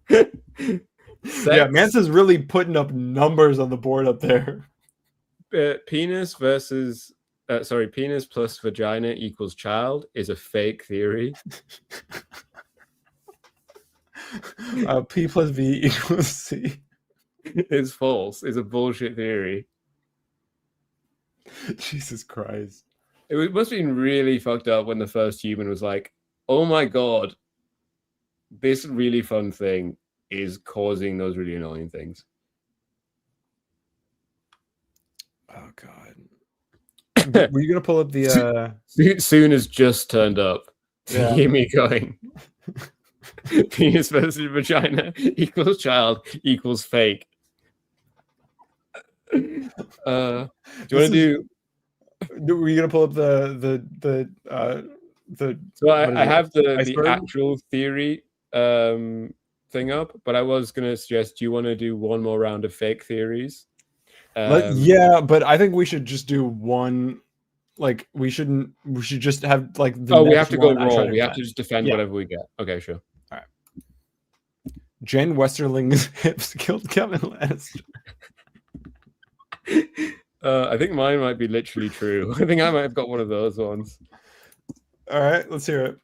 Yeah, Mansa's really putting up numbers on the board up there. Penis plus vagina equals child is a fake theory. P plus V equals C. It's false. It's a bullshit theory. Jesus Christ. It must have been really fucked up when the first human was like, oh my god, this really fun thing is causing those really annoying things. Oh god. Were you gonna pull up the Soon has just turned up. Yeah. Hear me going. Penis versus vagina equals child equals fake. Do you want to do? Were you gonna pull up the So I have the Iceberg? actual theory thing up, but I was going to suggest, do you want to do one more round of fake theories? Yeah, but I think we should just do one. Like we should just have like the we next have to go one I try raw. We have to defend. just defend whatever we get. Okay, sure. All right. Jane Westerling's hips killed Kevin Lannister. I think mine might be literally true. I think I might have got one of those ones. All right, let's hear it.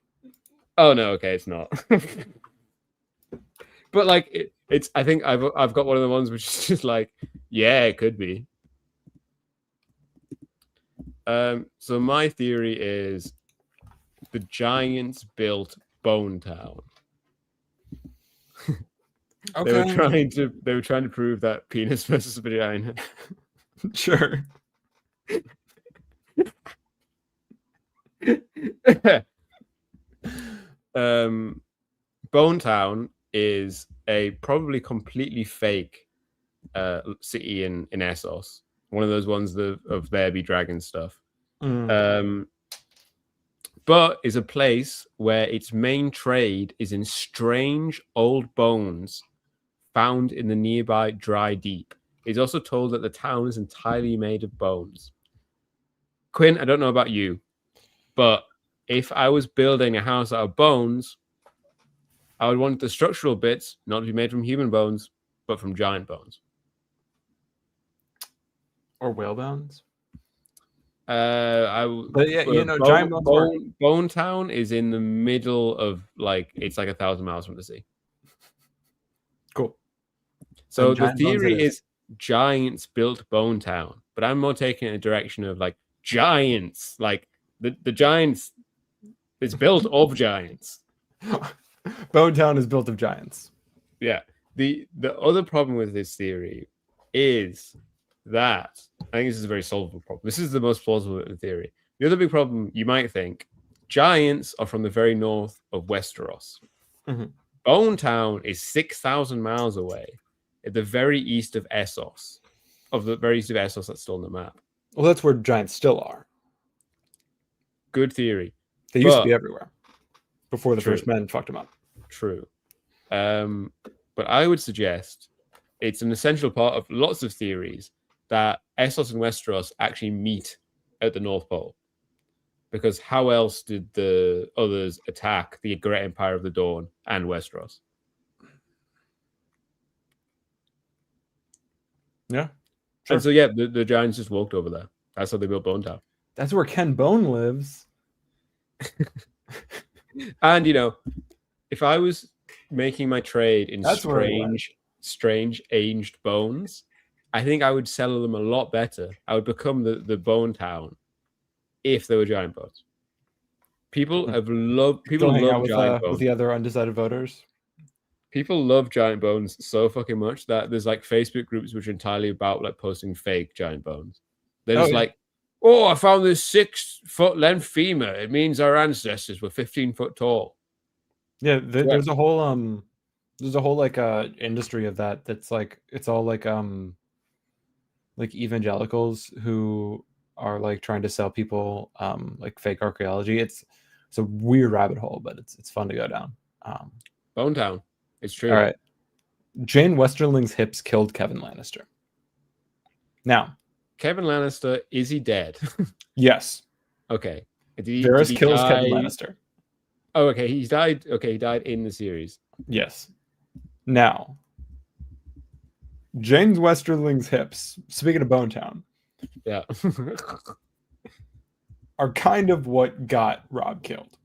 Oh no, okay, it's not. But like it's I think I've got one of the ones which is just like, yeah, it could be. So my theory is the giants built Bone Town. Okay. They were trying to prove that penis versus vagina. Sure. Bone Town is a probably completely fake city in Essos. One of those ones of There Be Dragon stuff. But is a place where its main trade is in strange old bones found in the nearby dry deep. It's also told that the town is entirely made of bones. Quinn, I don't know about you, but if I was building a house out of bones, I would want the structural bits not to be made from human bones, but from giant bones. Or whale bones. But yeah, giant bones. Bone Town is in the middle of it's like 1,000 miles from the sea. Cool. So the theory is giants built Bone Town, but I'm more taking it in the direction of like giants, like the giants. It's built of giants. Bone Town is built of giants. Yeah. The other problem with this theory is that I think this is a very solvable problem. This is the most plausible in theory. The other big problem, you might think, giants are from the very north of Westeros. Mm-hmm. Bone Town is 6,000 miles away at the very east of Essos. Of the very east of Essos that's still on the map. Well, that's where giants still are. Good theory. They used to be everywhere before the first men fucked them up. True. But I would suggest it's an essential part of lots of theories that Essos and Westeros actually meet at the North Pole. Because how else did the others attack the Great Empire of the Dawn and Westeros? Yeah. Sure. And so, yeah, the giants just walked over there. That's how they built Bone Town. That's where Ken Bone lives. And, if I was making my trade in strange aged bones, I think I would sell them a lot better. I would become the Bone Town if they were giant bones. People love giant bones. With the other undecided voters. People love giant bones so fucking much that there's like Facebook groups which are entirely about like posting fake giant bones. They're just like, oh, I found this 6-foot length femur. It means our ancestors were 15 foot tall. Yeah, there's a whole like industry of that. That's like it's all like evangelicals who are like trying to sell people like fake archaeology. It's a weird rabbit hole, but it's fun to go down. Bone Town. It's true. All right. Jane Westerling's hips killed Kevin Lannister. Now, Kevin Lannister, is he dead? Yes. Okay. Varys kills Kevin Lannister. Oh, okay. He died. Okay, he died in the series. Yes. Now, Jane Westerling's hips, speaking of Bone Town, yeah, are kind of what got Robb killed.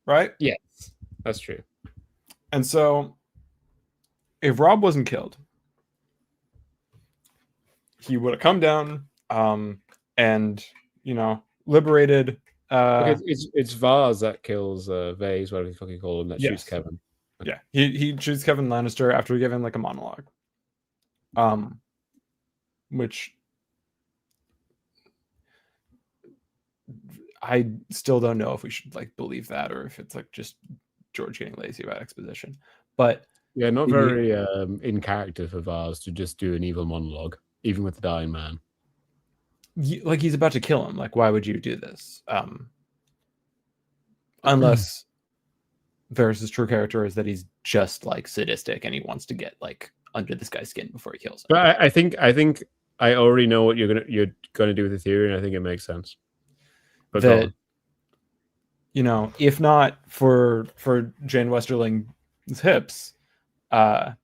Right? Yes, that's true. And so, if Robb wasn't killed, he would have come down and, liberated. It's Vaz that kills Vase, whatever you fucking call him, that shoots Kevin. Yeah, he shoots Kevin Lannister after we give him like a monologue. Which I still don't know if we should like believe that or if it's like just George getting lazy about exposition. But yeah, not very in character for Vaz to just do an evil monologue, even with the dying man. Like he's about to kill him. Like, why would you do this? Unless Varys' true character is that he's just like sadistic and he wants to get like under this guy's skin before he kills him. But I think I already know what you're gonna do with the theory, and I think it makes sense. But That, you know, if not for Jane Westerling's hips, Robb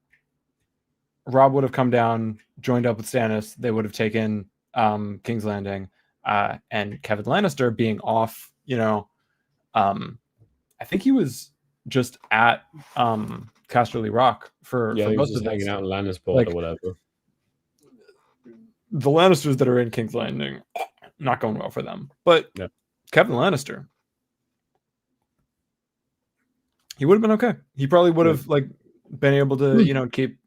would have come down, joined up with Stannis. They would have taken King's Landing, and Kevin Lannister being off. You know, I think he was just at Casterly Rock for he was most just of hanging this. out in Lannisport Like, or whatever. The Lannisters that are in King's Landing, not going well for them. But Yeah. Kevin Lannister, he would have been okay. He probably would have like been able to, you know, keep.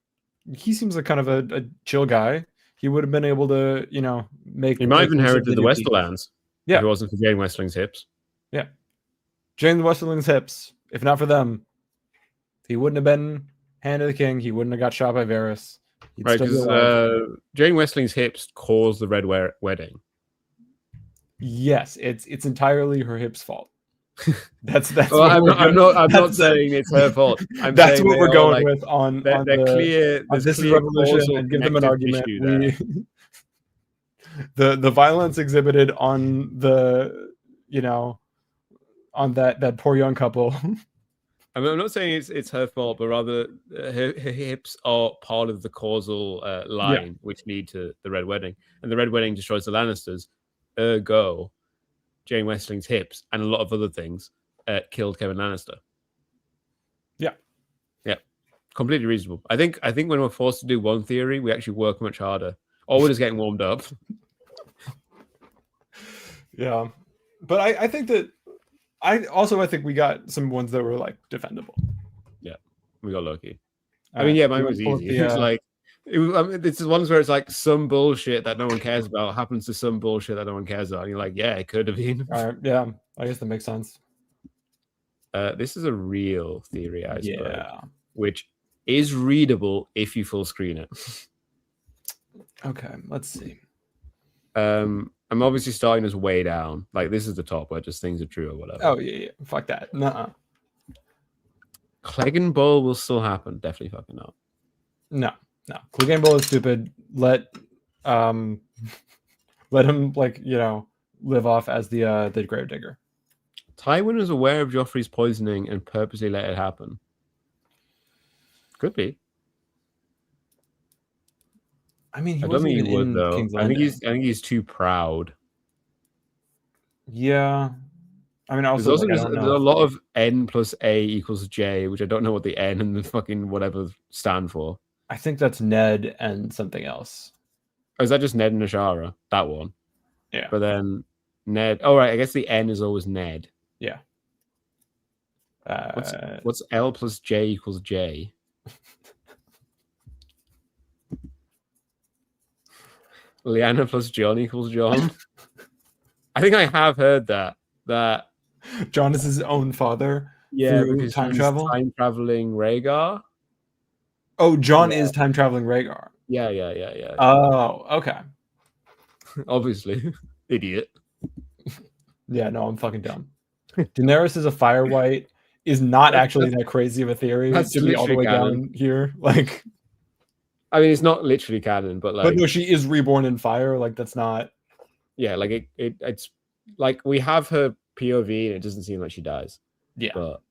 He seems like kind of a chill guy. He would have been able to, you know, make. He might have make use of inherited the new pieces. Westerlands. Yeah. If it wasn't for Jane Westerling's hips. Yeah, Jane Westerling's hips. If not for them, he wouldn't have been Hand of the King. He wouldn't have got shot by Varys. He'd Right, still be because alive. Jane Westerling's hips caused the Red Wedding. Yes, it's entirely her hips' fault. That's Well, what I'm we're not that's- saying it's her fault. That's saying what they we're are, going like, with on They're the clear. on There's This is clear Revolution causal and give them an connective argument. tissue there. The violence exhibited on the, you know, on that poor young couple. I mean, I'm not saying it's her fault, but rather her hips are part of the causal line which lead to the Red Wedding, and the Red Wedding destroys the Lannisters. Ergo, Jane Westerling's hips and a lot of other things killed Kevin Lannister. Yeah, completely reasonable. I think when we're forced to do one theory, we actually work much harder, or we're just getting warmed up. Yeah, but I think that I think we got some ones that were like defendable. Yeah, we got lucky. I mean, yeah, mine was easy. It's like it's ones where it's like some bullshit that no one cares about happens to some bullshit that no one cares about. And you're like, yeah, it could have been. All right, yeah, I guess that makes sense. This is a real theory iceberg, Yeah. which is readable if you full screen it. Okay, let's see. I'm obviously starting us way down. Like, this is the top where just things are true or whatever. Oh yeah, fuck that. Nuh-uh. Clegane Bowl will still happen. Definitely fucking not. No. Clegane Bowl is stupid. Let him, like, you know, live off as the Gravedigger. Tywin was aware of Joffrey's poisoning and purposely let it happen. Could be. I mean, he I don't wasn't think even he would in though. King's I think Landing. he's too proud. Yeah. I mean, also, There's also like, I don't there's know. a lot of N plus A equals J, which I don't know what the N and the fucking whatever stand for. I think that's Ned and something else. Or is that just Ned and Ashara? That one. Yeah. But then Ned. Oh, right. I guess the N is always Ned. Yeah. What's L plus J equals J? Lyanna plus John equals John. I think I have heard that. John is his own father. Yeah, through because time he's travel. time traveling Rhaegar. Oh, John is time traveling Rhaegar. Yeah. Oh, okay. Obviously, idiot. Yeah, no, I'm fucking dumb. Daenerys is a fire white is not actually that crazy of a theory That's to be all the way literally down here. Like, I mean, it's not literally canon, but like, but no, she is reborn in fire. Like, that's not. yeah, like it's like we have her POV and it doesn't seem like she dies. Yeah. But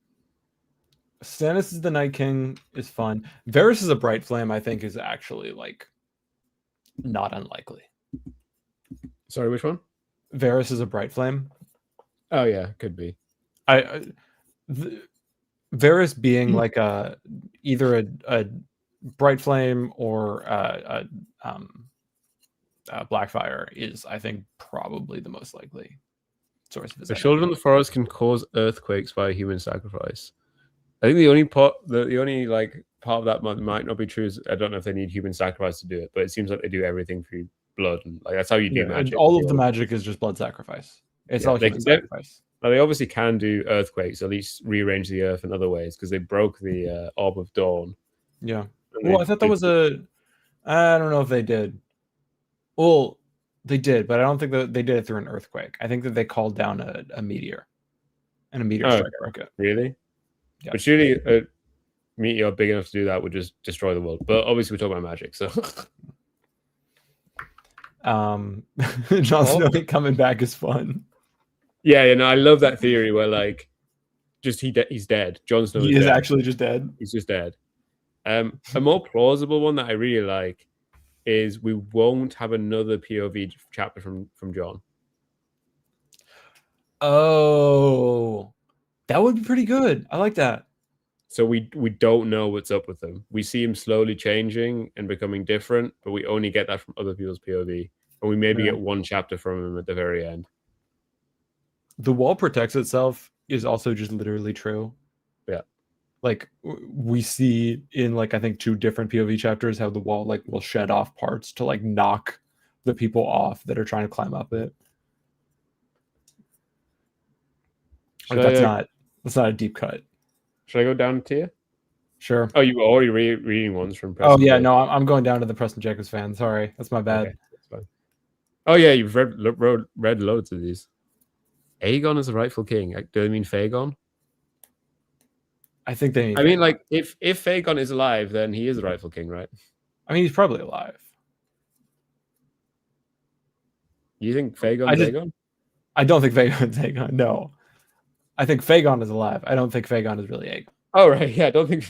Stannis is the Night King is fun. Varys is a bright flame, I think, is actually like not unlikely. sorry, which one? Varys is a bright flame. Oh yeah, could be. Varys being like either a bright flame or a Blackfire is, I think, probably the most likely source of his The energy. children of the forest can cause earthquakes by human sacrifice. I think the only part, the only like part of that might not be true is I don't know if they need human sacrifice to do it, but it seems like they do everything through blood and like that's how you do Yeah, magic. and all of the magic is just blood sacrifice. It's all human sacrifice. Now, they obviously can do earthquakes, at least rearrange the earth in other ways because they broke the Orb of Dawn. Yeah. And Well, I thought that was I don't know if they did. Well, they did, but I don't think that they did it through an earthquake. I think that they called down a meteor, and a meteor strike broke it. Really? Yeah. But surely a meteor big enough to do that would just destroy the world. But obviously we're talking about magic, so Jon Snow coming back is fun. yeah, I love that theory where like just he's dead. Jon Snow He is dead. actually just dead. He's just dead. A more plausible one that I really like is we won't have another POV chapter from Jon. Oh, that would be pretty good. I like that. So we don't know what's up with him. We see him slowly changing and becoming different, but we only get that from other people's POV. And we maybe get one chapter from him at the very end. The wall protects itself is also just literally true. Yeah. Like we see in like I think 2 different POV chapters how the wall like will shed off parts to like knock the people off that are trying to climb up it. Like, that's not a deep cut. Should I go down a tier? Sure. Oh, you were already reading ones from Preston Jacobs. No, I'm going down to the Preston Jacobs fan. Sorry, that's my bad. Okay, that's fine. Oh yeah, you've read loads of these. Aegon is the rightful king. Do they mean Fagon? I think they mean. I mean, like if Fagon is alive, then he is the rightful king, right? I mean, he's probably alive. You think Fagon's Aegon? I don't think Fagon's Aegon. No, I think Fagon is alive. I don't think Fagon is really Aegon. Oh right, yeah. I don't think.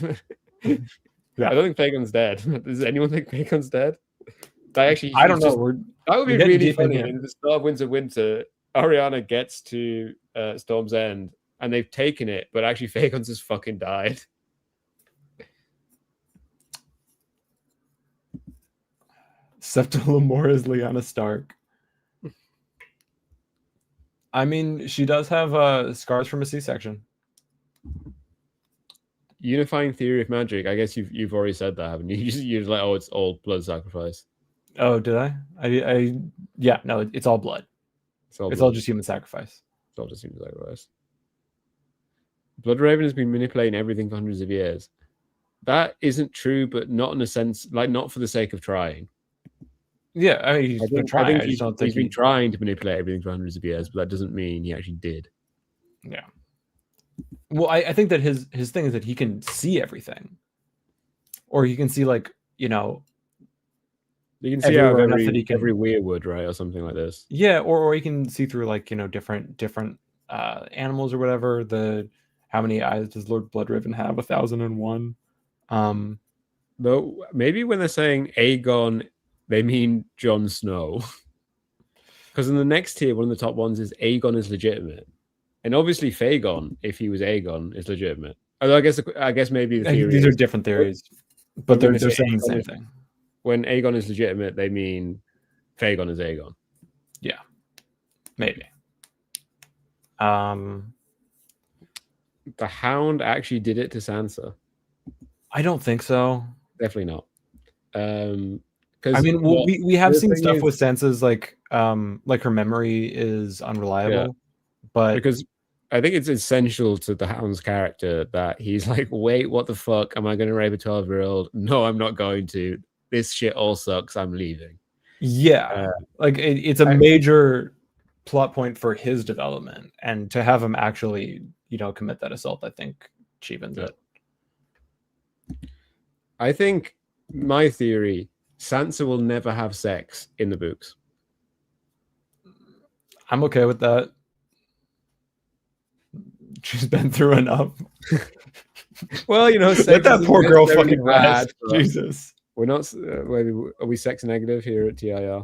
Yeah. I don't think Fagon's dead. Does anyone think Fagon's dead? I don't know. That would be really funny. In the start of Winds of Winter, Ariana gets to Storm's End and they've taken it, but actually Fagon's just fucking died. Septa Lamora is Lyanna Stark. I mean, she does have scars from a C-section. Unifying theory of magic. I guess you've already said that, haven't you? You're like, oh, it's all blood sacrifice. Oh, did I? Yeah, no, it's all blood. It's all just human sacrifice. It's all just human sacrifice. Bloodraven has been manipulating everything for hundreds of years. That isn't true, but not in a sense, like not for the sake of trying. Yeah, I mean, he's been trying. I think he's been trying to manipulate everything for hundreds of years, but that doesn't mean he actually did. Yeah. Well, I think that his thing is that he can see everything, or he can see like you can see out of every weirwood, right, or something like this. Yeah, or he can see through like different animals or whatever. How many eyes does Lord Bloodriven have? 1,001. Though maybe when they're saying Aegon, they mean Jon Snow. Because in the next tier, one of the top ones is Aegon is legitimate. And obviously Fagon, if he was Aegon, is legitimate. Although I guess maybe the theory these are different theories, but they're saying the same thing. When Aegon is legitimate, they mean Fagon is Aegon. Yeah. Maybe. The Hound actually did it to Sansa. I don't think so. Definitely not. I mean, we have seen stuff with Sansa's like her memory is unreliable, yeah. But because I think it's essential to the Hound's character that he's like, wait, what the fuck? Am I going to rape a 12-year-old? No, I'm not going to. This shit all sucks. I'm leaving. Yeah, it's a major plot point for his development, and to have him actually, commit that assault, I think cheapens it. I think my theory: Sansa will never have sex in the books. I'm okay with that. She's been through enough. Well, let that poor girl fucking rest. Jesus. We're not. Are we sex negative here at TIR?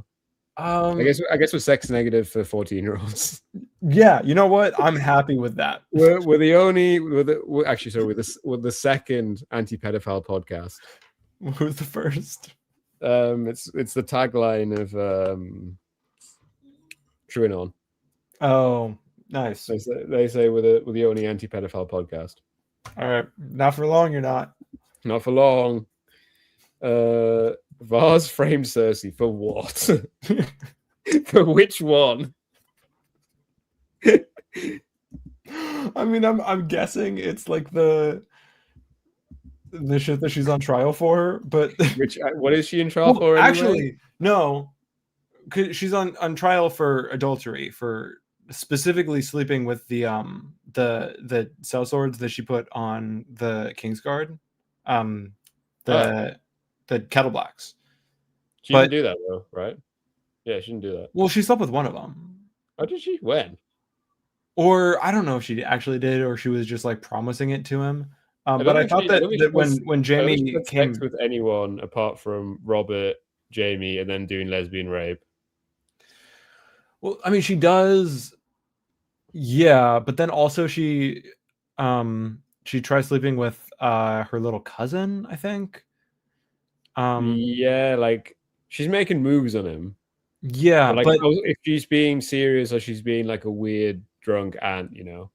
I guess we're sex negative for 14-year-olds. Yeah, you know what? I'm happy with that. We're the second anti-pedophile podcast. Who's the first? It's the tagline of True and On. Oh, nice. They say we're the only anti-pedophile podcast. All right, not for long. You're not. Not for long. Vars framed Cersei for what? For which one? I mean, I'm guessing it's like the shit that she's on trial for, but what is she in trial for? Anyway? Actually, no, because she's on trial for adultery, for specifically sleeping with the sellswords that she put on the Kingsguard, the Kettle Blacks. She didn't do that though, right? Yeah, she didn't do that. Well, she slept with one of them. Oh, did she? When? Or I don't know if she actually did, or she was just like promising it to him. But I thought that when Jamie came sex with anyone apart from Robert, Jamie, and then doing lesbian rape. Well, I mean, she does, yeah, but then also she tries sleeping with her little cousin, I think. Yeah, like she's making moves on him. Yeah, but if she's being serious or she's being like a weird drunk aunt, you know.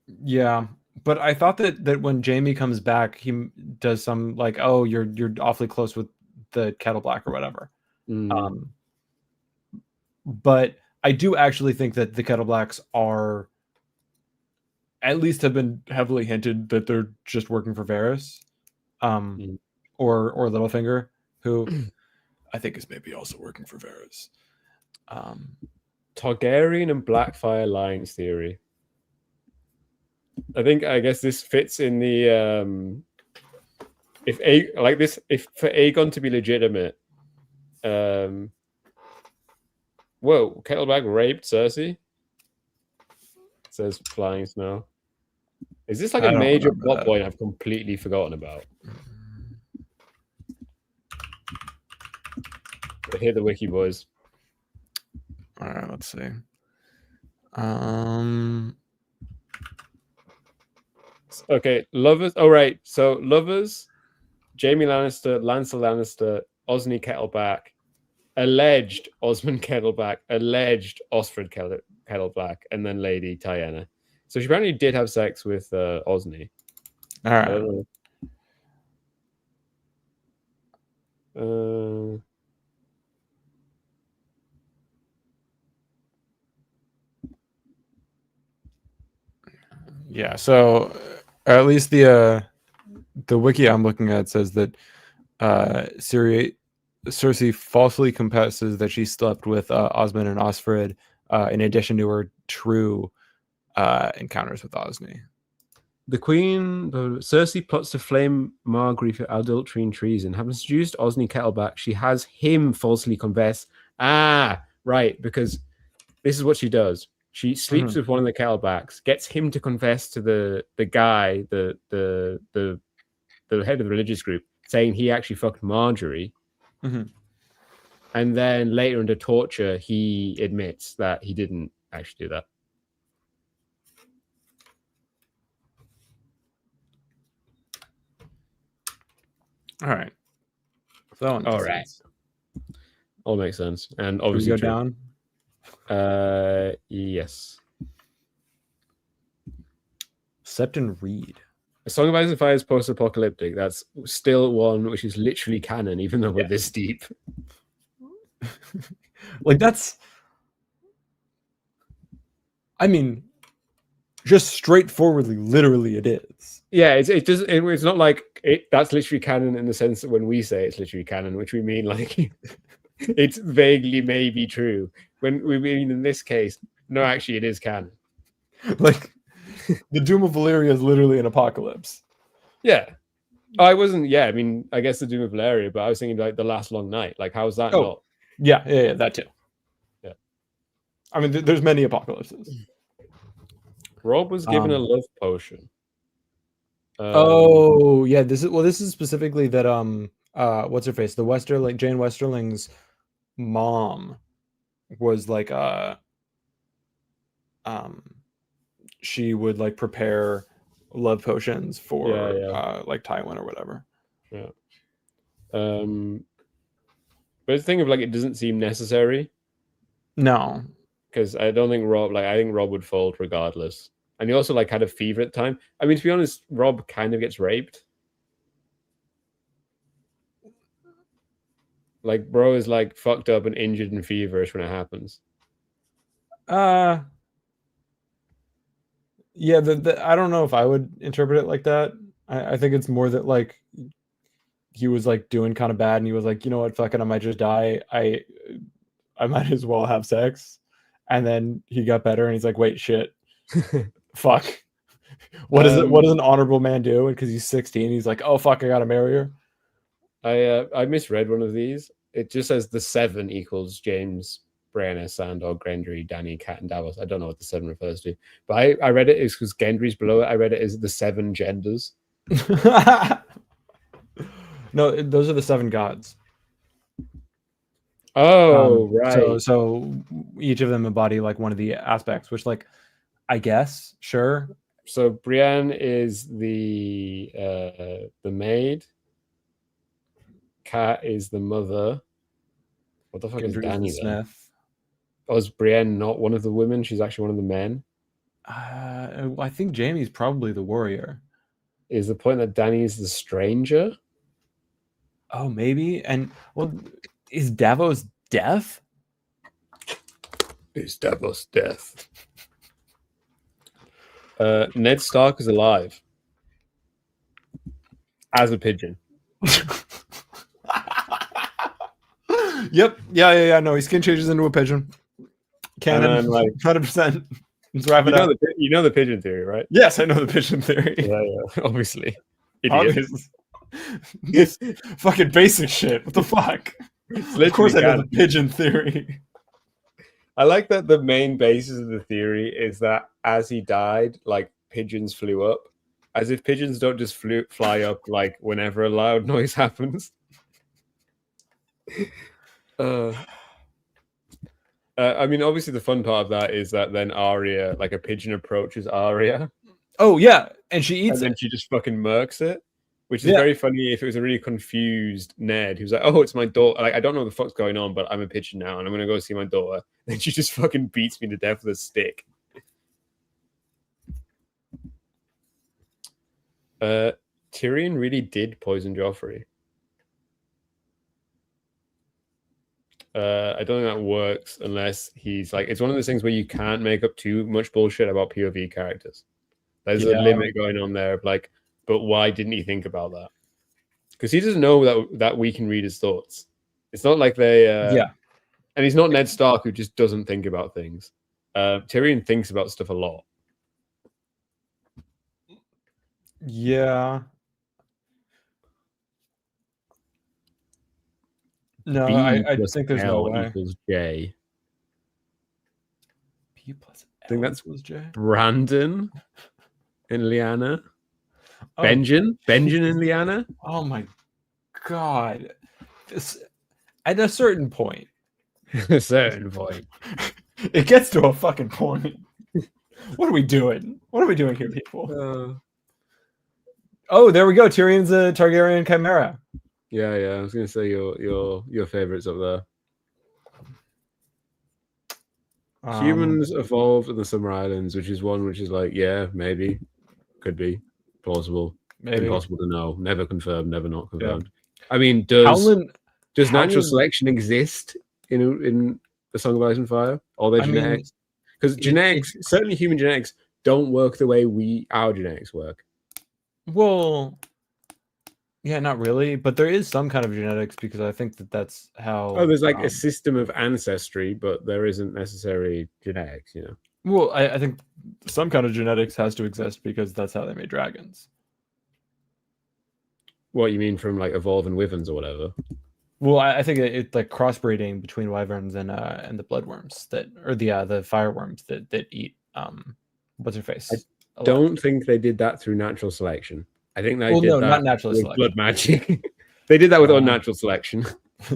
Yeah, but I thought that when Jamie comes back, he does some like, oh, you're awfully close with the Kettle Black or whatever. But I do actually think that the Kettle Blacks are, at least have been heavily hinted that they're just working for Varys, or Littlefinger, who I think is maybe also working for Varys. Targaryen and Blackfire alliance theory. I guess this fits in the if for Aegon to be legitimate. Whoa, Kettleblack raped Cersei? It says Flying Snow. Is this like a major plot point I've completely forgotten about? I hear the wiki, boys. All right, let's see. Okay, lovers. Oh, right. So lovers, Jaime Lannister, Lancel Lannister, Osney Kettleback, alleged Osmond Kettleback, alleged Osfred Kettleback, and then Lady Tyenna. So she apparently did have sex with Osney. All right. Yeah, so at least the wiki I'm looking at says that Cersei falsely confesses that she slept with Osmond and Osfred in addition to her true encounters with Osney. The Queen, Cersei plots to flame Margaery for adultery and treason. Having seduced Osney Kettleback, she has him falsely confess. Ah, right, because this is what she does. She sleeps with one of the Kettlebacks, gets him to confess to the guy, the head of the religious group, saying he actually fucked Marjorie. And then later under torture, he admits that he didn't actually do that. All right. So that one all right. Sense. All makes sense. And obviously go down. Yes. Septon Reed. A Song of Ice and Fire is post-apocalyptic. That's still one which is literally canon, even though we're this deep. Like that's, I mean, just straightforwardly, literally, it is. Yeah, it's not like that's literally canon in the sense that when we say it's literally canon, which we mean like it's vaguely maybe true. When we mean in this case, no, actually, it is canon. Like the Doom of Valyria is literally an apocalypse. Yeah. I wasn't. Yeah, I mean, I guess the Doom of Valyria, but I was thinking like the Last Long Night. Like, how's that not? Yeah, that too. Yeah. I mean, there's many apocalypses. Rob was given a love potion. This is specifically that what's her face? Jane Westerling's mom was like she would like prepare love potions for like Tywin or whatever. Yeah. But the thing of like it doesn't seem necessary. No. Because I don't think I think Rob would fold regardless. And he also like had a fever at the time. I mean, to be honest, Rob kind of gets raped. Like, bro is like fucked up and injured and feverish when it happens. Yeah, I don't know if I would interpret it like that. I think it's more that like he was like doing kind of bad and he was like, you know what, fuck it, I might just die. I might as well have sex. and then he got better, and he's like, wait, shit, fuck. What is it? What does an honorable man do? And because he's 16, he's like, oh fuck, I gotta marry her. I misread one of these. It just says the 7 equals James, Brianna, Sandor, Gendry, Danny, Kat, and Davos. I don't know what the 7 refers to, but I read it is because Gendry's below it. I read it as the 7 genders. No, those are the 7 gods. Oh, right. So each of them embody like one of the aspects, which, like, I guess, sure. So Brienne is the maid. Kat is the mother. What the fuck is Danny then? Smith. Oh, is Brienne not one of the women? She's actually one of the men. I think Jaime's probably the warrior. Is the point that Danny's the stranger? Oh, maybe. And well, is Davos deaf? Is Davos deaf? Ned Stark is alive as a pigeon. Yep. Yeah. No, his skin changes into a pigeon. Canon, like 100%. Let's wrap it up. You know the pigeon theory, right? Yes, I know the pigeon theory. Yeah, obviously. Idiot. This fucking basic shit. What the fuck? Of course, I know the pigeon theory. I like that the main basis of the theory is that as he died, like, pigeons flew up, as if pigeons don't just fly up like whenever a loud noise happens. I mean, obviously, the fun part of that is that then Arya, like, a pigeon approaches Arya. Oh yeah, and she eats it. And then she just fucking murks it, which is very funny. If it was a really confused Ned who's like, "Oh, it's my daughter. Like, I don't know what the fuck's going on, but I'm a pigeon now, and I'm gonna go see my daughter." And she just fucking beats me to death with a stick. Tyrion really did poison Joffrey. I don't think that works unless he's like, it's one of those things where you can't make up too much bullshit about POV characters. There's a limit going on there of like, but why didn't he think about that? Because he doesn't know that we can read his thoughts. It's not like they and he's not Ned Stark who just doesn't think about things. Tyrion thinks about stuff a lot. Yeah. No, I think there's no way. Equals J. P plus L I think that's equals J. Brandon and Lyanna. Oh. Benjen and Lyanna. Oh my god! At a certain point, it gets to a fucking point. What are we doing? What are we doing here, people? Oh, there we go. Tyrion's a Targaryen chimera. Yeah. I was gonna say your favorites up there. Humans evolved in the Summer Islands, which is one which is like, yeah, maybe, could be plausible, maybe. Impossible to know, never confirmed, never not confirmed. Yeah. I mean, does natural selection exist in the Song of Ice and Fire? All their genetics? Because genetics, certainly human genetics, don't work the way our genetics work. Well, yeah, not really, but there is some kind of genetics because I think that's how. Oh, there's like a system of ancestry, but there isn't necessarily genetics, you know. Well, I think some kind of genetics has to exist because that's how they made dragons. What you mean from like evolving wyverns or whatever? Well, I think it's like crossbreeding between wyverns and the bloodworms or the fireworms that eat what's her face. I don't think they did that through natural selection. I think they did that not natural with selection. Blood magic. They did that with unnatural selection.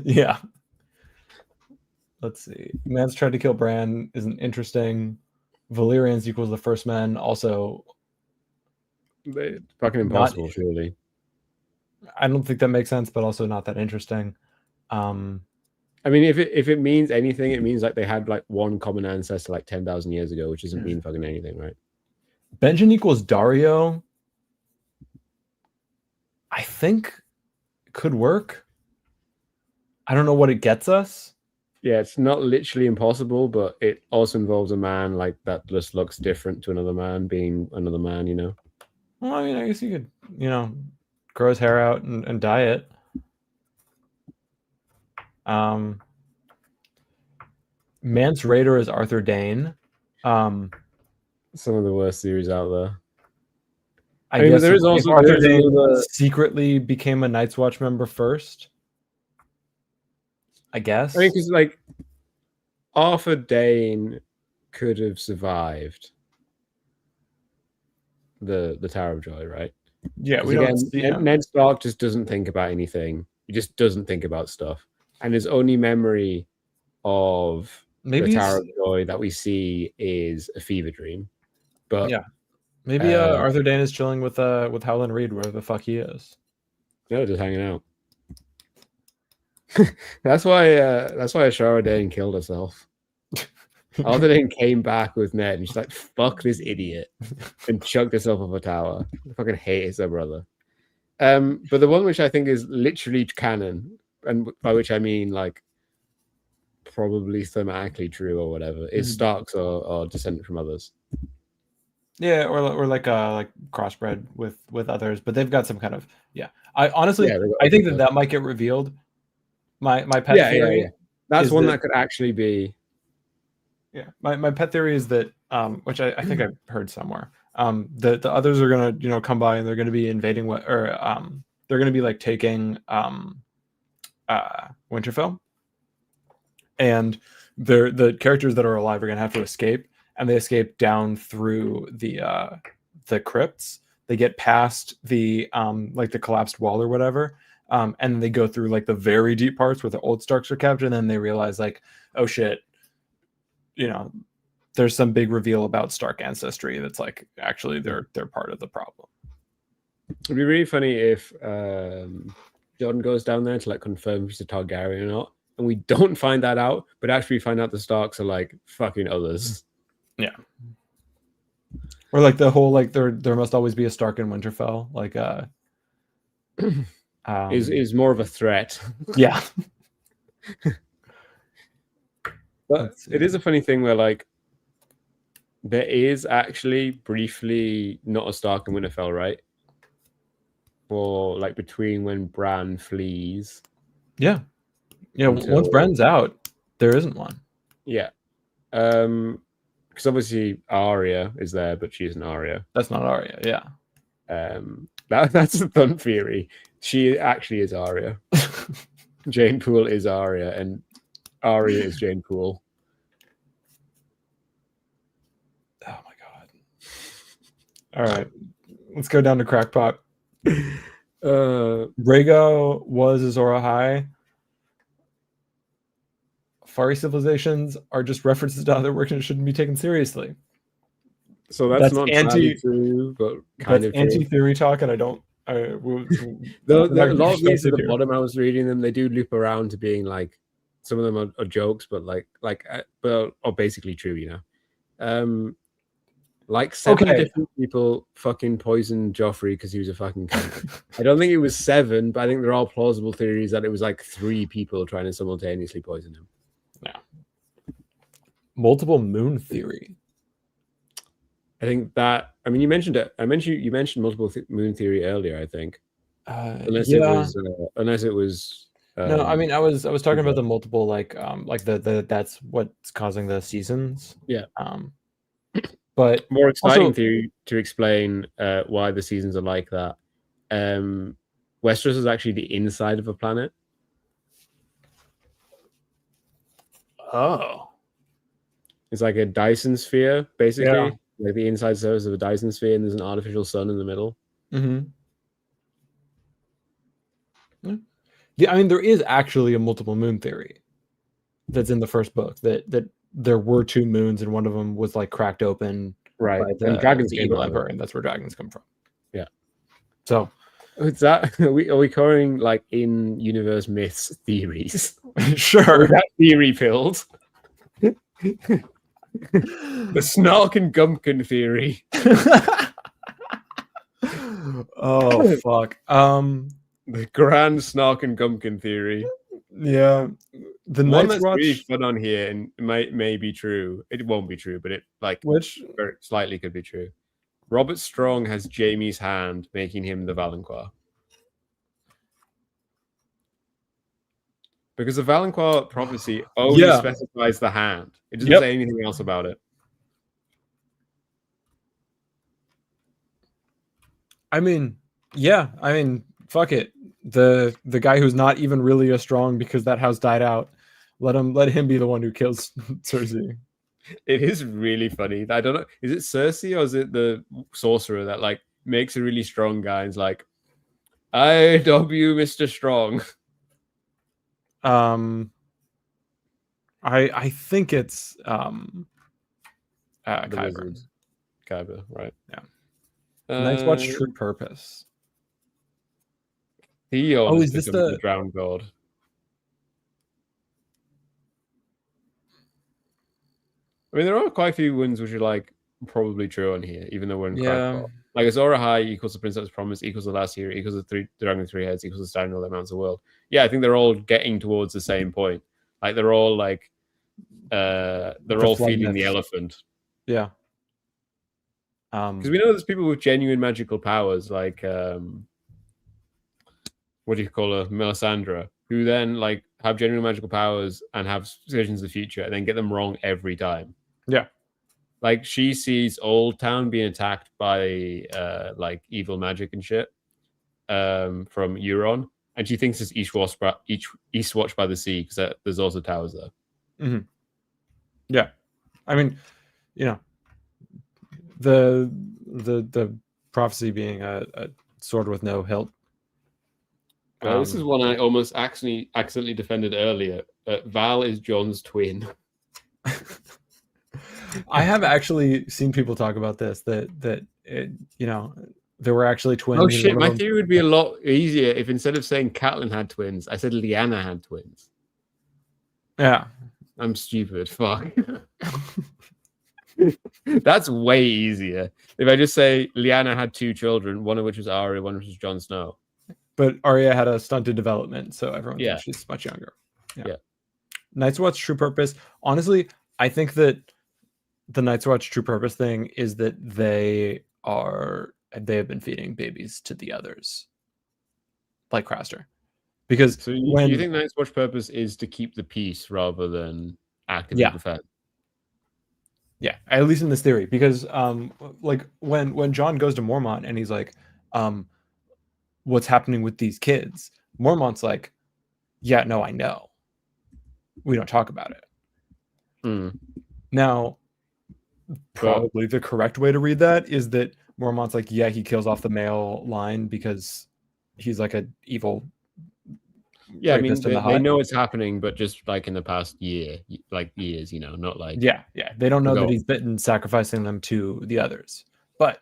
Yeah. Let's see. Man's tried to kill Bran isn't interesting. Valyrians equals the first men. Also, it's fucking impossible, surely. I don't think that makes sense, but also not that interesting. I mean, if it means anything, it means like they had like one common ancestor like 10,000 years ago, which doesn't mean fucking anything, right? Benjen equals Dario. I think could work. I don't know what it gets us. Yeah, it's not literally impossible, but it also involves a man like that just looks different to another man being another man, you know? Well, I mean, I guess you could, grow his hair out and dye it. Mance Rayder is Arthur Dane. Some of the worst theories out there. I mean, guess there is if also Arthur there's Dane another- secretly became a Night's Watch member first. I guess. I mean, because like Arthur Dane could have survived the Tower of Joy, right? Yeah, 'Cause we again, don't see him. Ned Stark just doesn't think about anything. He just doesn't think about stuff, and his only memory of Maybe the Tower he's- of Joy that we see is a fever dream. But Yeah. Maybe Arthur Dane is chilling with Howland Reed, wherever the fuck he is. no, just hanging out. That's why Ashara Dane killed herself. Arthur Dane came back with Ned, and she's like, "Fuck this idiot," and chucked herself off a tower. I fucking hate her brother. But the one which I think is literally canon, and by which I mean like probably thematically true or whatever, is Starks are descended from others. Yeah, or like crossbred with others, but they've got some kind of I honestly I think that might get revealed. My pet theory. Yeah. That's one that could actually be. Yeah, my pet theory is that which I think I've heard somewhere. The others are gonna come by and they're gonna be invading they're gonna be like taking Winterfell, and the characters that are alive are gonna have to escape, and they escape down through the crypts. They get past the like the collapsed wall or whatever, and they go through like the very deep parts where the old Starks are kept, and then they realize like, oh shit, there's some big reveal about Stark ancestry that's like actually they're part of the problem. It'd be really funny if John goes down there to like confirm if he's a Targaryen or not, and we don't find that out, but actually find out the Starks are like fucking others. Yeah. Or like the whole like there must always be a Stark in Winterfell, like is more of a threat. Yeah. But it is a funny thing where like there is actually briefly not a Stark in Winterfell, right? For like between when Bran flees. Yeah. Once Bran's out, there isn't one. Yeah. Because obviously Arya is there, but she isn't Arya. That's not Arya, yeah. That's a fun theory. She actually is Arya. Jane Poole is Arya, and Arya is Jane Poole. Oh my god. All right. Let's go down to Crackpot. Rhaego was Azor Ahai. Fari civilizations are just references to other works and shouldn't be taken seriously. So that's not true, but kind of anti-theory talk, and I don't. A lot of these at the bottom, I was reading them. They do loop around to being like, some of them are jokes, but but are basically true, Like 7 different people fucking poisoned Joffrey because he was a fucking cunt. I don't think it was 7, but I think they're all plausible theories that it was like 3 people trying to simultaneously poison him. Yeah. Multiple moon theory. I think that. I mean, you mentioned it. You mentioned multiple moon theory earlier. I think, unless it was. No, I mean, I was talking about the multiple like the that's what's causing the seasons. Yeah. But more exciting theory to explain why the seasons are like that. Westeros is actually the inside of a planet. Oh. It's like a Dyson sphere, basically. Yeah. Like the inside surface of a Dyson sphere, and there's an artificial sun in the middle. Mm-hmm. Yeah, I mean, there is actually a multiple moon theory that's in the first book, that there were 2 moons and one of them was like cracked open by and dragons the evil emperor, and that's where dragons come from. Yeah. So is that are we covering like in universe myths theories? Sure. That theory filled. The Snark and Gumpkin theory. Oh fuck. The grand Snark and Gumpkin theory. Yeah. The one that's really fun on here and may be true. It won't be true, but it very slightly could be true. Robert Strong has Jaime's hand, making him the Valanquar. Because the Valancourt prophecy only specifies the hand. It doesn't say anything else about it. I mean, fuck it. The guy who's not even really as strong because that house died out. Let him be the one who kills Cersei. It is really funny. I don't know. Is it Cersei or is it the sorcerer that like makes a really strong guy and is like, I dub you, Mr. Strong. I think it's The Kyber. wizard. Kyber, right? Yeah. Night's Watch True Purpose. Theon is this the drowned god? I mean, there are quite a few ones which are like probably true on here, even though we're in Crackpot. Like Azor Ahai equals the Princess Promise equals the Last Year equals the Dragon with Three Heads equals the Star and all that mounts the world. Yeah, I think they're all getting towards the same point. Like they're all like they're all feeding the elephant. Yeah. Because we know there's people with genuine magical powers, like what do you call her, Melisandre, who then like have genuine magical powers and have visions of the future and then get them wrong every time. Yeah. Like she sees Old Town being attacked by like evil magic and shit from Euron, and she thinks it's Eastwatch by the Sea because there's also towers there. Mm-hmm. Yeah, I mean, you know, the prophecy being a sword with no hilt. This is one I almost accidentally defended earlier. Val is Jon's twin. I have actually seen people talk about this that it, you know, there were actually twins. Oh shit! My theory would be a lot easier if instead of saying Catelyn had twins, I said Lyanna had twins. Yeah, I'm stupid. Fuck. That's way easier. If I just say Lyanna had 2 children, one of which was Arya, one of which was Jon Snow. But Arya had a stunted development, so everyone thinks she's much younger. Yeah. Night's Watch True Purpose. Honestly, I think that the Night's Watch True Purpose thing is that they have been feeding babies to the others, like Craster. Because so you think Night's Watch purpose is to keep the peace rather than actively defend? Yeah, at least in this theory. Because like when Jon goes to Mormont and he's like, what's happening with these kids? Mormont's like, yeah, no, I know. We don't talk about it. Now, probably the correct way to read that is that Mormont's like, yeah, he kills off the male line because he's like an evil. Yeah, I mean, they know it's happening, but just like in the past years, you know, not like they don't know that he's been sacrificing them to the others. But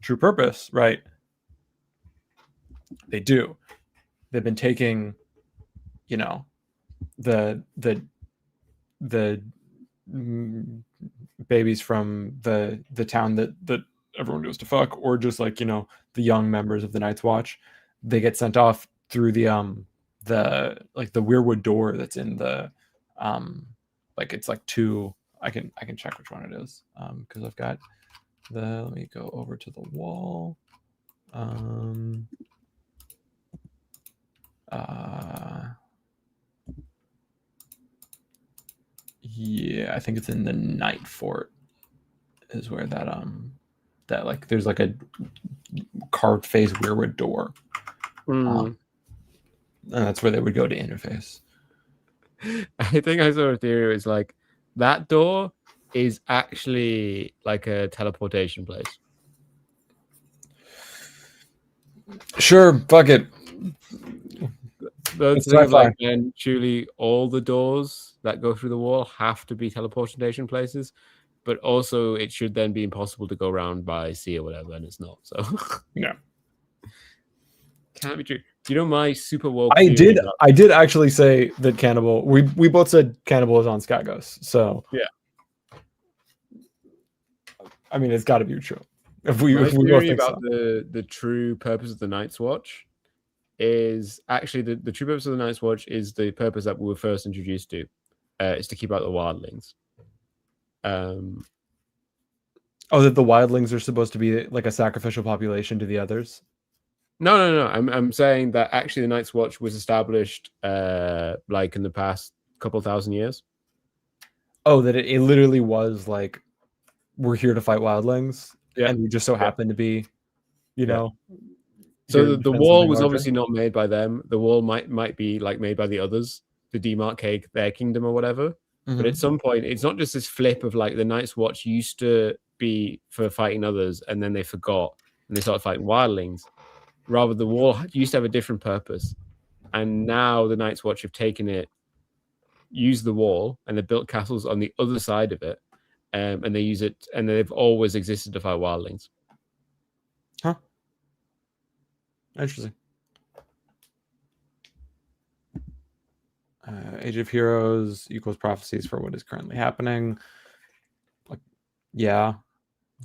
True Purpose, right? They do. They've been taking, you know, the babies from the town that everyone goes to fuck, or just like, you know, the young members of the Night's Watch. They get sent off through the weirwood door that's in the like it's like 2. I can check which one it is because I've got let me go over to the wall. Yeah, I think it's in the Night Fort is where that like there's like a carved face weirwood door. And that's where they would go to interface. I think I saw a theory is like that door is actually like a teleportation place. Sure, fuck it. The thing like, and truly all the doors that go through the wall have to be teleportation places, but also it should then be impossible to go around by sea or whatever, and it's not. So yeah, can't be true. You know my super woke. I did actually say that cannibal. We both said cannibal is on Skagos. So yeah, I mean it's got to be true. If we both think about the true purpose of the Night's Watch is actually the true purpose of the Night's Watch is the purpose that we were first introduced to, is to keep out the wildlings. That the wildlings are supposed to be like a sacrificial population to the others. No. I'm saying that actually the Night's Watch was established like in the past couple thousand years. Oh, that it literally was like, we're here to fight wildlings, Yeah. and we just so happen to be, you know. So here to the defend wall something was larger. obviously not made by them. The wall might be like made by the others to demarcate their kingdom or whatever. But Mhm. at some point, it's not just this flip of like the Night's Watch used to be for fighting others, and then they forgot and they started fighting wildlings. Rather, the wall used to have a different purpose, and now the Night's Watch have taken it, used the wall, and they built castles on the other side of it, and they use it, and they've always existed to fight wildlings. Huh. Interesting. Age of Heroes equals prophecies for what is currently happening. Like, yeah,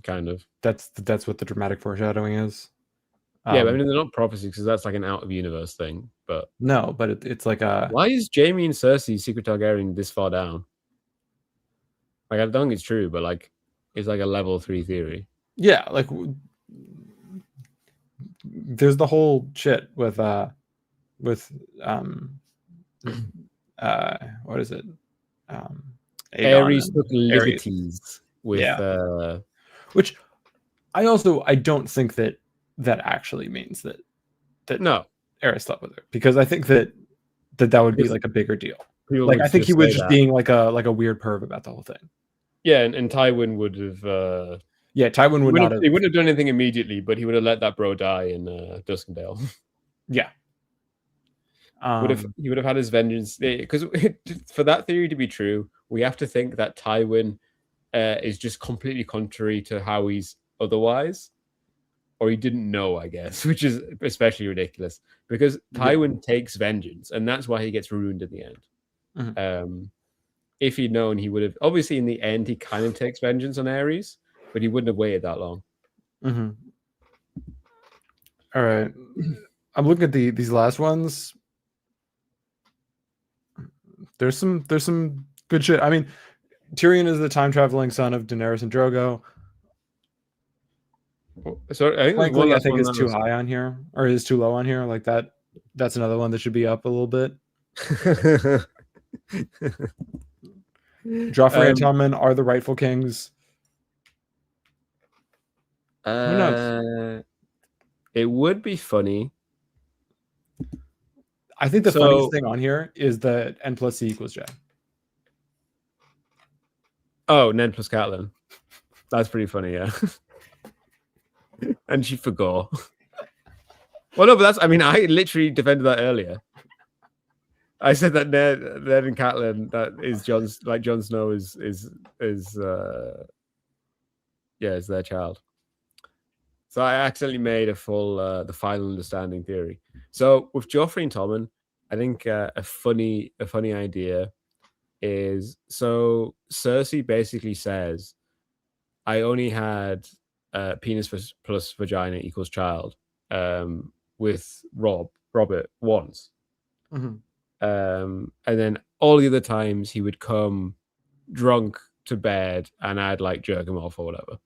Kind of. that's what the dramatic foreshadowing is. Yeah, but I mean, they're not prophecies because that's like an out of universe thing. But no, but it's like a. why is Jaime and Cersei secret Targaryen this far down? Like, I don't think it's true, but like, it's like a level 3 theory. Yeah, like there's the whole shit with what is it? Ares Aegon took and Ares. liberties with Which I don't think that actually means that no. Ares slept with her, because I think that would be like a bigger deal. Like, I think he was just being like a weird perv about the whole thing. Yeah, and Tywin would have yeah, Tywin would not have. He wouldn't have done anything immediately, but he would have let that bro die in Duskendale. Yeah. He would have had his vengeance, because for that theory to be true, we have to think that Tywin is just completely contrary to how he's otherwise, or he didn't know, I guess, which is especially ridiculous because Tywin takes vengeance, and that's why he gets ruined in the end. Mhm. If he'd known, he would have. Obviously, in the end, he kind of takes vengeance on Ares, but he wouldn't have waited that long. Mm-hmm. All right, I'm looking at these last ones. There's some good shit. I mean, Tyrion is the time traveling son of Daenerys and Drogo. So I think frankly, I think it's too high on here, or is too low on here. Like that. That's another one that should be up a little bit. Joffrey and Tommen are the rightful kings. Who knows? It would be funny. I think the funniest thing on here is that N plus C equals J. Oh, Ned plus Catelyn. That's pretty funny, yeah. And she forgot. Well, no, but I literally defended that earlier. I said that Ned and Catelyn, that is Jon Snow is their child. So I accidentally made a full the final understanding theory. So with Joffrey and Tommen, I think a funny idea is, so Cersei basically says, I only had penis plus vagina equals child with Robert once. Mm-hmm. And then all the other times he would come drunk to bed and I'd like jerk him off or whatever.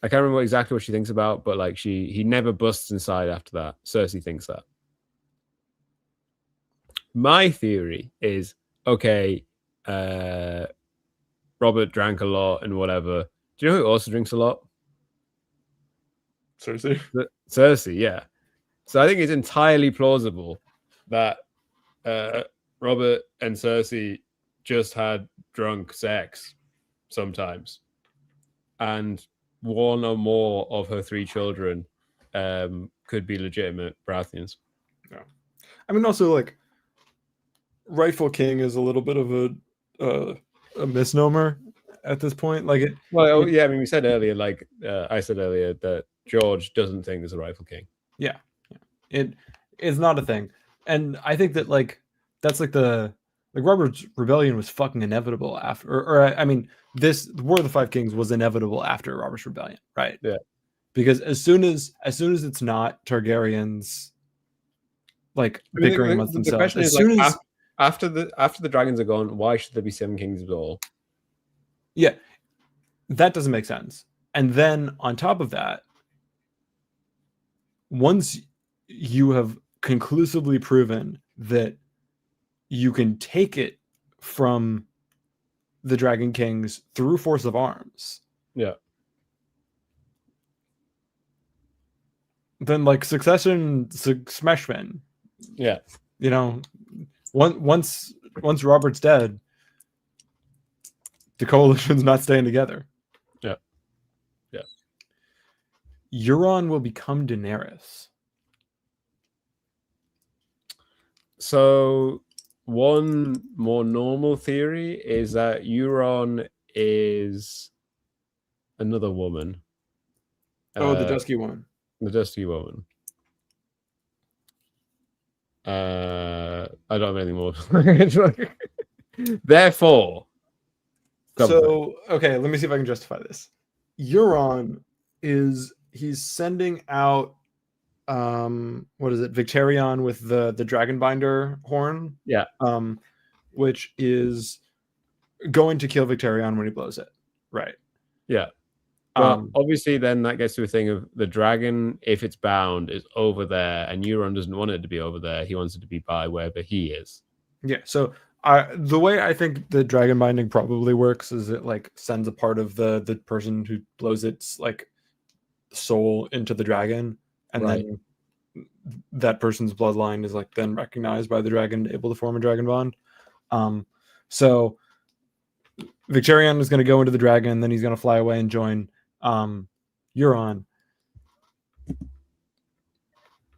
I can't remember exactly what she thinks about, but like he never busts inside after that. Cersei thinks that. My theory is, okay, Robert drank a lot and whatever. Do you know who also drinks a lot? Cersei, yeah. So I think it's entirely plausible that Robert and Cersei just had drunk sex sometimes, and one or more of her 3 children could be legitimate Baratheons. Yeah, I mean, also like rightful king is a little bit of a misnomer at this point. Like it. Well, yeah, I mean, we said earlier, like I said earlier, that George doesn't think there's a rightful king. Yeah, it is not a thing, and I think that like that's like Robert's rebellion was fucking inevitable after, or I mean, the War of the Five Kings was inevitable after Robert's rebellion, right? Yeah, because as soon as it's not Targaryens like bickering amongst themselves, as soon as after the dragons are gone, why should there be 7 kings at all? Yeah, that doesn't make sense. And then on top of that, once you have conclusively proven that you can take it from the Dragon Kings through force of arms, Yeah. then like succession smashman, Yeah. you know, once Robert's dead, the coalition's not staying together. Yeah. Yeah. Euron will become Daenerys. So one more normal theory is that Euron is another woman. Oh, the Dusky Woman. The Dusky Woman. I don't have anything more. Therefore, so okay, let me see if I can justify this. Euron he's sending out what is it, Victarion with the Dragonbinder horn, yeah, which is going to kill Victarion when he blows it, right? Yeah. Well, obviously, then that gets to a thing of the dragon, if it's bound, is over there, and Euron doesn't want it to be over there. He wants it to be by wherever he is. Yeah. So the way I think the dragon binding probably works is it like sends a part of the person who blows its like soul into the dragon, and then that person's bloodline is like then recognized by the dragon, able to form a dragon bond. So Victarion is going to go into the dragon, then he's going to fly away and join Euron.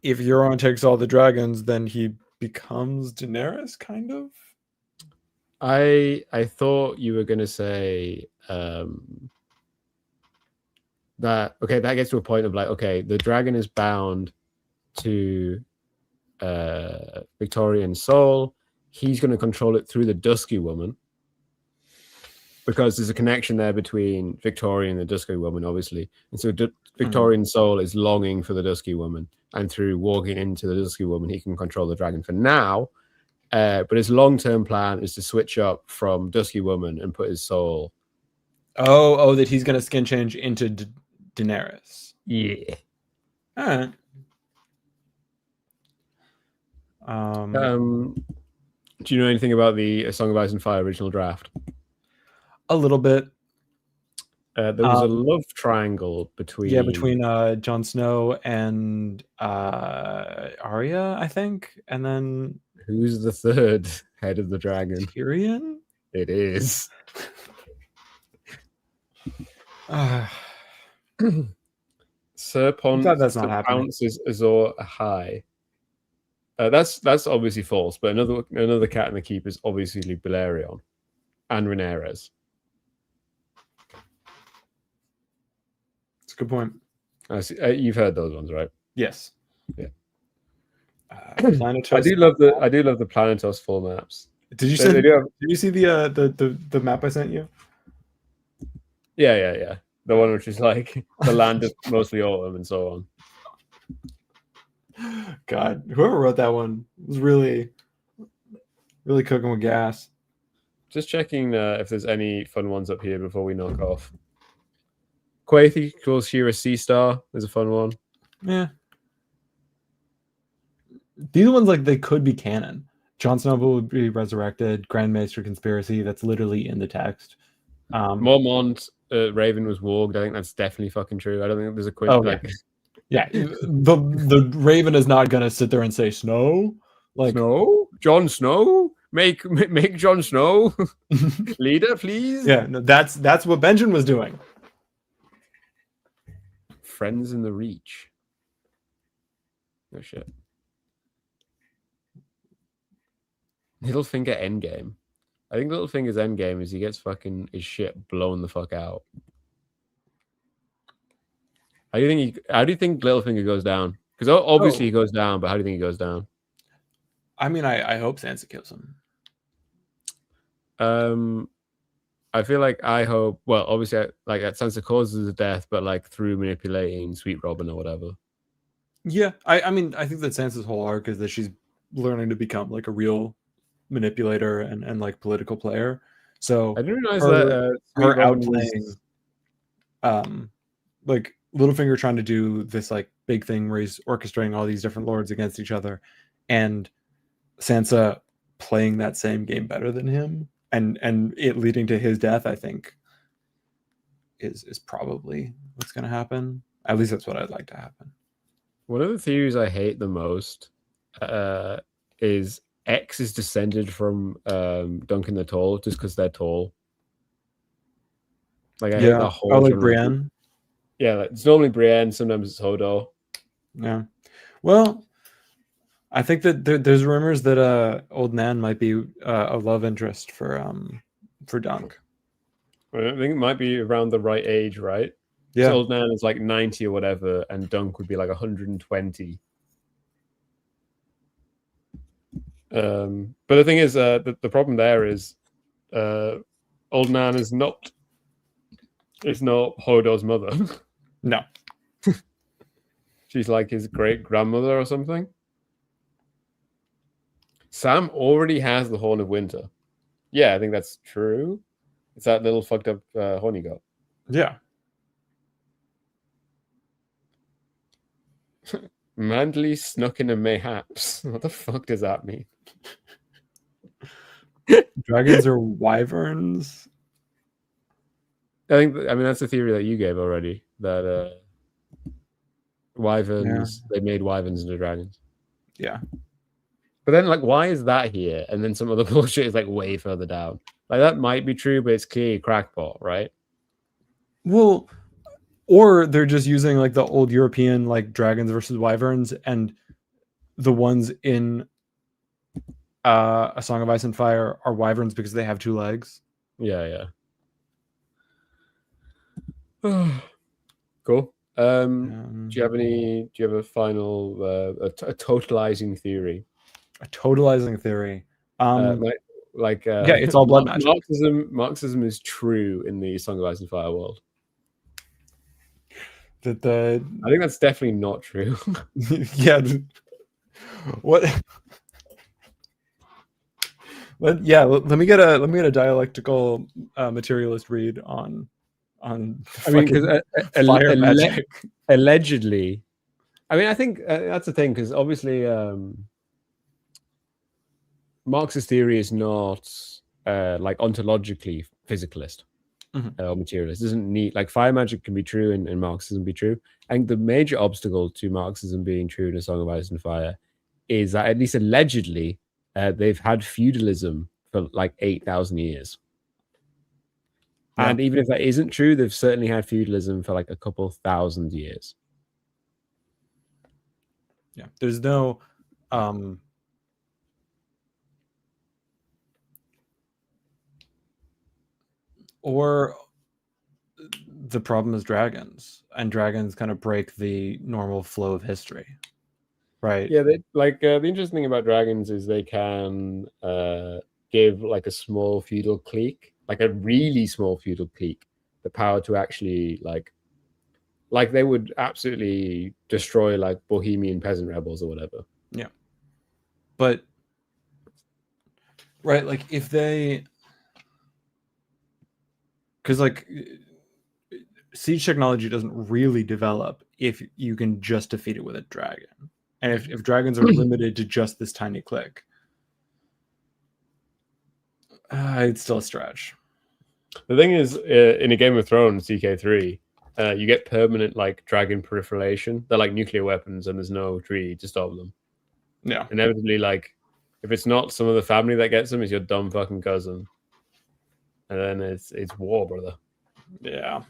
If Euron takes all the dragons, then he becomes Daenerys, kind of. I thought you were going to say that. Okay, that gets to a point of like, okay, the dragon is bound to Victorian's soul. He's going to control it through the Dusky Woman, because there's a connection there between Victorian and the Dusky Woman, obviously. And so Victorian's soul is longing for the Dusky Woman, and through walking into the Dusky Woman, he can control the dragon for now. But his long-term plan is to switch up from Dusky Woman and put his soul. Oh, that he's going to skin change into Daenerys. Yeah. All right. Do you know anything about the A Song of Ice and Fire original draft? A little bit. There was a love triangle between Jon Snow and Arya, I think, and then who's the third head of the dragon? Tyrion. It is. Sir that's not happening. Pounces Azor Ahai. That's obviously false, but another cat in the keep is obviously Balerion and Rhaenyra. That's a good point. You've heard those ones, right? Yes. Yeah. Planetos. I do love the Planetos full maps. Did you see the map I sent you? Yeah. The one which is like the land is mostly autumn and so on. God, whoever wrote that one was really, really cooking with gas. Just checking if there's any fun ones up here before we knock off. Quaithi calls Shira Sea Star. There's a fun one. Yeah. These ones, like, they could be canon. Jon Snow will be resurrected. Grand Maester Conspiracy. That's literally in the text. Mormont, Raven was warged. I think that's definitely fucking true. I don't think there's a quick. Yeah, the Raven is not gonna sit there and say Snow. Like Snow, Jon Snow, make Jon Snow leader, please. Yeah, no, that's what Benjen was doing. Friends in the Reach. No shit. Littlefinger endgame. I think Littlefinger's endgame is he gets fucking his shit blown the fuck out. How do you think Littlefinger goes down? Because obviously he goes down, but how do you think he goes down? I mean, I hope Sansa kills him. I feel like obviously like that Sansa causes the death, but like through manipulating Sweet Robin or whatever. Yeah, I mean, I think that Sansa's whole arc is that she's learning to become like a real manipulator and like political player. So I didn't realize that her outplaying, like Littlefinger trying to do this like big thing where he's orchestrating all these different lords against each other, and Sansa playing that same game better than him, and it leading to his death, I think is probably what's going to happen. At least that's what I'd like to happen. One of the theories I hate the most is X is descended from Duncan the Tall just because they're tall. Like I hate that whole. Oh, like Brienne. Yeah, like, it's normally Brienne. Sometimes it's Hodor. Yeah. Well, I think that there's rumors that Old Nan might be a love interest for Dunk. I think it might be around the right age, right? Yeah. So Old Nan is like 90 or whatever, and Dunk would be like 120. But the thing is, the problem there is, Old Nan is not Hodor's mother. No. She's like his great grandmother or something. Sam already has the Horn of Winter. Yeah, I think that's true. It's that little fucked up horn he got. Yeah. Manly snuck in a mayhaps. What the fuck does that mean? Dragons are wyverns. I mean that's the theory that you gave already. That wyverns, they made wyverns into dragons. Yeah. But then, like, why is that here? And then some other bullshit is like way further down. Like that might be true, but it's clearly crackpot, right? Well, or they're just using like the old European like dragons versus wyverns, and the ones in A Song of Ice and Fire are wyverns because they have 2 legs. Yeah. Cool. Do you have a final a totalizing theory? A totalizing theory. Yeah, it's all blood magic. Marxism is true in the Song of Ice and Fire world. I think that's definitely not true. Yeah. What? Let me get a dialectical materialist read on. I mean, because fire magic. Allegedly, I mean, I think that's the thing, because obviously Marx's theory is not like ontologically physicalist or materialist. It doesn't need, like, fire magic can be true and Marxism be true. I think the major obstacle to Marxism being true in A Song of Ice and Fire is that, at least allegedly, they've had feudalism for like 8,000 years. Yeah. And even if that isn't true, they've certainly had feudalism for like a couple thousand years. Yeah, there's no or the problem is dragons, and dragons kind of break the normal flow of history, right? Yeah, the interesting thing about dragons is they can give like a small feudal clique, like a really small feudal clique, the power to actually like they would absolutely destroy like Bohemian peasant rebels or whatever. Yeah, but right, like if they, because like siege technology doesn't really develop if you can just defeat it with a dragon, and if dragons are limited to just this tiny clique, it's still a stretch. The thing is, in a Game of Thrones CK3, you get permanent like dragon proliferation. They're like nuclear weapons, and there's no tree to stop them. Yeah, inevitably, like if it's not some of the family that gets them, it's your dumb fucking cousin, and then it's war, brother. Yeah,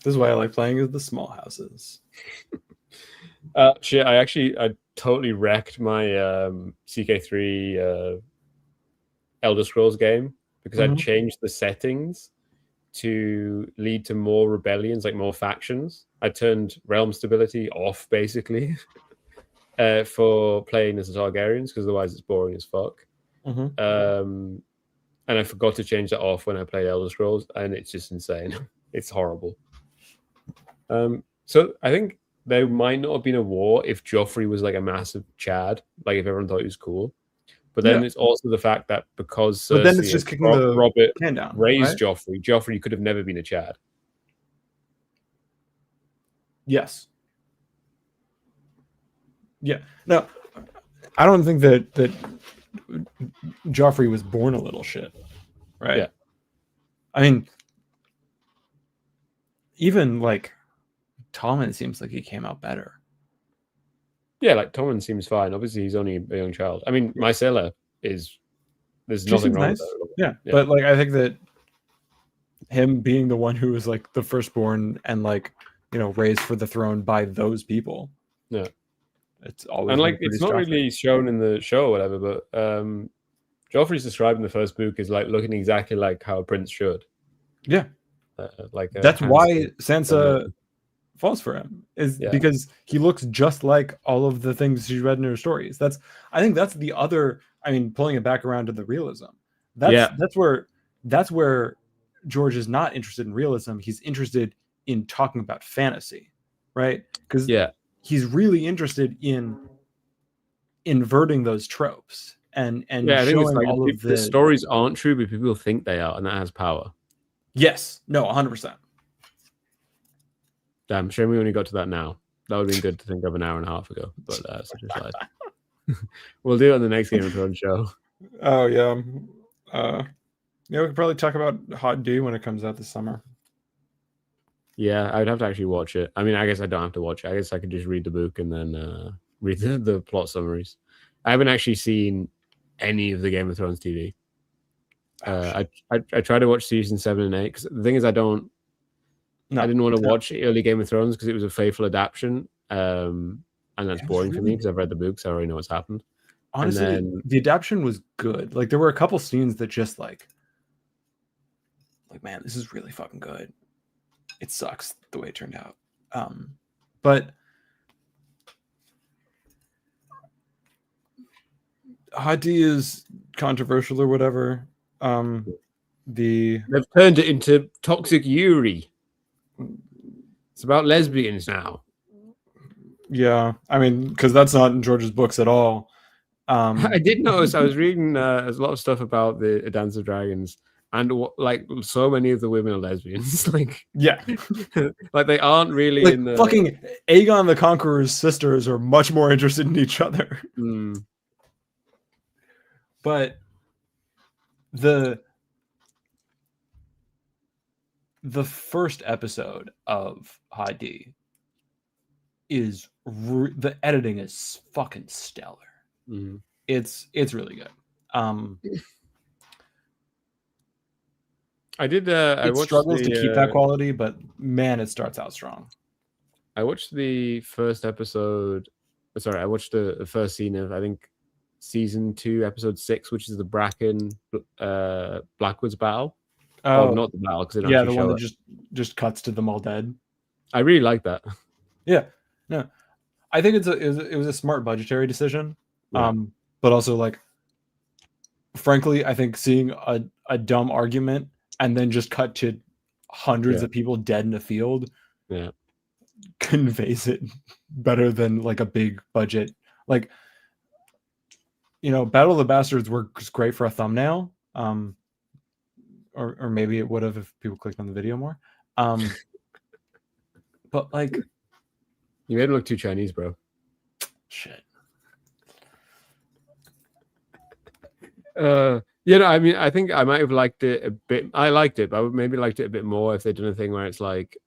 this is why I like playing with the small houses. Shit, I totally wrecked my CK3 Elder Scrolls game because I changed the settings to lead to more rebellions, like more factions. I turned realm stability off, basically, for playing as the Targaryens, because otherwise it's boring as fuck. And I forgot to change that off when I played Elder Scrolls, and it's just insane. It's horrible. So I think there might not have been a war if Joffrey was like a massive Chad, like if everyone thought he was cool. But then it's also the fact that because Cersei, but then it's just kicking Robert can down, raised right? Joffrey could have never been a Chad. Yes. Yeah. No, I don't think that Joffrey was born a little shit, right? Yeah. I mean, even like Tommen seems like he came out better. Yeah, like Tommen seems fine. Obviously, he's only a young child. I mean, Mycella is. There's She nothing seems wrong nice. with that. Yeah, but like I think that him being the one who was like the firstborn and like raised for the throne by those people. Yeah, it's always and like it's not really shown in the show or whatever, but Joffrey's described in the first book is like looking exactly like how a prince should. Yeah, like that's why Sansa falls for him is because he looks just like all of the things she read in her stories. I think that's the other. I mean, pulling it back around to the realism. That's where George is not interested in realism. He's interested in talking about fantasy, right? Because he's really interested in inverting those tropes and I think it's like all of the stories aren't true, but people think they are, and that has power. Yes, no, 100%. Damn, shame we only got to that now. That would have been good to think of an hour and a half ago, but such a slide. We'll do it on the next Game of Thrones show. Oh yeah, we could probably talk about Hot D when it comes out this summer. Yeah, I would have to actually watch it. I mean, I guess I don't have to watch it. I guess I could just read the book and then read the plot summaries. I haven't actually seen any of the Game of Thrones TV. I tried to watch season 7 and 8 because the thing is I didn't want to watch early Game of Thrones because it was a faithful adaptation, and that's boring for me because I've read the books. I already know what's happened. Honestly, the adaptation was good. Like there were a couple scenes that just like man, this is really fucking good. It sucks the way it turned out, but Hot D is controversial or whatever. They've turned it into Toxic Yuri. It's about lesbians now. Yeah, I mean, because that's not in George's books at all. I did notice. I was reading a lot of stuff about the Dance of Dragons, and like so many of the women are lesbians. Like, yeah, like they aren't really like in the fucking Aegon the Conqueror's sisters are much more interested in each other. But the first episode of Hot D is the editing is fucking stellar. It's really good. I did. It struggles to keep that quality, but man, it starts out strong. I watched the first episode. Sorry, I watched the first scene of I think season 2, episode 6, which is the Bracken Blackwood's battle. Oh, not the battle because the one that just cuts to them all dead. I really like that. Yeah, no, I think it was a smart budgetary decision. But also like, frankly, I think seeing a dumb argument and then just cut to hundreds of people dead in a field, conveys it better than like a big budget. Like, Battle of the Bastards works great for a thumbnail. Or maybe it would have if people clicked on the video more. But like, you made it look too Chinese, bro. Shit. I mean, I think I might have liked it a bit. I liked it, but I would maybe liked it a bit more if they'd done a thing where it's like,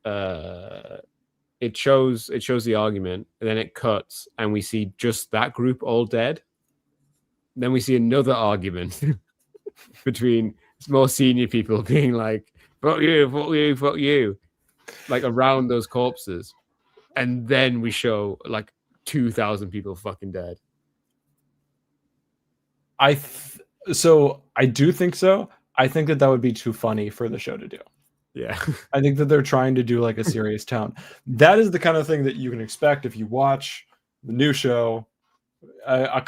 it shows the argument, and then it cuts, and we see just that group all dead. Then we see another argument between more senior people being like, "Fuck you, fuck you, fuck you," like around those corpses, and then we show like 2,000 people fucking dead. So I do think so. I think that would be too funny for the show to do. Yeah. I think that they're trying to do like a serious tone. That is the kind of thing that you can expect if you watch the new show, A Night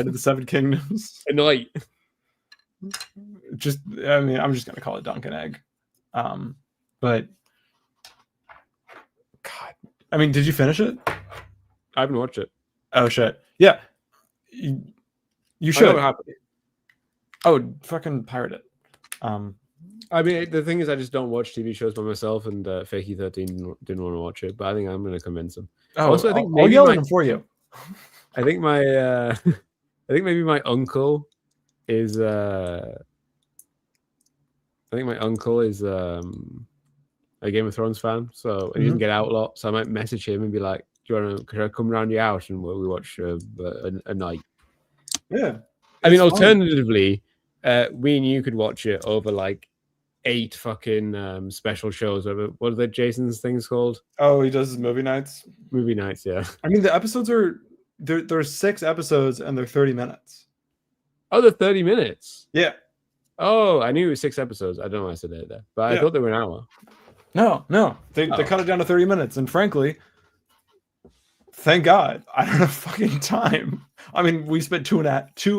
of the Seven Kingdoms. A night. I'm just gonna call it Dunkin' Egg. But God, I mean, did you finish it? I haven't watched it. Oh shit. Yeah. You should. I know what happened. Oh, fucking pirate it. I mean, the thing is, I just don't watch TV shows by myself, and Fakey13 didn't want to watch it, but I think I'm going to convince him. Oh, Also, I think I'll maybe yell at him for you. I think my I think maybe my uncle is a Game of Thrones fan, so and he doesn't get out a lot, so I might message him and be like, "Do you want to? Could I come round your house and we watch a night?" Yeah. I mean, It's fun. alternatively, we and you could watch it over like 8 fucking special shows. What are the Jason's things called? Oh, he does his movie nights. Movie nights, yeah. I mean, the episodes are there's 6 episodes and they're 30 minutes. Oh, they're 30 minutes. Yeah. Oh, I knew it was 6 episodes. I don't know why I said it there, but I thought they were an hour. No. They cut it down to 30 minutes, and frankly, thank God I don't have fucking time. I mean, we spent 2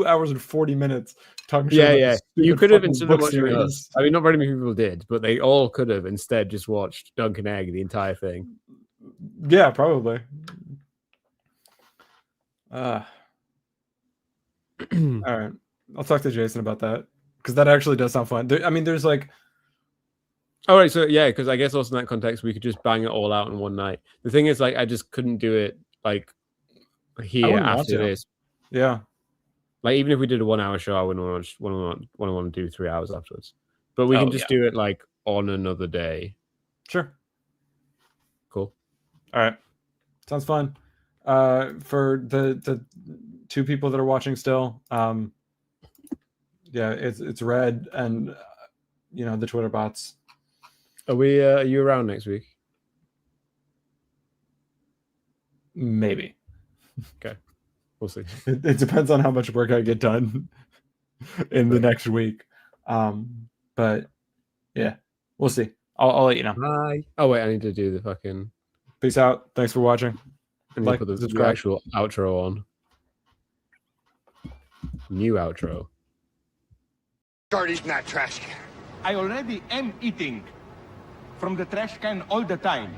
hours and 40 minutes talking. Yeah. You could have instead of book watching series. us. I mean, not very many people did, but they all could have instead just watched Dunk and Egg the entire thing. Yeah, probably. All right, I'll talk to Jason about that because that actually does sound fun. I mean, there's like. All right, so yeah, because I guess also in that context, we could just bang it all out in one night. The thing is, like, I just couldn't do it like here after this. Yeah. Like, even if we did a 1 hour show, I wouldn't want to do 3 hours afterwards. But we can just do it like on another day. Sure. Cool. All right. Sounds fun. For the 2 people that are watching still, yeah, it's Red and the Twitter bots. Are you around next week? Maybe. Okay. We'll see. It depends on how much work I get done in the next week. But yeah, we'll see. I'll let you know. Bye. Oh wait, I need to do the fucking. Peace out. Thanks for watching. I need to put the actual outro on. New outro. Start eating that trash can. I already am eating from the trash can all the time.